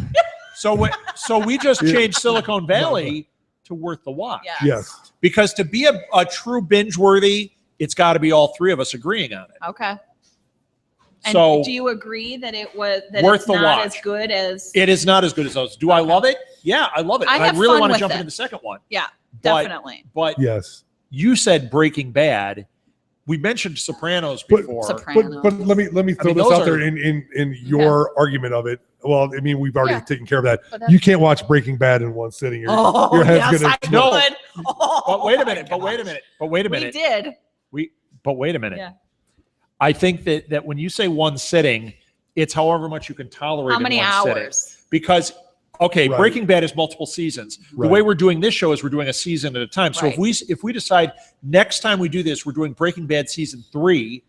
So we just Yeah. changed Silicon Valley to worth the watch. Yes. Yes. Because to be a true binge worthy, it's got to be all three of us agreeing on it. Okay. And So do you agree that it was worth it's the not watch. as good as? it is not as good as those. Do I Okay. love it? Yeah, I love it. I And have really fun want to with jump it. into the second one. Yeah, But- definitely. But Yes. you said Breaking Bad. We mentioned Sopranos But- before. But let me throw this those out there are- in your argument of it. Well, I mean, we've already Yeah. taken care of that. But that's- You can't watch Breaking Bad in one sitting. Oh, your head's yes, gonna I No. would. Oh, But wait a my minute. But wait a gosh. minute. But wait a We minute. did. But wait a minute. Yeah. I think that when you say one sitting, it's however much you can tolerate. How many in one sitting. hours? Because okay, Right. Breaking Bad is multiple seasons. Right. The way we're doing this show is we're doing a season at a time. So Right. if we decide next time we do this, we're doing Breaking Bad season 3,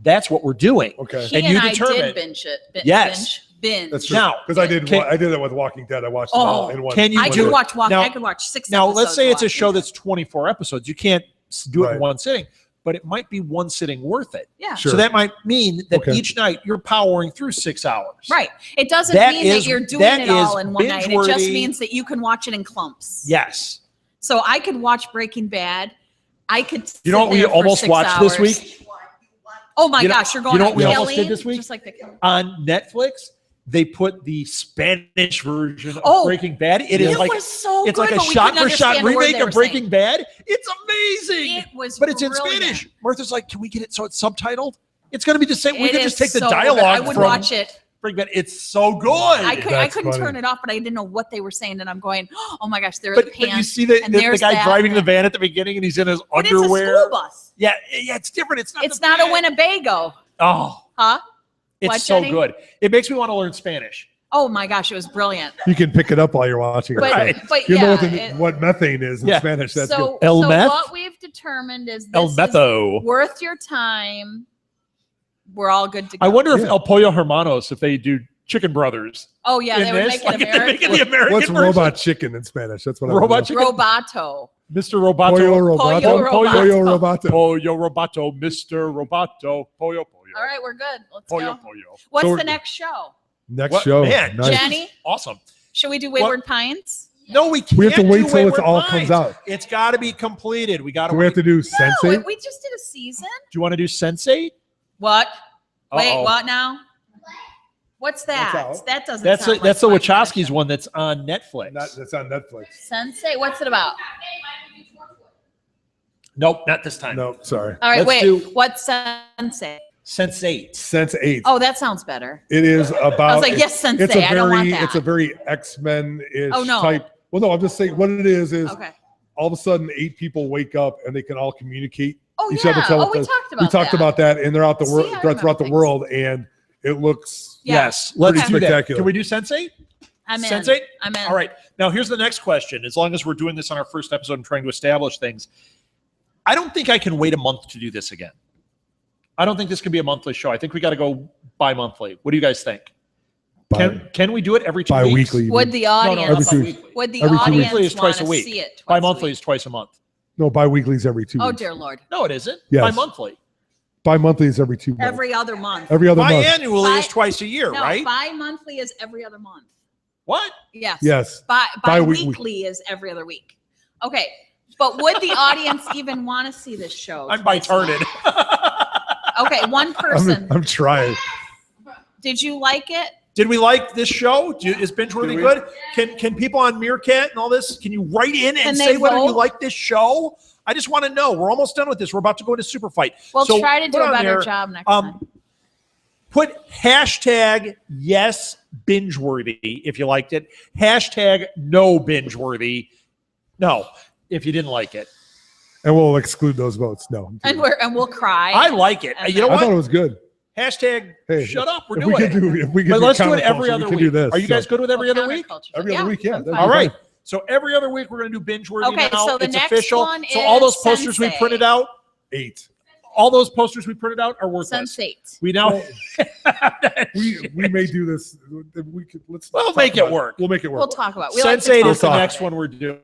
that's what we're doing. Okay. He And and, you I determine- did binge it. Yes. Binge. That's true. Now, Because I did can- I did that with Walking Dead. I watched them Oh, all in one. can you I do could it? watch. Now- I could watch 6. Now, let's episodes say it's a Walking show Dead. that's 24 episodes. You can't do it Right. in one sitting, but it might be one sitting worth it. Yeah. Sure. So that might mean that Okay. each night you're powering through 6 hours. Right. It doesn't That mean is- that you're doing that it all is in one night. It just binge-worthy. means that you can watch it in clumps. Yes. So I could watch Breaking Bad. I could. You know what sit we there for almost 6 watched this hours. week? Oh my You know- gosh, you're going you know on what we almost killing? did this week? Just like the killing. On Netflix, they put the Spanish version of Oh, Breaking Bad. It is like was so it's good, like a but we shot couldn't for shot understand a word remake they were of Breaking saying. Bad. It's amazing. It was, But it's in brilliant. Spanish. Martha's like, can we get it so it's subtitled? It's going to be the same. We It can is just take the so good. dialogue I would from watch it. Breaking Bad. It's so good. I That's couldn't funny. turn it off, but I didn't know what they were saying, and I'm going, oh my gosh, they're but, the but you pants. see the and guy there's that, driving the and- van at the beginning, and he's in his But underwear. it's a school bus. Yeah, it's different. It's not. It's the not a van. Winnebago, Oh, huh? it's What, so Jenny? good. It makes me want to learn Spanish. Oh my gosh, it was brilliant. You can pick it up while you're watching it. But, Right. but You yeah, know what methane is in Yeah. Spanish. That's good. so, El so meth? what we've determined is El this is Metho. worth your time. We're all good to go. I wonder if Yeah. El Pollo Hermanos, if they do Chicken Brothers. Oh yeah, in they would this, make it like, if they make it American. the American What's version. robot chicken in Spanish? That's what Robot I want to chicken? Roboto. Mr. Roboto. Pollo robato. Pollo Pollo robato. robato. Pollo Robato. Mr. Robato. Pollo Pollo. All right, we're good. Let's Pollo go. Pollo. What's So- the next show? Next What? show. Man, Nice. Jenny? Awesome. Should we do Wayward Pines? No, we can't. We have to wait do till it Wayward all Pines. comes out. It's got to be completed. We got to Do we have to do No, Sensei? we just did a season. Do you want to do Sense8? What? Wait, Uh-oh. what now? What's that? out. That doesn't. That's sound that's the like my Wachowskis one that's on Netflix. That's on Netflix. Sensei. What's it about? Nope, not this time. No, sorry. All right, Let's wait. do- What's Sensei? Sense8. Sense8. Oh, that sounds better. It is about. I was like, yes, Sensei. It's a I don't want very, that. it's a very X-Men-ish Oh, no. type. Well, no, I'm just saying what it is Okay. all of a sudden 8 people wake up and they can all communicate Oh each yeah. other Oh, we telepathy. talked about We talked that. about that, and they're out the See, world, I throughout the remember world, and it looks Yeah. Yes, let's Pretty do that. spectacular. Can we do Sense8? I'm in. Sense8? I'm in. All right. Now here's the next question. As long as we're doing this on our first episode and trying to establish things, I don't think I can wait a month to do this again. I don't think this can be a monthly show. I think we got to go bi-monthly. What do you guys think? Can we do it every 2 weeks? bi-weekly. Would the No, audience? Every not 2 bi-weekly. Would the Every 2 audience weeks. Bi-weekly is twice a wanna week. see it? Twice a Bi-monthly week? is twice a month. No, bi-weekly is every 2 Oh weeks. dear Lord! No, it isn't. Yes. Bi-monthly. Bi-monthly is every 2 months. Every other month. Every other month. Biannually is Bi- twice a year, No, right? bi-monthly is every other month. What? Yes. Yes. Bi-weekly Bi-weekly. is every other week. Okay. But would the audience even want to see this show? I'm twice a week? bi-tarded. Okay, one person. I'm trying. Did you like it? Did we like this show? Is Binge Worthy Did we? good? Can people on Meerkat and all this, can you write in Can and they say whether you vote? like this show? I just want to know. We're almost done with this. We're about to go into Superfight. We'll So try to do put a on better there, job next time. Put hashtag yes binge worthy if you liked it. Hashtag no binge worthy. No, if you didn't like it. And we'll exclude those votes. No. I'm And kidding. we'll cry. I like it. And You know I thought it what? was good. Hashtag Hey, shut up. We're if doing we it. could do, if we could But do let's do it counterculture, every we other could week. do this. Are you guys good with every other week? Every other week, yeah. I'm that'd be fine. All fine. right. So every other week we're going to do binge worthy Okay, now. so the it's next official. one So all is those posters we Sensei. printed out. 8. all those posters we printed out are worthless. Sense8. We now We may do this. Let's We'll talk make it about work. We'll make it work. We'll talk about. Sense8 is the talk. next one we're doing,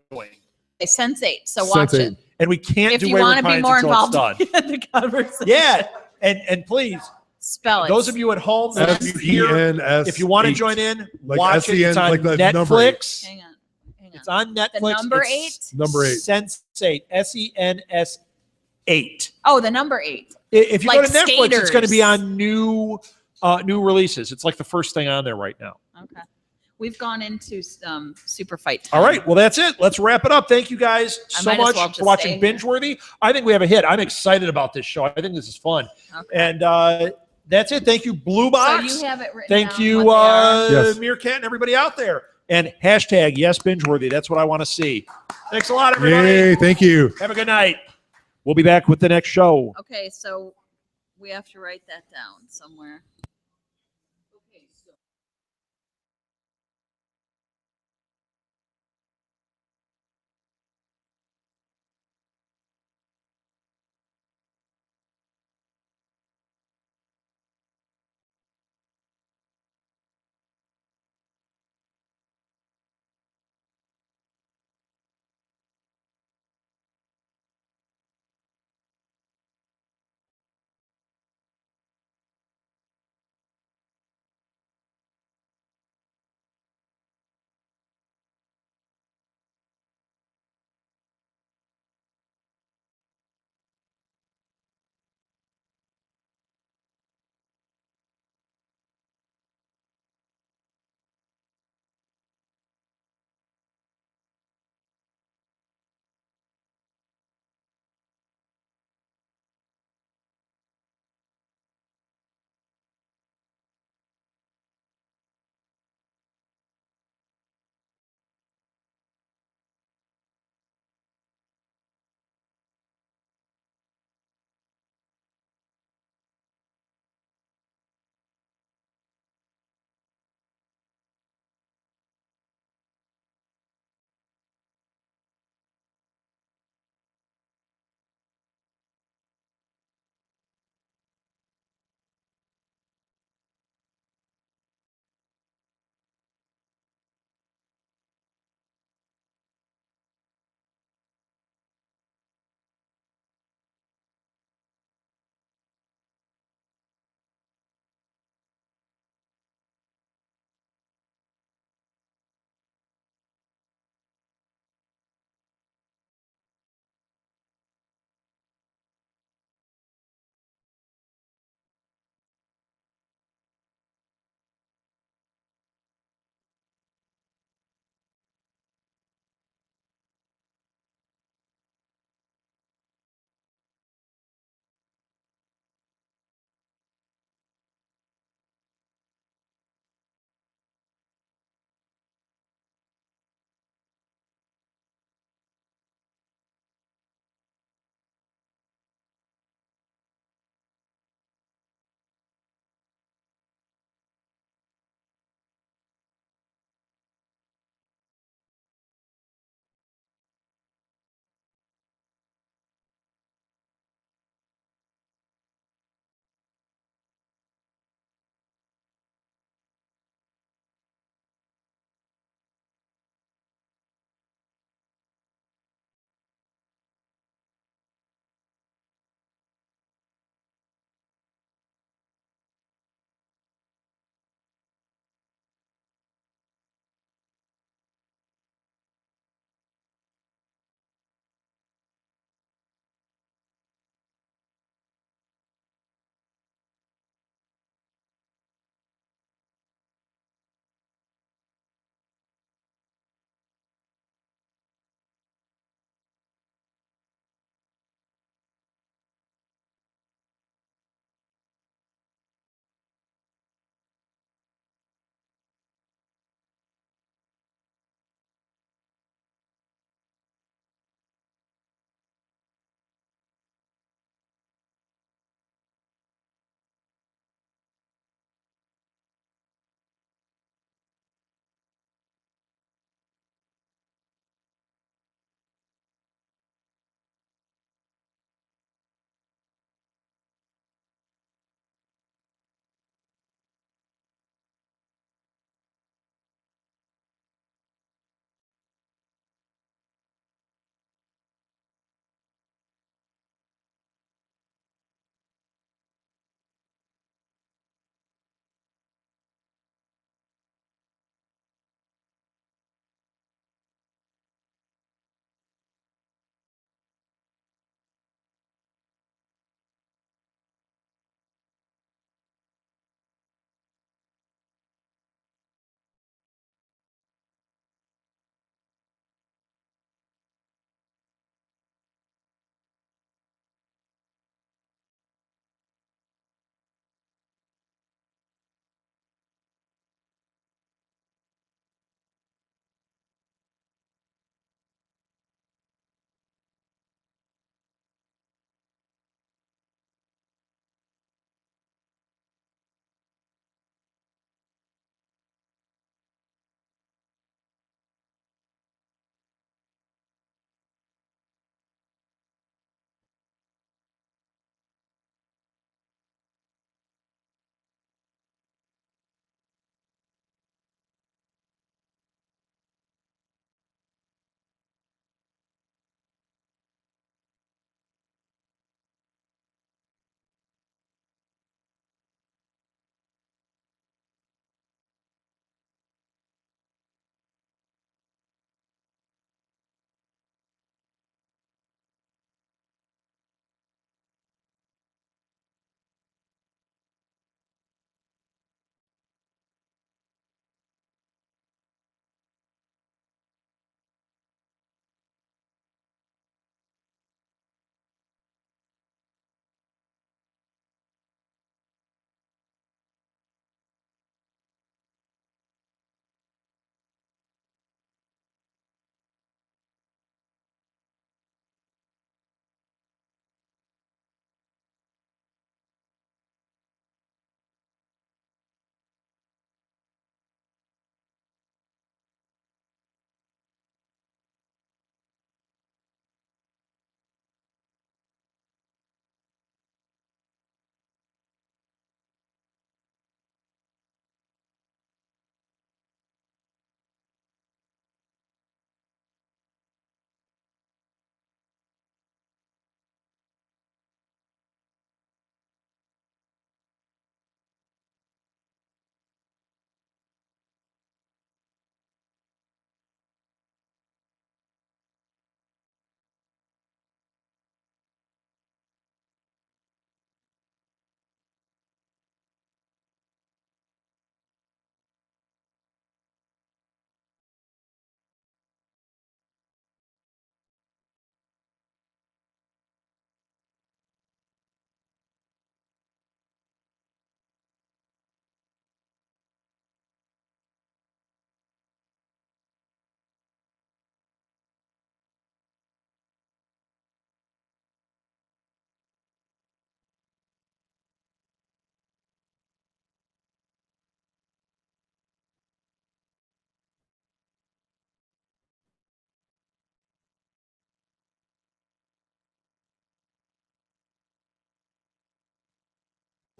Sense8. So watch Sense8. it. and we can't If do you Wayward want to be Pines more until involved it's done. in the conversation. Yeah, and please, Spell it. those of you at home, those of you here, SENS. if you want to join in, Like watch it. It's SEN, on like the number Netflix. Hang on. Hang on. It's on Netflix. The number It's 8? Number 8. Sense8. SENS8. Oh, the number 8. If you Like go to Netflix, it's going to be skaters. on new releases. It's like the first thing on there right now. Okay. We've gone into Superfight. All right. Well, that's it. Let's wrap it up. Thank you guys I so might as much well for just watching stay Binge Worthy. I think we have a hit. I'm excited about this show. I think this is fun. Okay. And that's it. Thank you, Blue So Box. you have it written Thank down you, what they are? Yes. Meerkat and everybody out there. And hashtag yes, Binge Worthy. That's what I want to see. Thanks a lot, everybody. Yay, thank you. Have a good night. We'll be back with the next show. Okay, so we have to write that down somewhere.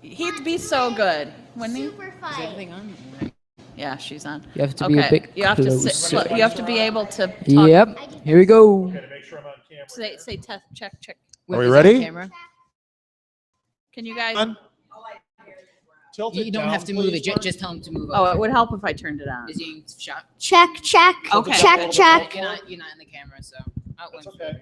He'd be so good, wouldn't he? Superfight. Yeah, she's on. You have to be a bit You have to closer. sit. You have to be able to talk. Yep. Here we go. Okay, to make sure I'm on camera. Say test. Check. Are we Is it on ready? camera? Can you guys? On. Tilt it You don't down, have to move please, it. Mark. Just tell him to move. Oh, over. it would help if I turned it on. Is he shot? Check. Okay. Check. You're not in the camera, so. Oh, That's wait. okay.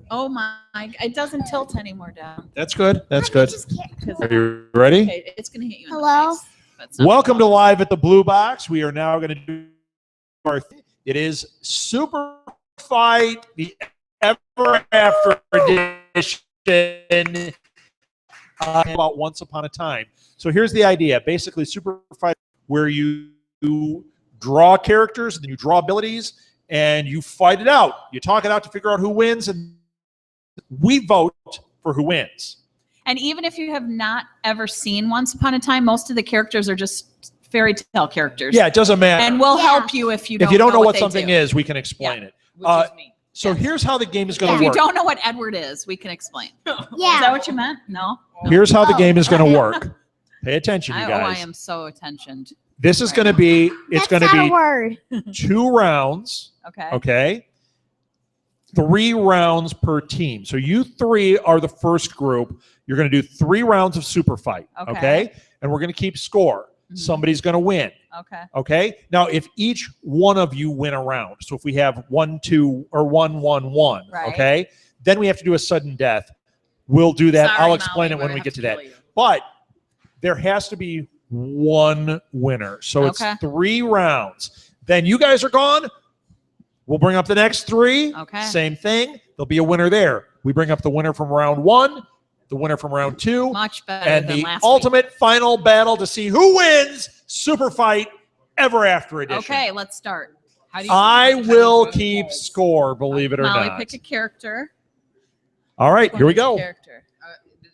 Oh my! It doesn't tilt anymore down. That's good. That's good. Because Are you ready? okay, it's gonna hit you. In Hello? The face. That's not Welcome to cool. Live at the Blue Box. We are now going to do our. It is Superfight, the Ever After edition. About Once Upon a Time. So here's the idea. Basically, Superfight, where you draw characters and you draw abilities and you fight it out. You talk it out to figure out who wins, and we vote for who wins. And even if you have not ever seen Once Upon a Time, most of the characters are just fairy tale characters. Yeah, it doesn't matter. And we'll Yeah. help you if you don't. if you don't know what they something do. is, we can explain it. Which is me. So here's how the game is going If to you work. don't know what Edward is, we can explain. Is that Yeah. what you meant? No. Here's how the Oh, game is going to okay. work. Pay attention, you I guys. am so attentioned. This is going to be. It's That's going to not a be word. 2 rounds. Okay. Okay. 3 rounds per team. So you 3 are the first group. You're going to do 3 rounds of super fight. Okay. Okay. And we're going to keep score. Mhm. Somebody's going to win. Okay. Okay. Now, if each one of you win a round, so if we have 1, 2, or 1, 1, 1, Right. okay, then we have to do a sudden death. We'll do that. Sorry, I'll explain Molly, it when we're we gonna get to have that. kill you. But there has to be 1 winner. So it's Okay. 3 rounds. Then you guys are gone. We'll bring up the next 3. Okay. Same thing. There'll be a winner there. We bring up the winner from round 1, the winner from round 2, Much better and than the last ultimate final battle to see who wins Super Fight Ever After week. Edition. Okay, let's start. How do you I will keep score, believe it or Molly, not. pick a character. All right, here we Pick a go. Character.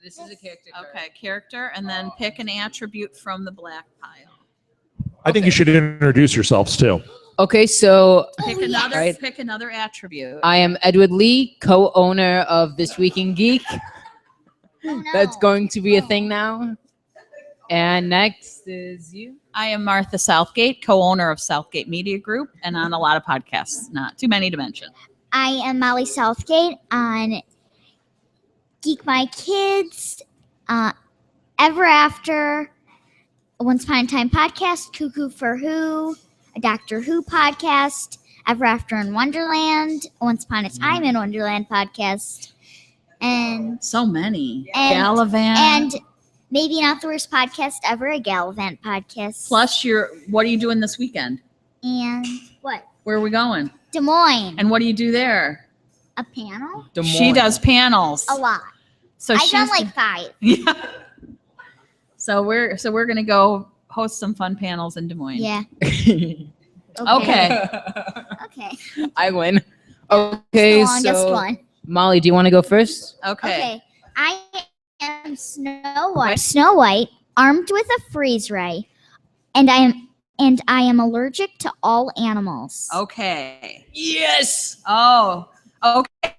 This is a character card. Okay, character, and then pick an attribute from the black pile. I think you should introduce yourselves too. Okay, so Pick yes. another. Right. Pick another attribute. I am Edward Lee, co-owner of This Week in Geek. Oh, no. That's going to be a thing now. And next is you. I am Martha Southgate, co-owner of Southgate Media Group, and on a lot of podcasts. Not too many to mention. I am Molly Southgate on Geek My Kids, Ever After, Once Upon a Time podcast, Cuckoo for Who, a Doctor Who podcast, Ever After in Wonderland, Once Upon a Time in Wonderland podcast, and So many. And- Gallivant. and maybe not the worst podcast ever, a Gallivant podcast. Plus, what are you doing this weekend? And what? Where are we going? Des Moines. And what do you do there? A panel? Des She Moines. does panels. A lot. So I've she's done like 5. yeah. So we're gonna go host some fun panels in Des Moines. Yeah. Okay. Okay. I win. Okay, The longest so one. Molly, do you want to go first? Okay. Okay. I am Snow White. Snow White, armed with a freeze ray, and I am allergic to all animals. Okay. Yes. Oh. Okay.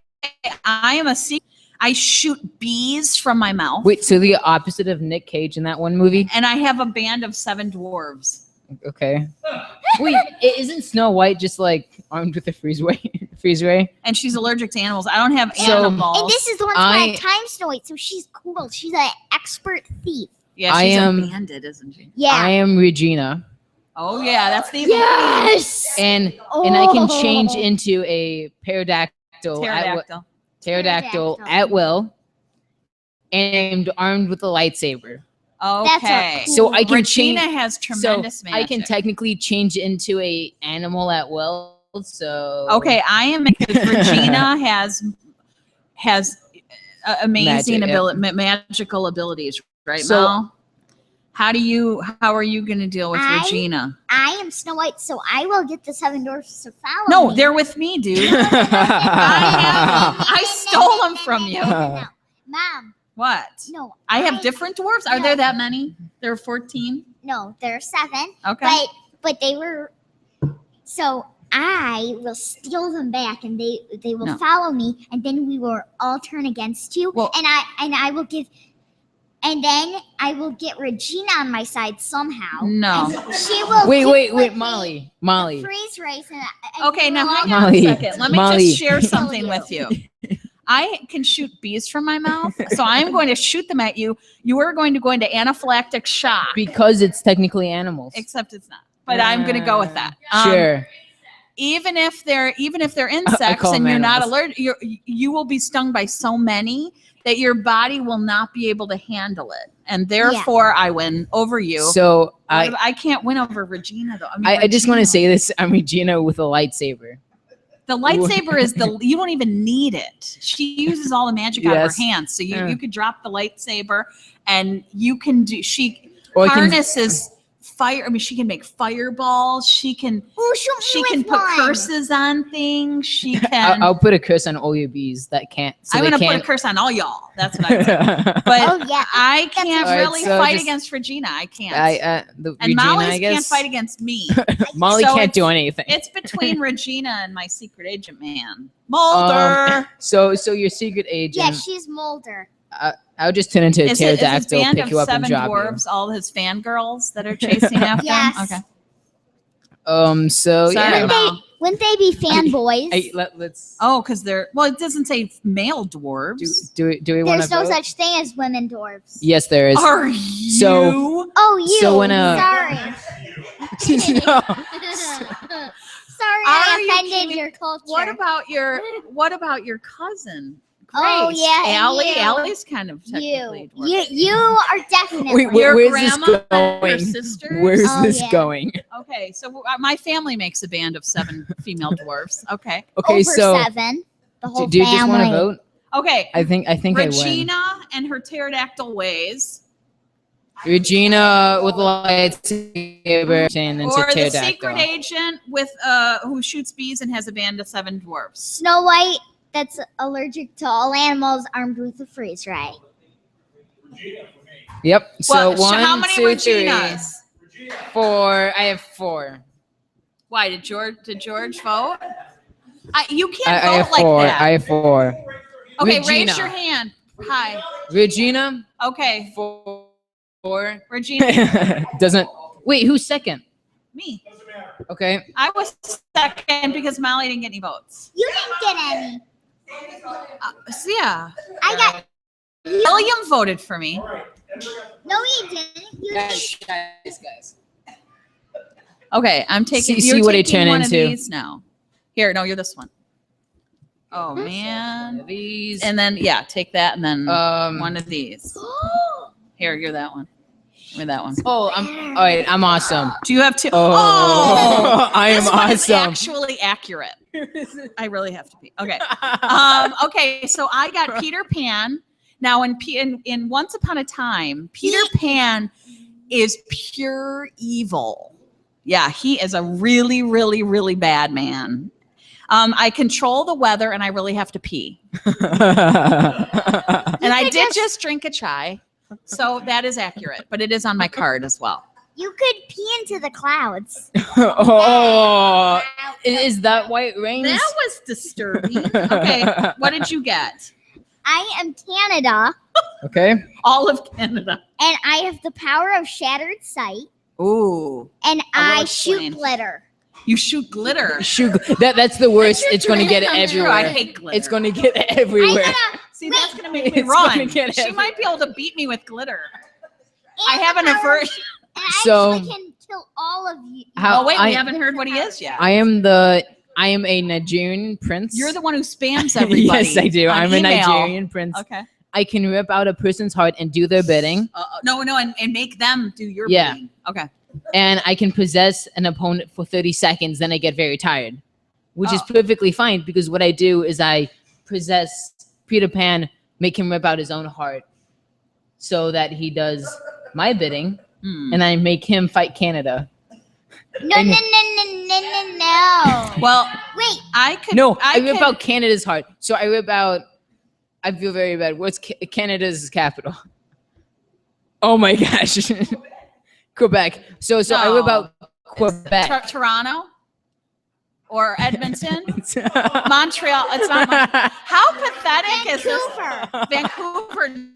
I am a secret. I shoot bees from my mouth. Wait, so the opposite of Nick Cage in that one movie? And I have a band of 7 dwarves. Okay. Wait, isn't Snow White just like armed with a freeze ray? And she's allergic to animals. I don't have So- animals. And this is the one I- time Snow White, so she's cool. She's an expert thief. yeah, I she's am- a bandit, isn't she? Yeah. I am Regina, Oh yeah, that's the Yes. and I can Oh. change into a pterodactyl pterodactyl. pterodactyl at will, and armed with a lightsaber. Okay. So I can Regina change. has tremendous so magic. I can technically change into a animal at will. So Okay, I am because Regina has amazing Magic, yeah. magical abilities, right, So- Mel? How are you going to deal with Regina? I am Snow White, so I will get the 7 dwarfs to follow No, me. they're with me, dude. I stole them from you. Mom, What? no. I have different dwarfs? Are there No. that many? There are 14? No, there are 7. Okay. But they were, so I will steal them back, and they will No. follow me, and then we will all turn against you, Well- and I will give, and then I will get Regina on my side somehow. No. And she will. Wait, flip me Molly. the Molly. freeze race. And Okay, now hang on Molly, a second. Let me Molly. just share something Kill with you. I can shoot bees from my mouth, so I'm going to shoot them at you. You are going to go into anaphylactic shock, Because it's technically animals. except it's not. But I'm going to go with that. Sure. Even if they're insects call and them you're not animals. allergic, you will be stung by so many that your body will not be able to handle it, and therefore I win over you. So I can't win over Regina though. I just want to Regina. say this. I'm Regina with a lightsaber. The lightsaber is you don't even need it. She uses all the magic out of Yes. her hands. So Yeah. you could drop the lightsaber and you can do Or I can- harnesses fire. I mean, she can make fireballs. She can Ooh, shoot me she can with put one. curses on things. She can I'll put a curse on all your bees that can't. So I'm they gonna put a can't. curse on all y'all. That's what I would say. But Oh yeah. I can't All right, really so fight just- against Regina. I can't. The and Regina, Molly's I guess. can't fight against me. Molly So can't do anything. It's between Regina and my secret agent man, Mulder. So your secret agent. Yeah, she's Mulder. I'll just turn into a Is his pterodactyl, band pick of you up and 7 drop dwarves all his fangirls that are chasing after Yes. him? Okay. you. So Sorry, yeah. Mom. Wouldn't they be fanboys? Let's. Oh, because they're it doesn't say male dwarves. Do we want to There's no vote? such thing as women dwarves. Yes, there is. Are you? So- Oh, you. So when Sorry. No. Sorry, Are I you offended kidding? your culture. What about your cousin? Oh, Grace? yeah, and Allie. you. Allie's kind of technically you? dwarf. You are definitely. Wait, Your where's grandma this and her going? sisters? Where's Oh, this yeah. going? Okay, so my family makes a band of 7 female dwarfs. Okay. Okay, over so 7. The whole do you just want to family. vote? Okay. I think I win. Regina and her pterodactyl ways, Regina with the lightsaber and then or the pterodactyl. secret agent with who shoots bees and has a band of 7 dwarfs. Snow White, that's allergic to all animals, armed with a freeze ray. Yep. So Well, one, how many 2, 3, Reginas? 4. I have 4. Why did George vote? You I can't vote have like 4. that. I have 4. Okay, Regina. raise your hand. Hi. Regina Okay, 4. Regina, Doesn't. Wait, who's second? me. Okay. I was second because Molly didn't get any votes. You didn't get any. So yeah, I got. William voted for me. No, you didn't. You didn't. Guys. Okay, I'm taking. See you're what I taking turn one into. Of these now. Here, no, you're this one. Oh man. These. And then take that, and then Um. one of these. Here, you're that one. Give me that one. Oh, all right. I'm awesome. Do you have 2? Oh, I am this one is awesome. actually accurate. I really have to pee. Okay. Okay. So I got Peter Pan. Now, in Once Upon a Time, Peter Pan is pure evil. Yeah, he is a really, really, really bad man. I control the weather, and I really have to pee. And I did just drink a chai, so that is accurate. But it is on my card as well. You could pee into the clouds. Oh, is that why it rains? That was disturbing. Okay, what did you get? I am Canada, Okay. All of Canada. and I have the power of shattered sight, Ooh. and I will I shoot explain. glitter. You shoot glitter. Shoot. That's the worst. It's going to get Come true. everywhere. I hate glitter. It's going to get I everywhere. gotta. See, that's going to make me It's gonna run. get She everywhere. might be able to beat me with glitter. I and have an the power- aversion. And I So- actually can kill all of you. How- Oh, wait, I- we haven't heard what he is yet. I am a Nigerian prince. You're the one who spams everybody. Yes, I do. on I'm a email. Nigerian prince. Okay. I can rip out a person's heart and do their bidding, No, and make them do your Yeah. bidding. Okay. and I can possess an opponent for 30 seconds. Then I get very tired, which is Oh. perfectly fine because what I do is I possess Peter Pan, make him rip out his own heart, so that he does my bidding, and I make him fight Canada. No, no, no, no, no, no, no. Well, Wait, I could. No, I rip could- out Canada's heart. So I rip out. I feel very bad. What's Canada's capital? Oh my gosh, Quebec. So I rip No. out Quebec. Toronto or Edmonton, Montreal. It's not. How pathetic is this? Vancouver. Vancouver.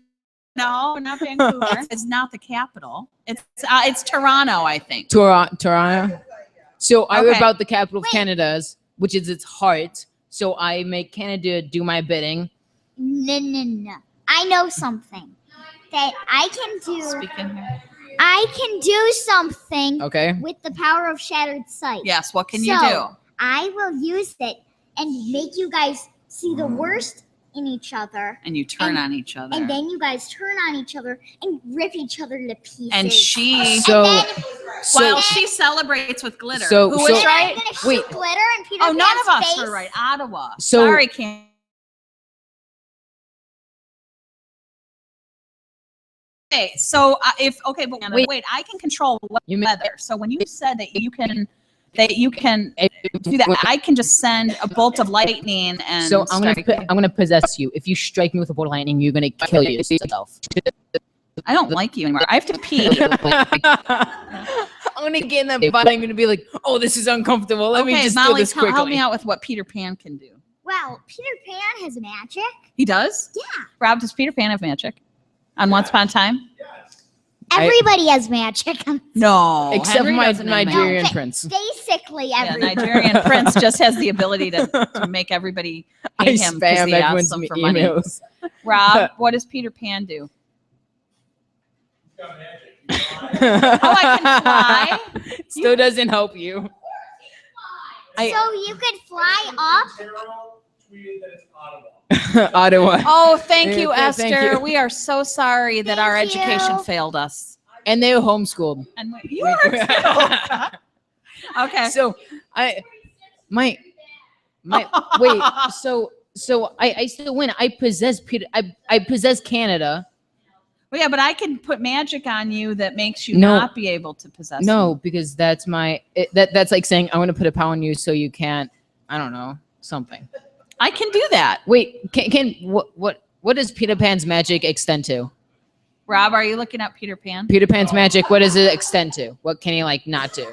No, not Vancouver. It's not the capital. It's Toronto, I think. Toronto. So I Okay. rip out the capital of Wait. Canada's, which is its heart. So I make Canada do my bidding. No. I know something that I can do. Speaking here. I can do something Okay. with the power of shattered sight. Yes. What can you So, do? I will use it and make you guys see the worst in each other. And you turn on each other. And then you guys turn on each other and rip each other to pieces. And she, So- and then, while she celebrates with glitter. So- Who so- was I'm right? gonna shoot Wait. glitter and Peter Oh, none Pan's of us face. were right. Ottawa. So- Sorry, Cam. Okay, so but Wait. I can control You weather. So when you said that you can do that, I can just send a bolt of lightning and So I'm strike you. gonna possess you. If you strike me with a bolt of lightning, you're gonna kill yourself. I don't like you anymore. I have to pee. I'm gonna get in that body. I'm gonna be like, "Oh, this is uncomfortable. Let me Okay, just do Molly, this quickly." help me out with what Peter Pan can do. Well, Peter Pan has magic. He does? Yeah. Rob, does Peter Pan have magic? On Once Upon a Time? Everybody has magic. No. Except Henry for my doesn't have Nigerian magic. prince. Basically, Yeah, everybody. Nigerian prince just has the ability to make everybody I hate him because spam he asks everyone's them for money. emails. Rob, what does Peter Pan do? He's got magic. Oh, I can fly? Still doesn't help you. So you could fly up. Carol tweeted that it's Ottawa. Ottawa. Oh, thank you, Yeah, thank Esther. you. We are so sorry that our Thank education you. failed us. And they're homeschooled. And you are too. Okay. So my wait, so I still win. I possess Peter. I possess Canada. Well, yeah, but I can put magic on you that makes you No. not be able to possess No, me. because that's that's like saying I want to put a power on you so you can't. I don't know, something. I can do that. Wait, can what does Peter Pan's magic extend to? Rob, are you looking up Peter Pan? Peter Pan's magic, what does it extend to? What can he like not do?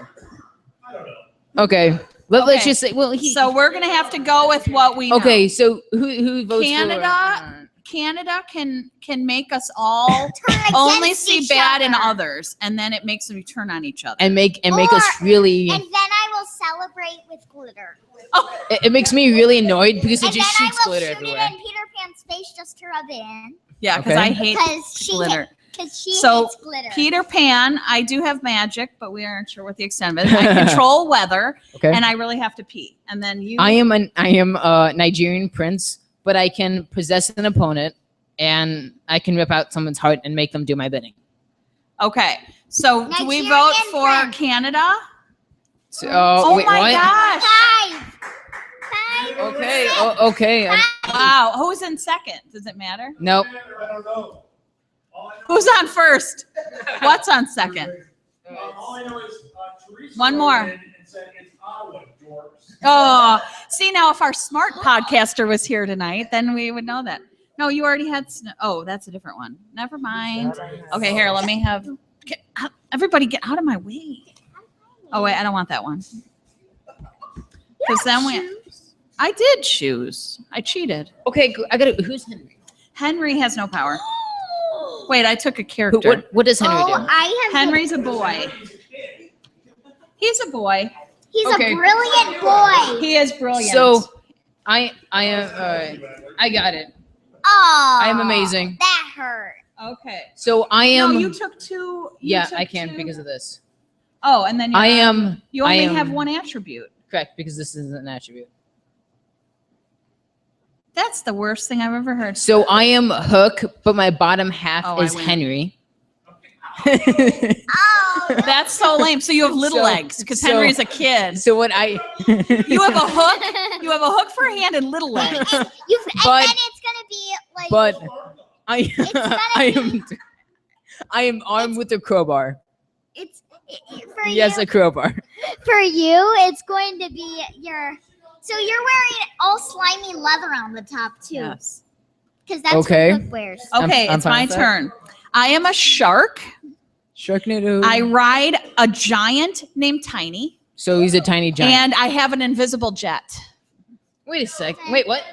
I don't know. Okay. Let's Okay. just say So we're gonna have to go with what we know. okay, so who votes Canada? Canada can make us all Turn only against see each bad in other. others, and then it makes them turn on each other. and make us really And then I will celebrate with glitter. it makes me really annoyed because it And then just I shoots will glitter shoot everywhere. it in Peter Pan's face just to rub it in. Yeah, because Okay. I hate glitter. Because she So, hates glitter. Peter Pan, I do have magic, but we aren't sure what the extent of it. I control weather, Okay. and I really have to pee. And then you, I am a Nigerian prince, but I can possess an opponent and I can rip out someone's heart and make them do my bidding. okay. So do we Nigerian vote for prince. Canada? So, Oh wait, my what? gosh! Five. Okay, Six. okay. Wow, who's in second? Does it matter? Nope. I don't know. All I know, Who's on first? What's on second? all I know is Teresa One more. wrote in and said it's Ottawa, dorks. Oh, see now, if our smart podcaster was here tonight, then we would know that. No, you already had. Oh, that's a different one. Never mind. Okay, here, let me have. Everybody, get out of my way. Oh wait, I don't want that one. Because then we. I did choose. I cheated. Okay, I gotta. Who's Henry? Henry has no power. Wait, I took a Who, character. what does Henry Oh, do? I have. Henry's a boy. He's a boy. He's Okay. a brilliant boy. He is brilliant. So, I am. I got it. Oh, I am amazing. That hurt. okay. So I am. No, you took two. yeah, I can because of this. Oh, and then you I am. You I only am- have one attribute. Correct, because this is an attribute. That's the worst thing I've ever heard. So I am Hook, but my bottom half Oh, I is win. Henry. Oh, That's so lame. So you have little So- legs because so- Henry's a kid. So what I You have a hook. You have a hook for a hand and little legs. and But- then it's gonna be like. but I gonna I am armed with a crowbar. It's for Yes, you. a crowbar. For you, it's going to be your. So you're wearing all slimy leather on the top too, Yes. because that's Okay. what Cook wears. Okay, I'm it's fine my with that. turn. I am a shark. Sharknado. I ride a giant named Tiny, So he's a tiny giant. and I have an invisible jet. Wait a sec. Wait, what?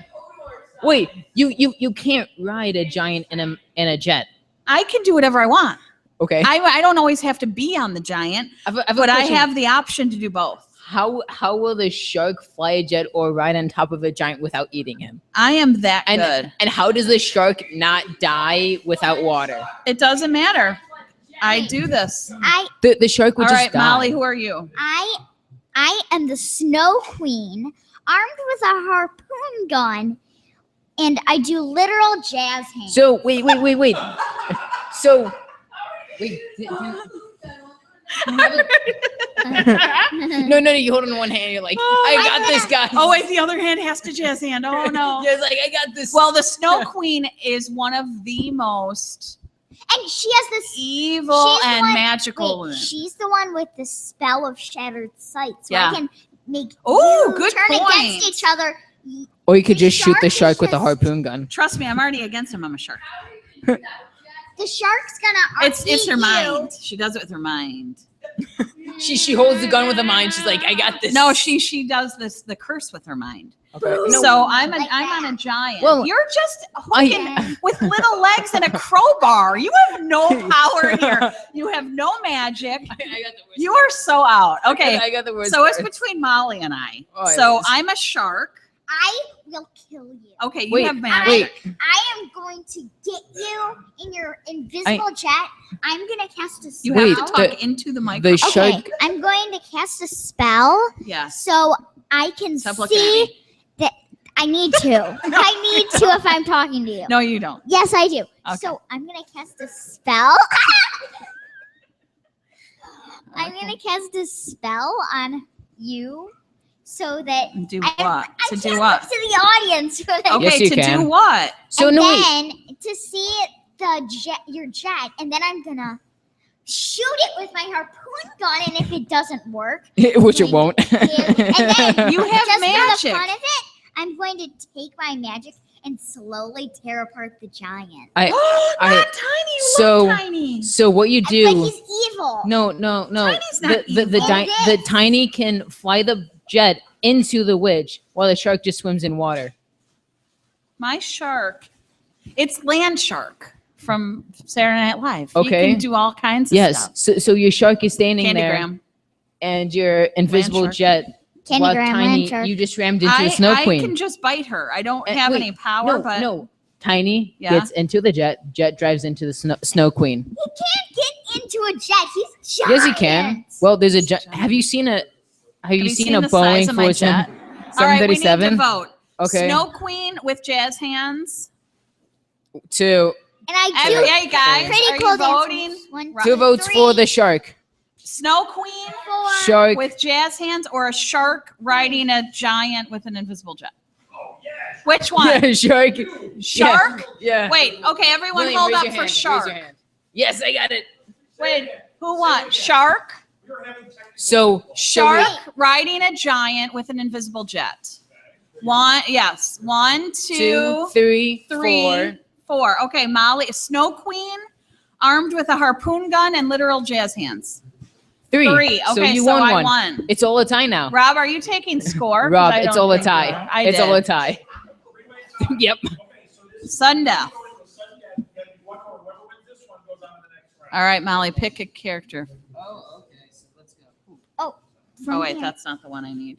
Wait, you can't ride a giant in a jet. I can do whatever I want. Okay. I don't always have to be on the giant, I've a but I question. have the option to do both. How will the shark fly a jet or ride on top of a giant without eating him? I am that And good. and how does the shark not die without water? It doesn't matter. I do this. The shark would All just right, die. Molly, who are you? I am the Snow Queen, armed with a harpoon gun, and I do literal jazz hands. So wait. So wait. No, you hold on one hand. You're like, I got this guy. Oh, wait, the other hand has to jazz hand. Oh, no. Yeah, it's like I got this. Well, the Snow Queen is one of the most And she has this evil She's the and one- magical women. she's the one with the spell of shattered sight. So Yeah. I can make Ooh, you good turn point. against each other. Or you could just shoot the shark shark is with a just- harpoon gun. Trust me, I'm already against him. I'm a shark. The shark's gonna It's eat her you. mind. She does it with her mind. She holds the gun with a mind. She's like, I got this. No, she does the curse with her mind. Okay. So I'm Like on that. a giant. Well, You're just hooking with little legs and a crowbar. You have no power here. You have no magic. I got the worst. You are so out. Okay. I got the worst. So it's parts. between Molly and I. Oh, yeah, So this- I'm a shark. I will kill you. Okay, you Wait, have magic. I am going to get you in your invisible jet. I'm gonna cast a spell. You Wait, have to talk into the microphone. the Okay, shark. I'm going to cast a spell Yes. so I can Stop looking at see me. that I need to. I need to if I'm talking to you. No, you don't. Yes, I do. Okay. So I'm gonna cast a spell. I'm gonna cast a spell on you so that Do I what? To can't do look what? to the audience. So that Okay, Yes, you to can. do what? So and no, wait. then to see your jet, and then I'm gonna shoot it with my harpoon gun, and if it doesn't work, Which it won't. and then You have just magic. for the fun of it, I'm going to take my magic and slowly tear apart the giant. I Not tiny. You so- look tiny. so what you But do? he's evil. No. Tiny's not The tiny can fly the jet into the witch while the shark just swims in water. My shark. It's Land Shark from Saturday Night Live. Okay. You can do all kinds of Yes. stuff. So your shark is standing there, Candygram. and your invisible shark. jet. While Candygram, tiny, land shark. you just rammed into the Snow I Queen. can just bite her. I don't Uh, have wait, any power, but No. Tiny Yeah. gets into the jet. Jet drives into the Snow Queen. He can't get into a jet. He's giant. Yes, he can. Well, there's a jet. Have you seen a? Have you seen a the size Boeing of my jet? 737? All right, we need to vote. Okay. Snow Queen with jazz hands. Two And I do Hey guys, pretty are cool you voting? dances. One, Right. two votes three, for the shark. Snow Queen 4. Shark. with jazz hands or a shark riding a giant with an invisible jet? Which one? Yeah, shark. Shark? Yeah. Wait, okay, everyone William, hold raise up your for hand, raise shark. your hand. Yes, I got it. Wait, who won? Shark? So Shark riding a giant with an invisible jet. One, yes. One, two, two, three, three, four. 4. Okay, Molly, Snow Queen, armed with a harpoon gun and literal jazz hands. Three. 3. So Okay, you so won I one. won. It's all a tie now. Rob, are you taking score? 'Cause Rob, I it's don't all a think you tie. are. I It's did. all a tie. Yep. Sudden death. All right, Molly, pick a character. Oh, okay. So let's go. Oh, wait, that's not the one I need.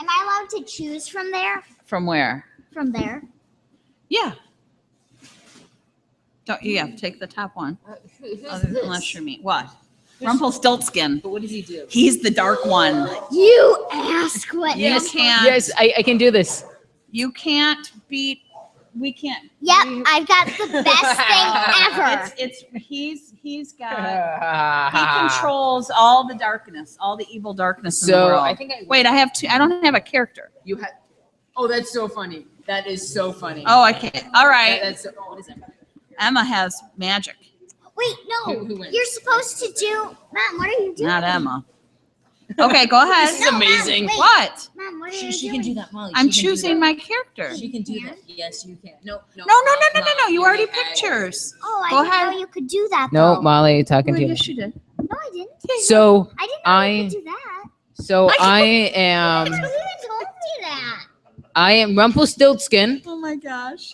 Am I allowed to choose from there? From where? From there? Yeah. Don't take the top one. Unless you're me. What? Rumpelstiltskin. But what does he do? He's the dark one. You ask what. You can't. Yes, I can do this. You can't beat. We can't. Yep, I've got the best thing ever. He's got. He controls all the darkness, all the evil darkness in the So world. I think Wait, I have 2. I don't have a character. you had. Oh, that's so funny. That is so funny. Oh, I can't. All right. That's so, what is that? Emma has magic. Wait, no. Who wins? You're supposed to do. Mom, what are you doing? Not Emma. Okay, go ahead. This is amazing. Mom, wait. What? Mom, what are you She doing? can do that, Molly. I'm She can do choosing that. my character. She can do that. Yes, you can. No. No. You already picked yours. Oh, I Go didn't ahead. know you could do that. No, though. Molly, talking to you. Yes, you did. No, I didn't. So I didn't know you could do that. I You am didn't told me that. Rumpelstiltskin, Oh my gosh.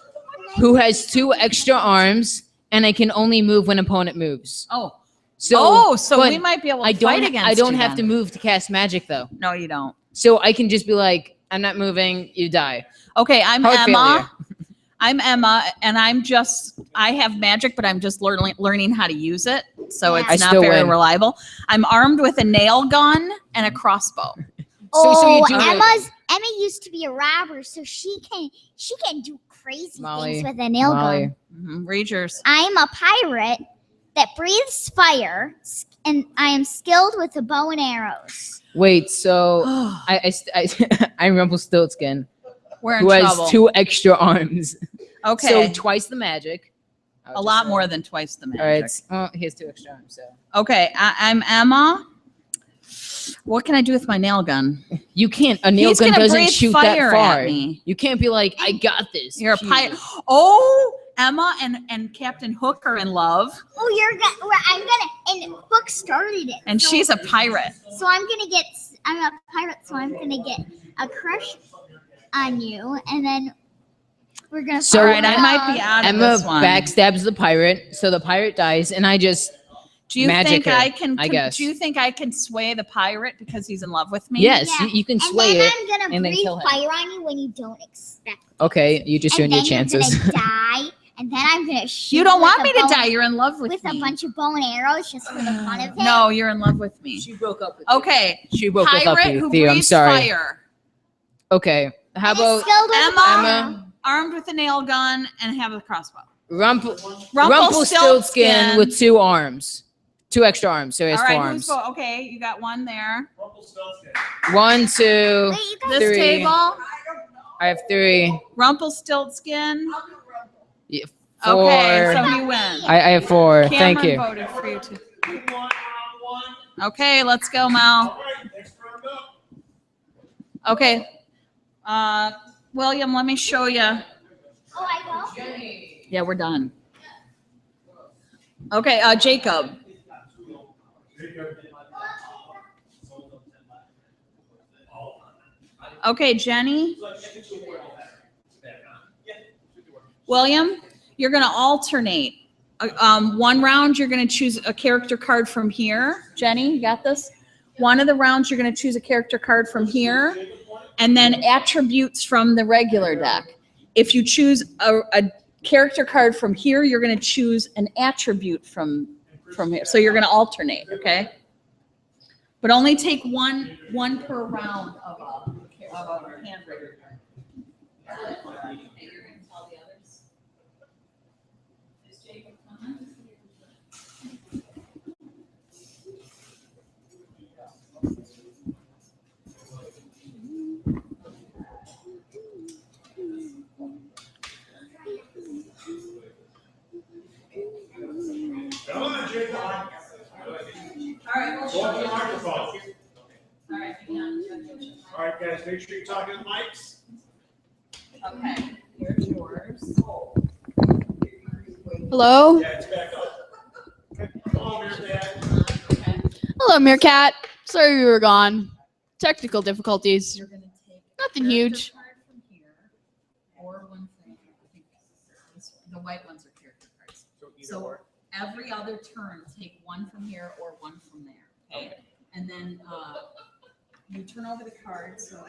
who has 2 extra arms and I can only move when opponent moves. Oh. So So but we might be able to I don't. fight against I don't you have to then. move to cast magic though. No, you don't. So I can just be like, I'm not moving. You die. Okay, I'm Hard Emma. failure. I'm Emma, and I have magic, but I'm just learning how to use it. So Yeah. it's I not still very win. reliable. I'm armed with a nail gun and a crossbow. So you do Emma used to be a robber, so she can do crazy Molly, things with a nail Molly. gun. Read yours. I'm a pirate that breathes fire, and I am skilled with the bow and arrows. Wait, so I'm Rumpelstiltskin, We're in who has trouble. 2 extra arms. Okay. So twice the magic. A lot more than twice the magic. All right. Well, he has 2 extra arms. So Okay, I'm Emma. What can I do with my nail gun? you can't. A nail He's gun gonna doesn't breathe shoot fire that far. at me. You can't be like, I got this. You're a Phew. pirate. Oh, Emma and Captain Hook are in love, I'm gonna, and Hook started it. and so, she's a pirate. So I'm a pirate, so I'm gonna get a crush on you, and then we're gonna. So All right, I might be out of Emma this one. backstabs the pirate, so the pirate dies, and I just Do you magic think her, I can? I guess. Do you think I can sway the pirate because he's in love with me? yes, Yeah. you can And sway then it. I'm gonna and then breathe kill him. fire on you when you don't expect. Okay, you just And ruined your then you're chances. gonna die, and then I'm gonna shoot. You don't with want a me to bow- die. You're in love with with me. a bunch of bow and arrows just for the fun of it. No, you're in love with me. She broke up with Okay. She broke up Pirate with who you, Theo. I'm breathes sorry. fire, Okay, how And about skilled with Emma? a bow. Emma? armed with a nail gun and have a crossbow. Rumpelstiltskin Rumpelstiltskin with 2 arms, 2 extra arms, so he has All 4 right, arms. okay, you got one there. 1, 2, Wait, you guys, This 3. table, I have 3. Rumpelstiltskin. 4. Okay, so he wins. I have 4. Cameron Thank you. voted for you too. Okay, let's go, Mal. Okay. William, let me show you. oh, I go. Yeah, we're done. Okay, Jacob. Okay, Jenny. William, you're going to alternate. One round, you're going to choose a character card from here. Jenny, you got this? One of the rounds, you're going to choose a character card from here, and then attributes from the regular deck. If you choose a character card from here, you're going to choose an attribute from here. So you're going to alternate, okay? But only take one per round of a handwritten card. Okay, you're going to tell the others. Is Jacob coming? Come on, Jacob. All right, we'll show you. All right, hang on. All right, guys, make sure you're talking to the mics. Okay, here's yours. Hello. Yeah, it's back up. Okay. Come on, Dad. Hello, Meerkat. Sorry we were gone. Technical difficulties. You're gonna take Nothing a huge. character card from here, or one from, I think the white ones are character cards. So every other turn, take one from here or one from there, okay? And then you turn over the cards. So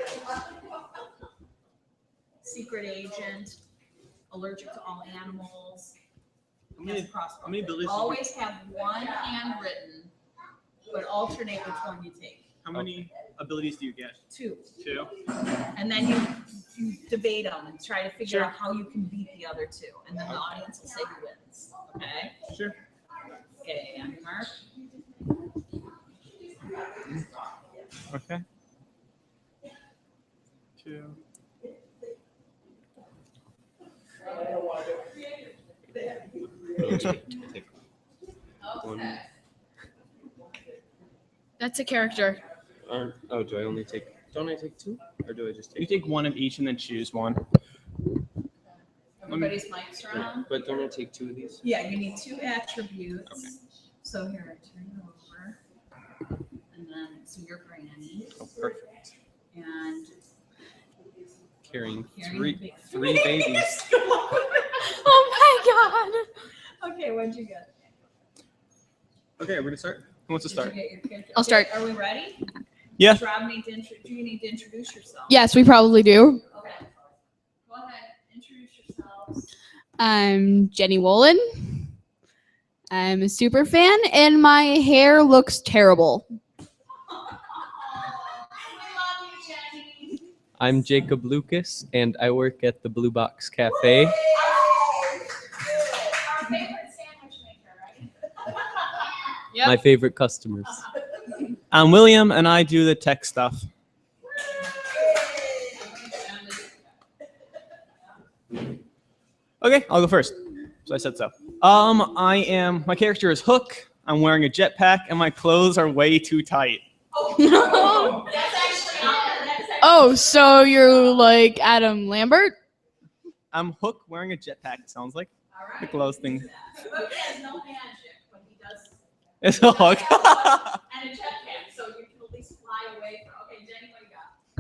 secret agent, allergic to all animals. How many abilities? Always have one handwritten, but alternate which one you take. How many abilities do you get? 2. 2. And then you debate them and try to figure Sure. out how you can beat the other 2. And then the audience will say who wins. Okay? Sure. Okay, on your mark. Okay. 2. Okay. That's a character. Oh, do I only take? Don't I take 2, or do I just take? You take one of each and then choose one. Everybody's mics are on? But don't I take 2 of these? Yeah, you need 2 attributes. Okay. So here, turn it over. And then, so you're Granny. Oh, perfect. And Carrying Carrying 3 babies. Oh my god. Okay, what'd you get? Okay, we're gonna start. Who wants to start? I'll start. Are we ready? Yeah. Does Rob need to do you need to introduce yourself? Yes, we probably do. Okay. Go ahead. Introduce yourselves. I'm Jenny Wolin. I'm a super fan, and my hair looks terrible. We love you, Jenny. I'm Jacob Lucas, and I work at the Blue Box Cafe. Our favorite sandwich maker, right? Yep. My favorite customers. I'm William, and I do the tech stuff. Okay, I'll go first. So I said so. My character is Hook. I'm wearing a jetpack, and my clothes are way too tight. Oh, so you're like Adam Lambert? I'm Hook wearing a jetpack. It sounds like the clothes thing. Hook has no magic, but he does. It's a Hook. And a jetpack, so you can at least fly away from. Okay, Jenny, what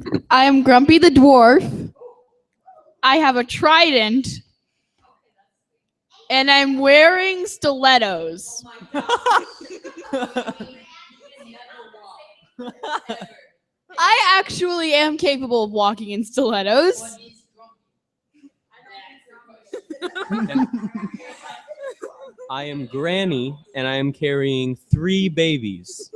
do you got? I am Grumpy the Dwarf. I have a trident, and I'm wearing stilettos. I actually am capable of walking in stilettos. I am Granny, and I am carrying 3 babies.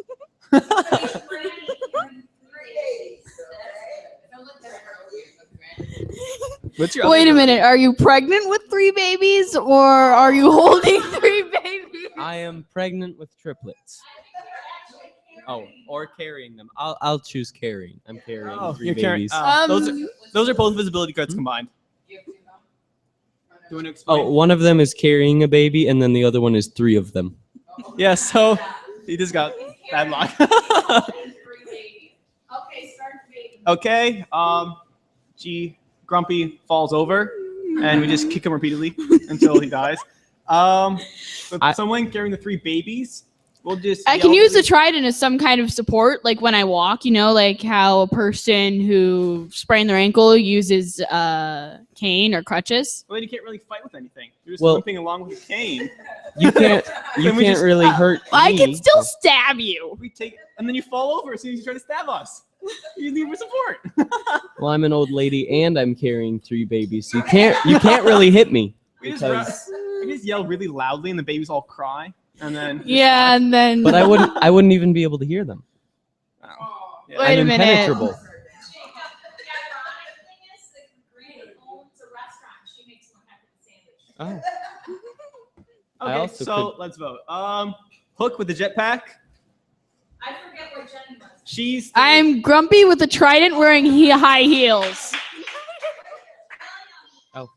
What's your Wait other a minute, are you pregnant with 3 babies, or are you holding 3 babies? I am pregnant with triplets. Oh, or carrying them. I'll choose carrying. I'm carrying 3 babies. Those are both visibility cards combined. Do you want to explain? Oh, one of them is carrying a baby, and then the other one is 3 of them. Yeah, so he just got bad luck. Okay, start baby. Okay, Grumpy falls over, and we just kick him repeatedly until he dies. With someone carrying the 3 babies, we'll just. I can use the trident as some kind of support, like when I walk, like how a person who sprained their ankle uses cane or crutches. Well, then you can't really fight with anything. You're just limping along with a cane. You can't really hurt I me. can still stab you. We take, and then you fall over as soon as you try to stab us. You need support. Well, I'm an old lady, and I'm carrying 3 babies, so you can't really hit me. We just yell really loudly, and the babies all cry, and then. Yeah, and then. But I wouldn't even be able to hear them. Oh. Yeah. Wait a I'm minute. impenetrable. Oh. Okay, so let's vote. Hook with the jetpack. I forget what Jenny was. I'm Grumpy with a trident wearing high heels. Oh.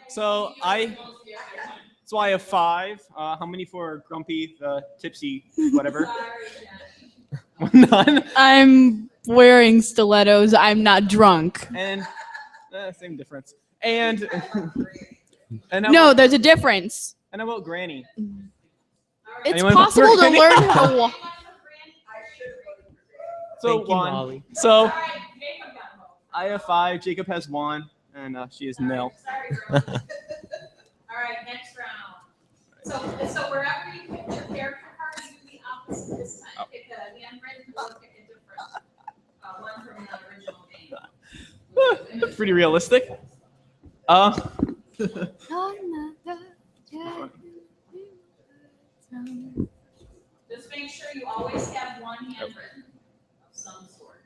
So I have 5. How many for Grumpy, the tipsy, whatever? None. I'm wearing stilettos. I'm not drunk. And same difference. And No, there's a difference. And how about Granny? It's Anyone vote for possible to Granny? learn how to walk. So Thank you, 1. Molly. So I have 5. Jacob has 1, and she is nil. All right, next round. So wherever you pick your character card, you do the opposite this time. Pick the handwritten or pick a different one from the original game. That's pretty realistic. Just make sure you always have one handwritten of some sort.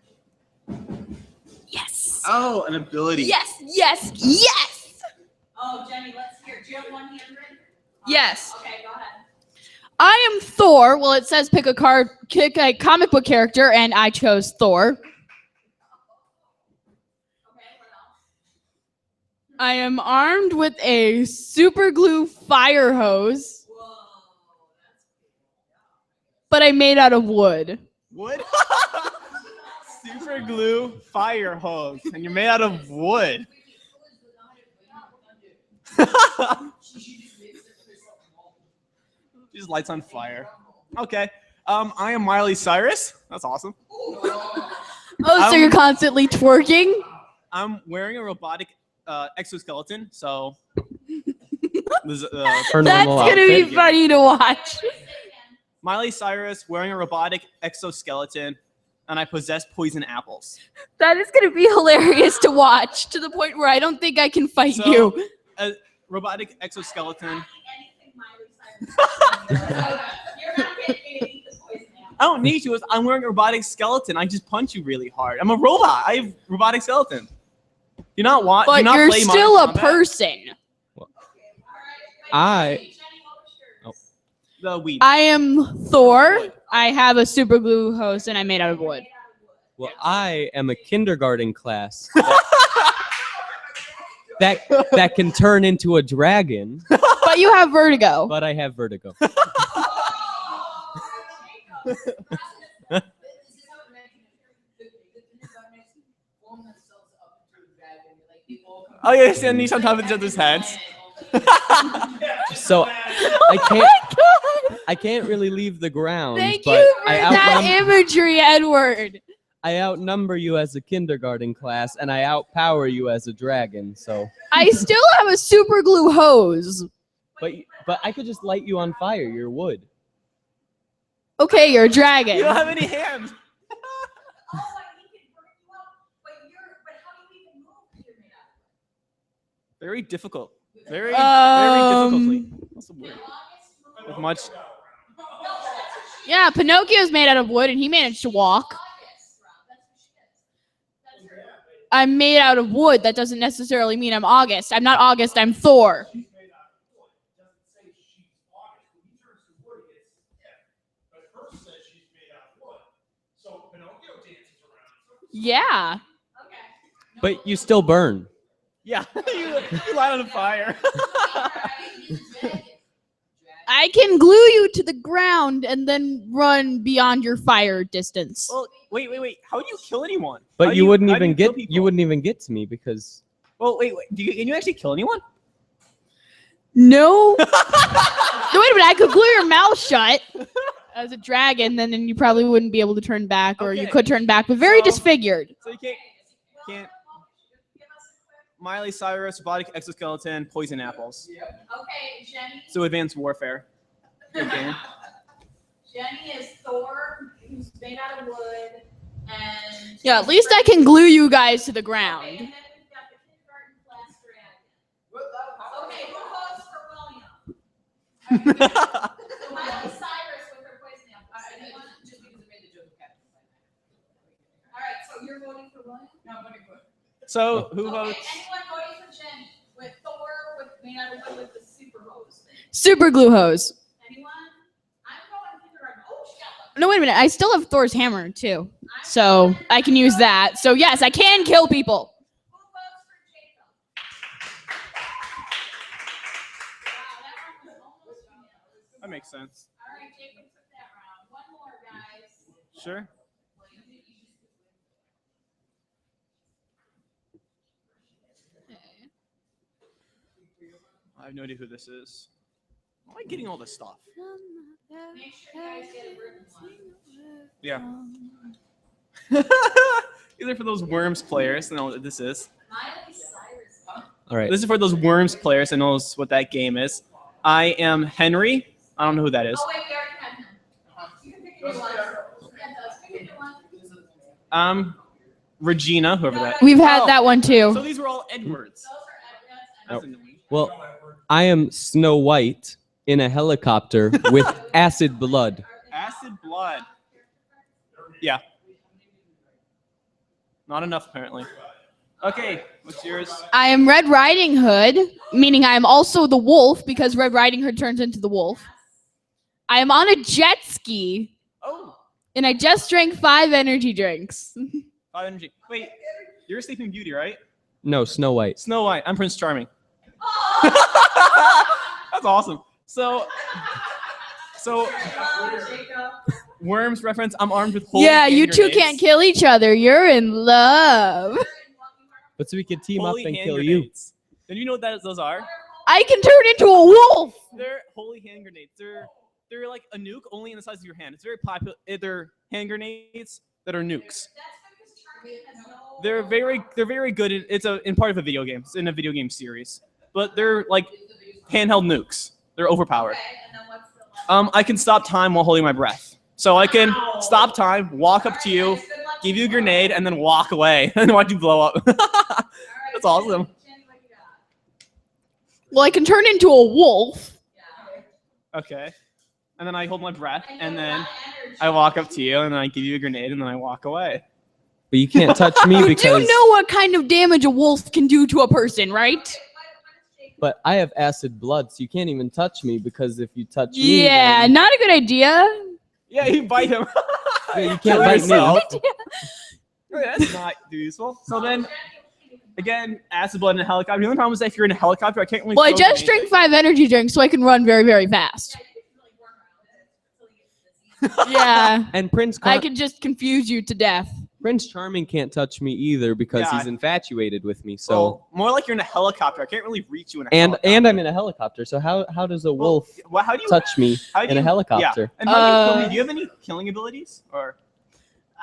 Yes. Oh, an ability. Yes. Yes. Yes. Oh, Jenny, let's hear. Do you have one handwritten? Yes. Okay, go ahead. I am Thor. Well, it says pick a comic book character, and I chose Thor. Okay, what else? I am armed with a super glue fire hose, Whoa, that's but I'm made out of wood. Wood? Super glue fire hose, and you're made out of wood. She just lights on fire. Okay. I am Miley Cyrus. That's awesome. Oh, so you're constantly twerking? I'm wearing a robotic exoskeleton, so this, Her That's normal gonna be outfit. funny to watch. Miley Cyrus wearing a robotic exoskeleton, and I possess poison apples. That is gonna be hilarious to watch to the point where I don't think I can fight So, you. a robotic exoskeleton. I don't need to. I'm wearing a robotic skeleton. I just punch you really hard. I'm a robot. I have robotic skeleton. Do not want. But do not you're play still Modern a Combat. person. The weed. I am Thor. I have a super glue hose and I'm made out of wood. Well, I am a kindergarten class that can turn into a dragon, But you have vertigo. but I have vertigo. Oh yeah, standing on top of each other's heads. So I can't really leave the ground. Thank but you for I that imagery, Edward. I outnumber you as a kindergarten class, and I outpower you as a dragon. So, I still have a super glue hose. but I could just light you on fire. You're wood. Okay, you're a dragon. You don't have any hands. Very difficult. Very difficultly. That's a word. With much. Yeah, Pinocchio's made out of wood and he managed to walk. I'm made out of wood. That doesn't necessarily mean I'm August. I'm not August, I'm Thor. Yeah. But you still burn. Yeah, you light on fire. I can glue you to the ground and then run beyond your fire distance. Well, wait. How do you kill anyone? But you wouldn't even get to me because. Well, wait. Can you actually kill anyone? No. No, wait a minute. I could glue your mouth shut as a dragon, then you probably wouldn't be able to turn back, or you could turn back, but very disfigured. So you can't. Miley Cyrus, robotic exoskeleton, poison apples. Okay, Jenny. So advanced warfare. Good game. Jenny is Thor, who's made out of wood, and Yeah, at least I can glue you guys to the ground. Okay, and then we've got the kindergarten class dragon. Okay, who votes for William? So Miley Cyrus with her poison apple. Anyone? Just because I made the joke. All right, so you're voting for William? No, I'm voting for. So who votes? Anyone voting for Jenny with Thor with made out of wood with the super hose? Super glue hose. Anyone? I'm going kindergarten. Oh, shut up. No, wait a minute. I still have Thor's hammer, too. So I can use that. So, yes, I can kill people. Who votes for Jacob? Wow, that one was almost unanimous. That makes sense. All right, Jacob took that round. One more, guys. Sure. I have no idea who this is. Why am I getting all this stuff? Make sure you guys get a written one. Yeah. Either for those Worms players, I know what this is. Miley Cyrus. All right. This is for those Worms players that knows what that game is. I am Henry. I don't know who that is. Oh, wait, we already had him. You can pick a new one. Yeah, those. Pick a new one. Regina, whoever that. We've had that one, So too. these were all Edwards. Those are That's Edwards. annoying. Well, I am Snow White in a helicopter with acid blood. Acid blood. Yeah. Not enough, apparently. Okay, what's yours? I am Red Riding Hood, meaning I am also the wolf because Red Riding Hood turns into the wolf. I am on a jet ski, Oh, and I just drank 5 energy drinks. 5 energy. Wait, you're Sleeping Beauty, right? No, Snow White. Snow White. I'm Prince Charming. That's awesome. So Worms reference. I'm armed with holy Yeah, hand you two grenades. can't kill each other. You're in love. But so we could team Holy up and hand kill you. grenades. Then you know what those are? I can turn into a wolf. They're holy hand grenades. They're like a nuke only in the size of your hand. It's very popular. They're hand grenades that are nukes. They're very good. In part of a video game. It's in a video game series, but they're like handheld nukes. They're overpowered. I can stop time while holding my breath. So I can stop time, walk up to you, give you a grenade, and then walk away and watch you blow up. That's awesome. Well, I can turn into a wolf. Okay. And then I hold my breath, and then I walk up to you, and then I give you a grenade, and then I walk away. But you can't touch me You because. do know what kind of damage a wolf can do to a person, right? But I have acid blood, so you can't even touch me because if you touch me, Yeah, then- not a good idea. Yeah, you bite him. Yeah, you can't Kill bite yourself. me. That's not useful. So then, again, acid blood in a helicopter. The only problem is that if you're in a helicopter, I can't really. Well, I throw just grenades. drank 5 energy drinks, so I can run very, very fast. Yeah, And Prince I could just confuse you to death. Prince Charming can't touch me either because Yeah. he's infatuated with me. So Well, more like you're in a helicopter. I can't really reach you in a and helicopter. I'm in a helicopter. So how does a wolf Well, how do you touch me how do in a you- helicopter? Yeah. And how do you kill me? Do you have any killing abilities, or do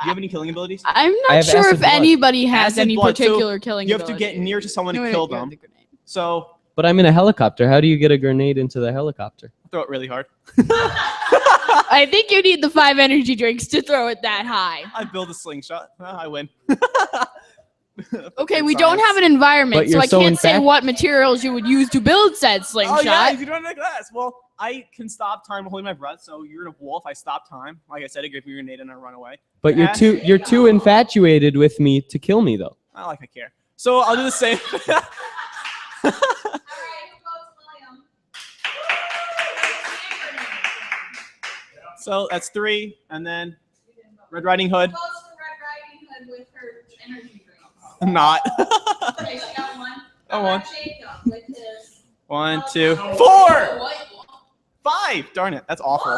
you have any killing abilities? I'm I not have sure acid if blood. anybody has Acid any blood, so particular killing You have to get ability. near to someone No, to wait, kill you have them. the grenade. So But I'm in a helicopter. How do you get a grenade into the helicopter? throw it really hard. I think you need the 5 energy drinks to throw it that high. I build a slingshot. I win. Okay, we don't have an environment, But so you're I so can't say infat- what materials you would use to build said slingshot. Oh yeah, you don't like glass. Well, I can stop time holding my breath. So you're a wolf. I stop time. Like I said, I give you a grenade and I run away. But you're too infatuated with me to kill me though. Not like I care. So I'll do the same. So that's 3, and then Red Riding Hood. I'm not. Oh, 1, 2, 4, 5. Darn it, that's awful.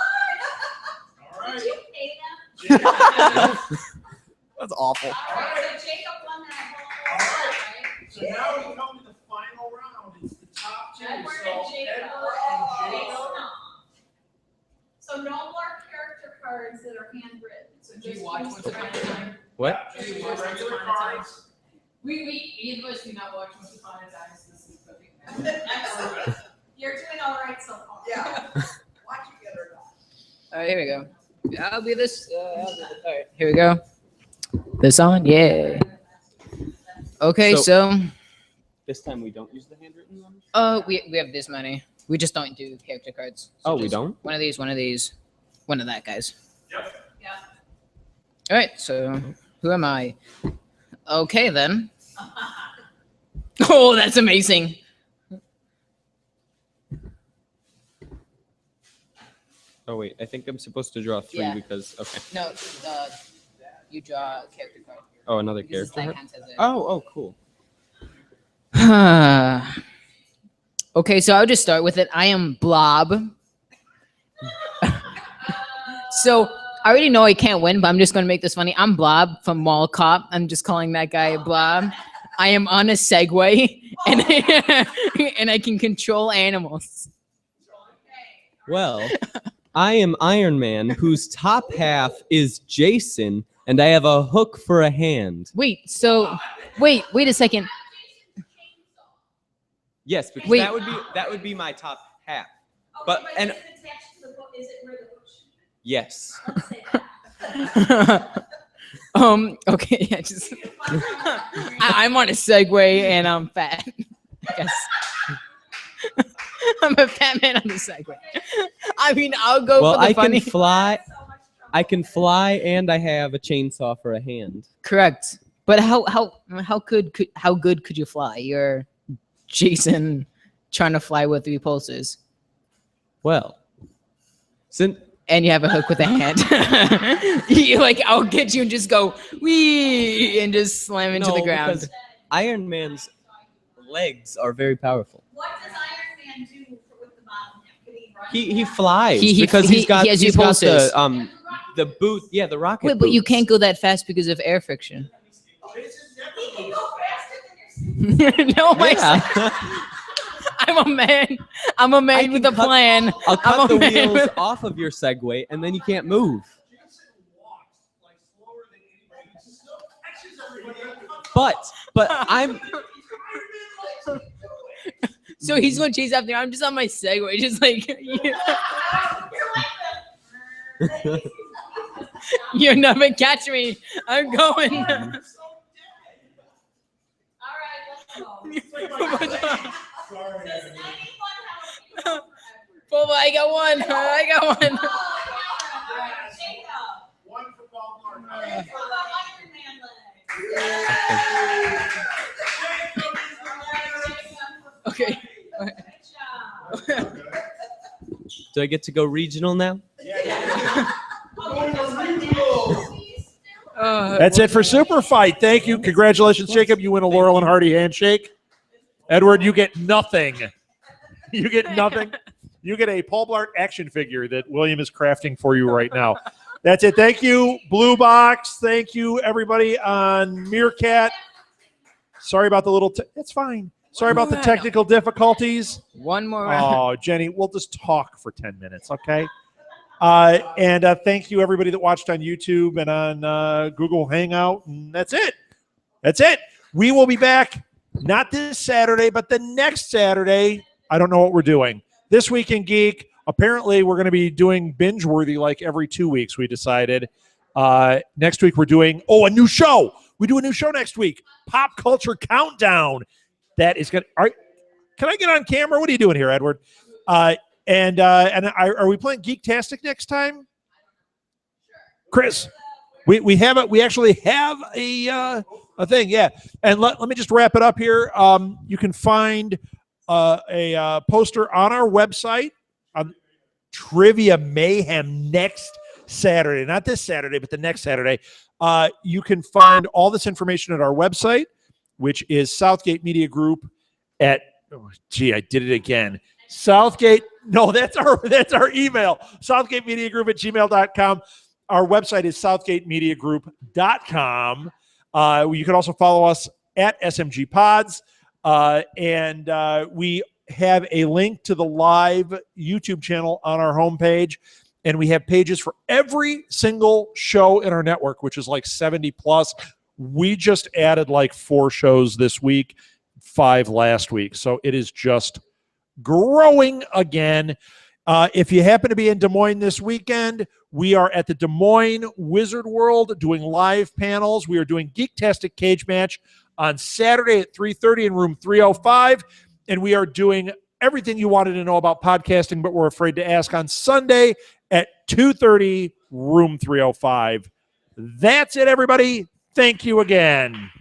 That's awful. So now we come to the final round. It's the top 2. Edward So and Jacob. Edward and Jacob. So no more character cards that are handwritten. So just watch use Once the Upon a regular- Time? What? Just use regular cards. We either of us do not watch Once Upon a Time. So this is perfect. Excellent. You're doing all right so far. Yeah. Watch it get or not. All right, here we go. I'll be this. All right, here we go. This on? Yeah. Okay, so This time we don't use the handwritten ones? we have this many. We just don't do character cards. So Oh, we just don't? One of these, one of these, one of that, guys. Yep. All right, so who am I? Okay, then. Oh, that's amazing. Oh wait, I think I'm supposed to draw 3 Yeah. because okay. No, you draw a character card. Oh, another Because this character. die counts as a- Oh, cool. Okay, so I'll just start with it. I am Blob. So I already know I can't win, but I'm just going to make this funny. I'm Blob from Mall Cop. I'm just calling that guy Blob. I am on a Segway, and and I can control animals. Well, I am Iron Man, whose top half is Jason, and I have a hook for a hand. Wait a second. Yes, because Wait. that would be my top half. But- and- is it attached to the book? Is it where the book should be? Yes. Let's say that. Okay, yeah, just I'm on a Segway and I'm fat. I guess. I'm a fat man on the Segway. I mean, I'll go Well, for the I funny. can fly. So much trouble. I can fly, and I have a chainsaw for a hand. Correct. But how good could you fly? You're Jason trying to fly with 3 pulses, Well, since and you have a hook with a hand. You like, I'll get you and just go wee and just slam into the No, ground. because Iron Man's legs are very powerful. What does Iron Man do with the bottom half? Can he run? He flies He- because he- he's got he has he's your got pulses. the boot. Yeah, the rocket. Wait, but you boots. can't go that fast because of air friction. He can go faster than your No, Yeah. I I'm a man. I'm a man with a plan. I'll cut I'm the a man wheels with- off of your Segway, and then you can't move. But I'm. So he's going to chase after me. I'm just on my Segway, just like you'll never catch me. I'm going. Boba, I got one. I got one. Okay. Do I get to go regional now? That's it for Superfight. Thank you. Congratulations, Jacob. You win a Laurel and Hardy handshake. Edward, you get nothing. You get nothing. You get a Paul Blart action figure that William is crafting for you right now. That's it. Thank you, Blue Box. Thank you, everybody on Meerkat. Sorry about the little. It's fine. Sorry about the technical difficulties. One more round. Oh, Jenny, we'll just talk for 10 minutes, okay? And thank you, everybody that watched on YouTube and on Google Hangout. And that's it. That's it. We will be back, not this Saturday, but the next Saturday. I don't know what we're doing. This Week in Geek, apparently we're going to be doing Binge Worthy like every 2 weeks, we decided. Next week we're doing, a new show. We do a new show next week, Pop Culture Countdown. That is going to, can I get on camera? What are you doing here, Edward? Are we playing Geektastic next time? Chris, we have it. We actually have a thing, yeah. And let me just wrap it up here. You can find a poster on our website on Trivia Mayhem next Saturday, not this Saturday, but the next Saturday. You can find all this information at our website, which is Southgate Media Group at, I did it again. Southgate, no, that's our email, southgatemediagroup@gmail.com. Our website is southgatemediagroup.com. You can also follow us at SMG Pods. And we have a link to the live YouTube channel on our homepage. And we have pages for every single show in our network, which is like 70 plus. We just added like 4 shows this week, 5 last week. So it is just growing again. If you happen to be in Des Moines this weekend, we are at the Des Moines Wizard World doing live panels. We are doing Geektastic Cage Match on Saturday at 3:30 in room 305. And we are doing everything you wanted to know about podcasting, but we're afraid to ask on Sunday at 2:30, room 305. That's it, everybody. Thank you again.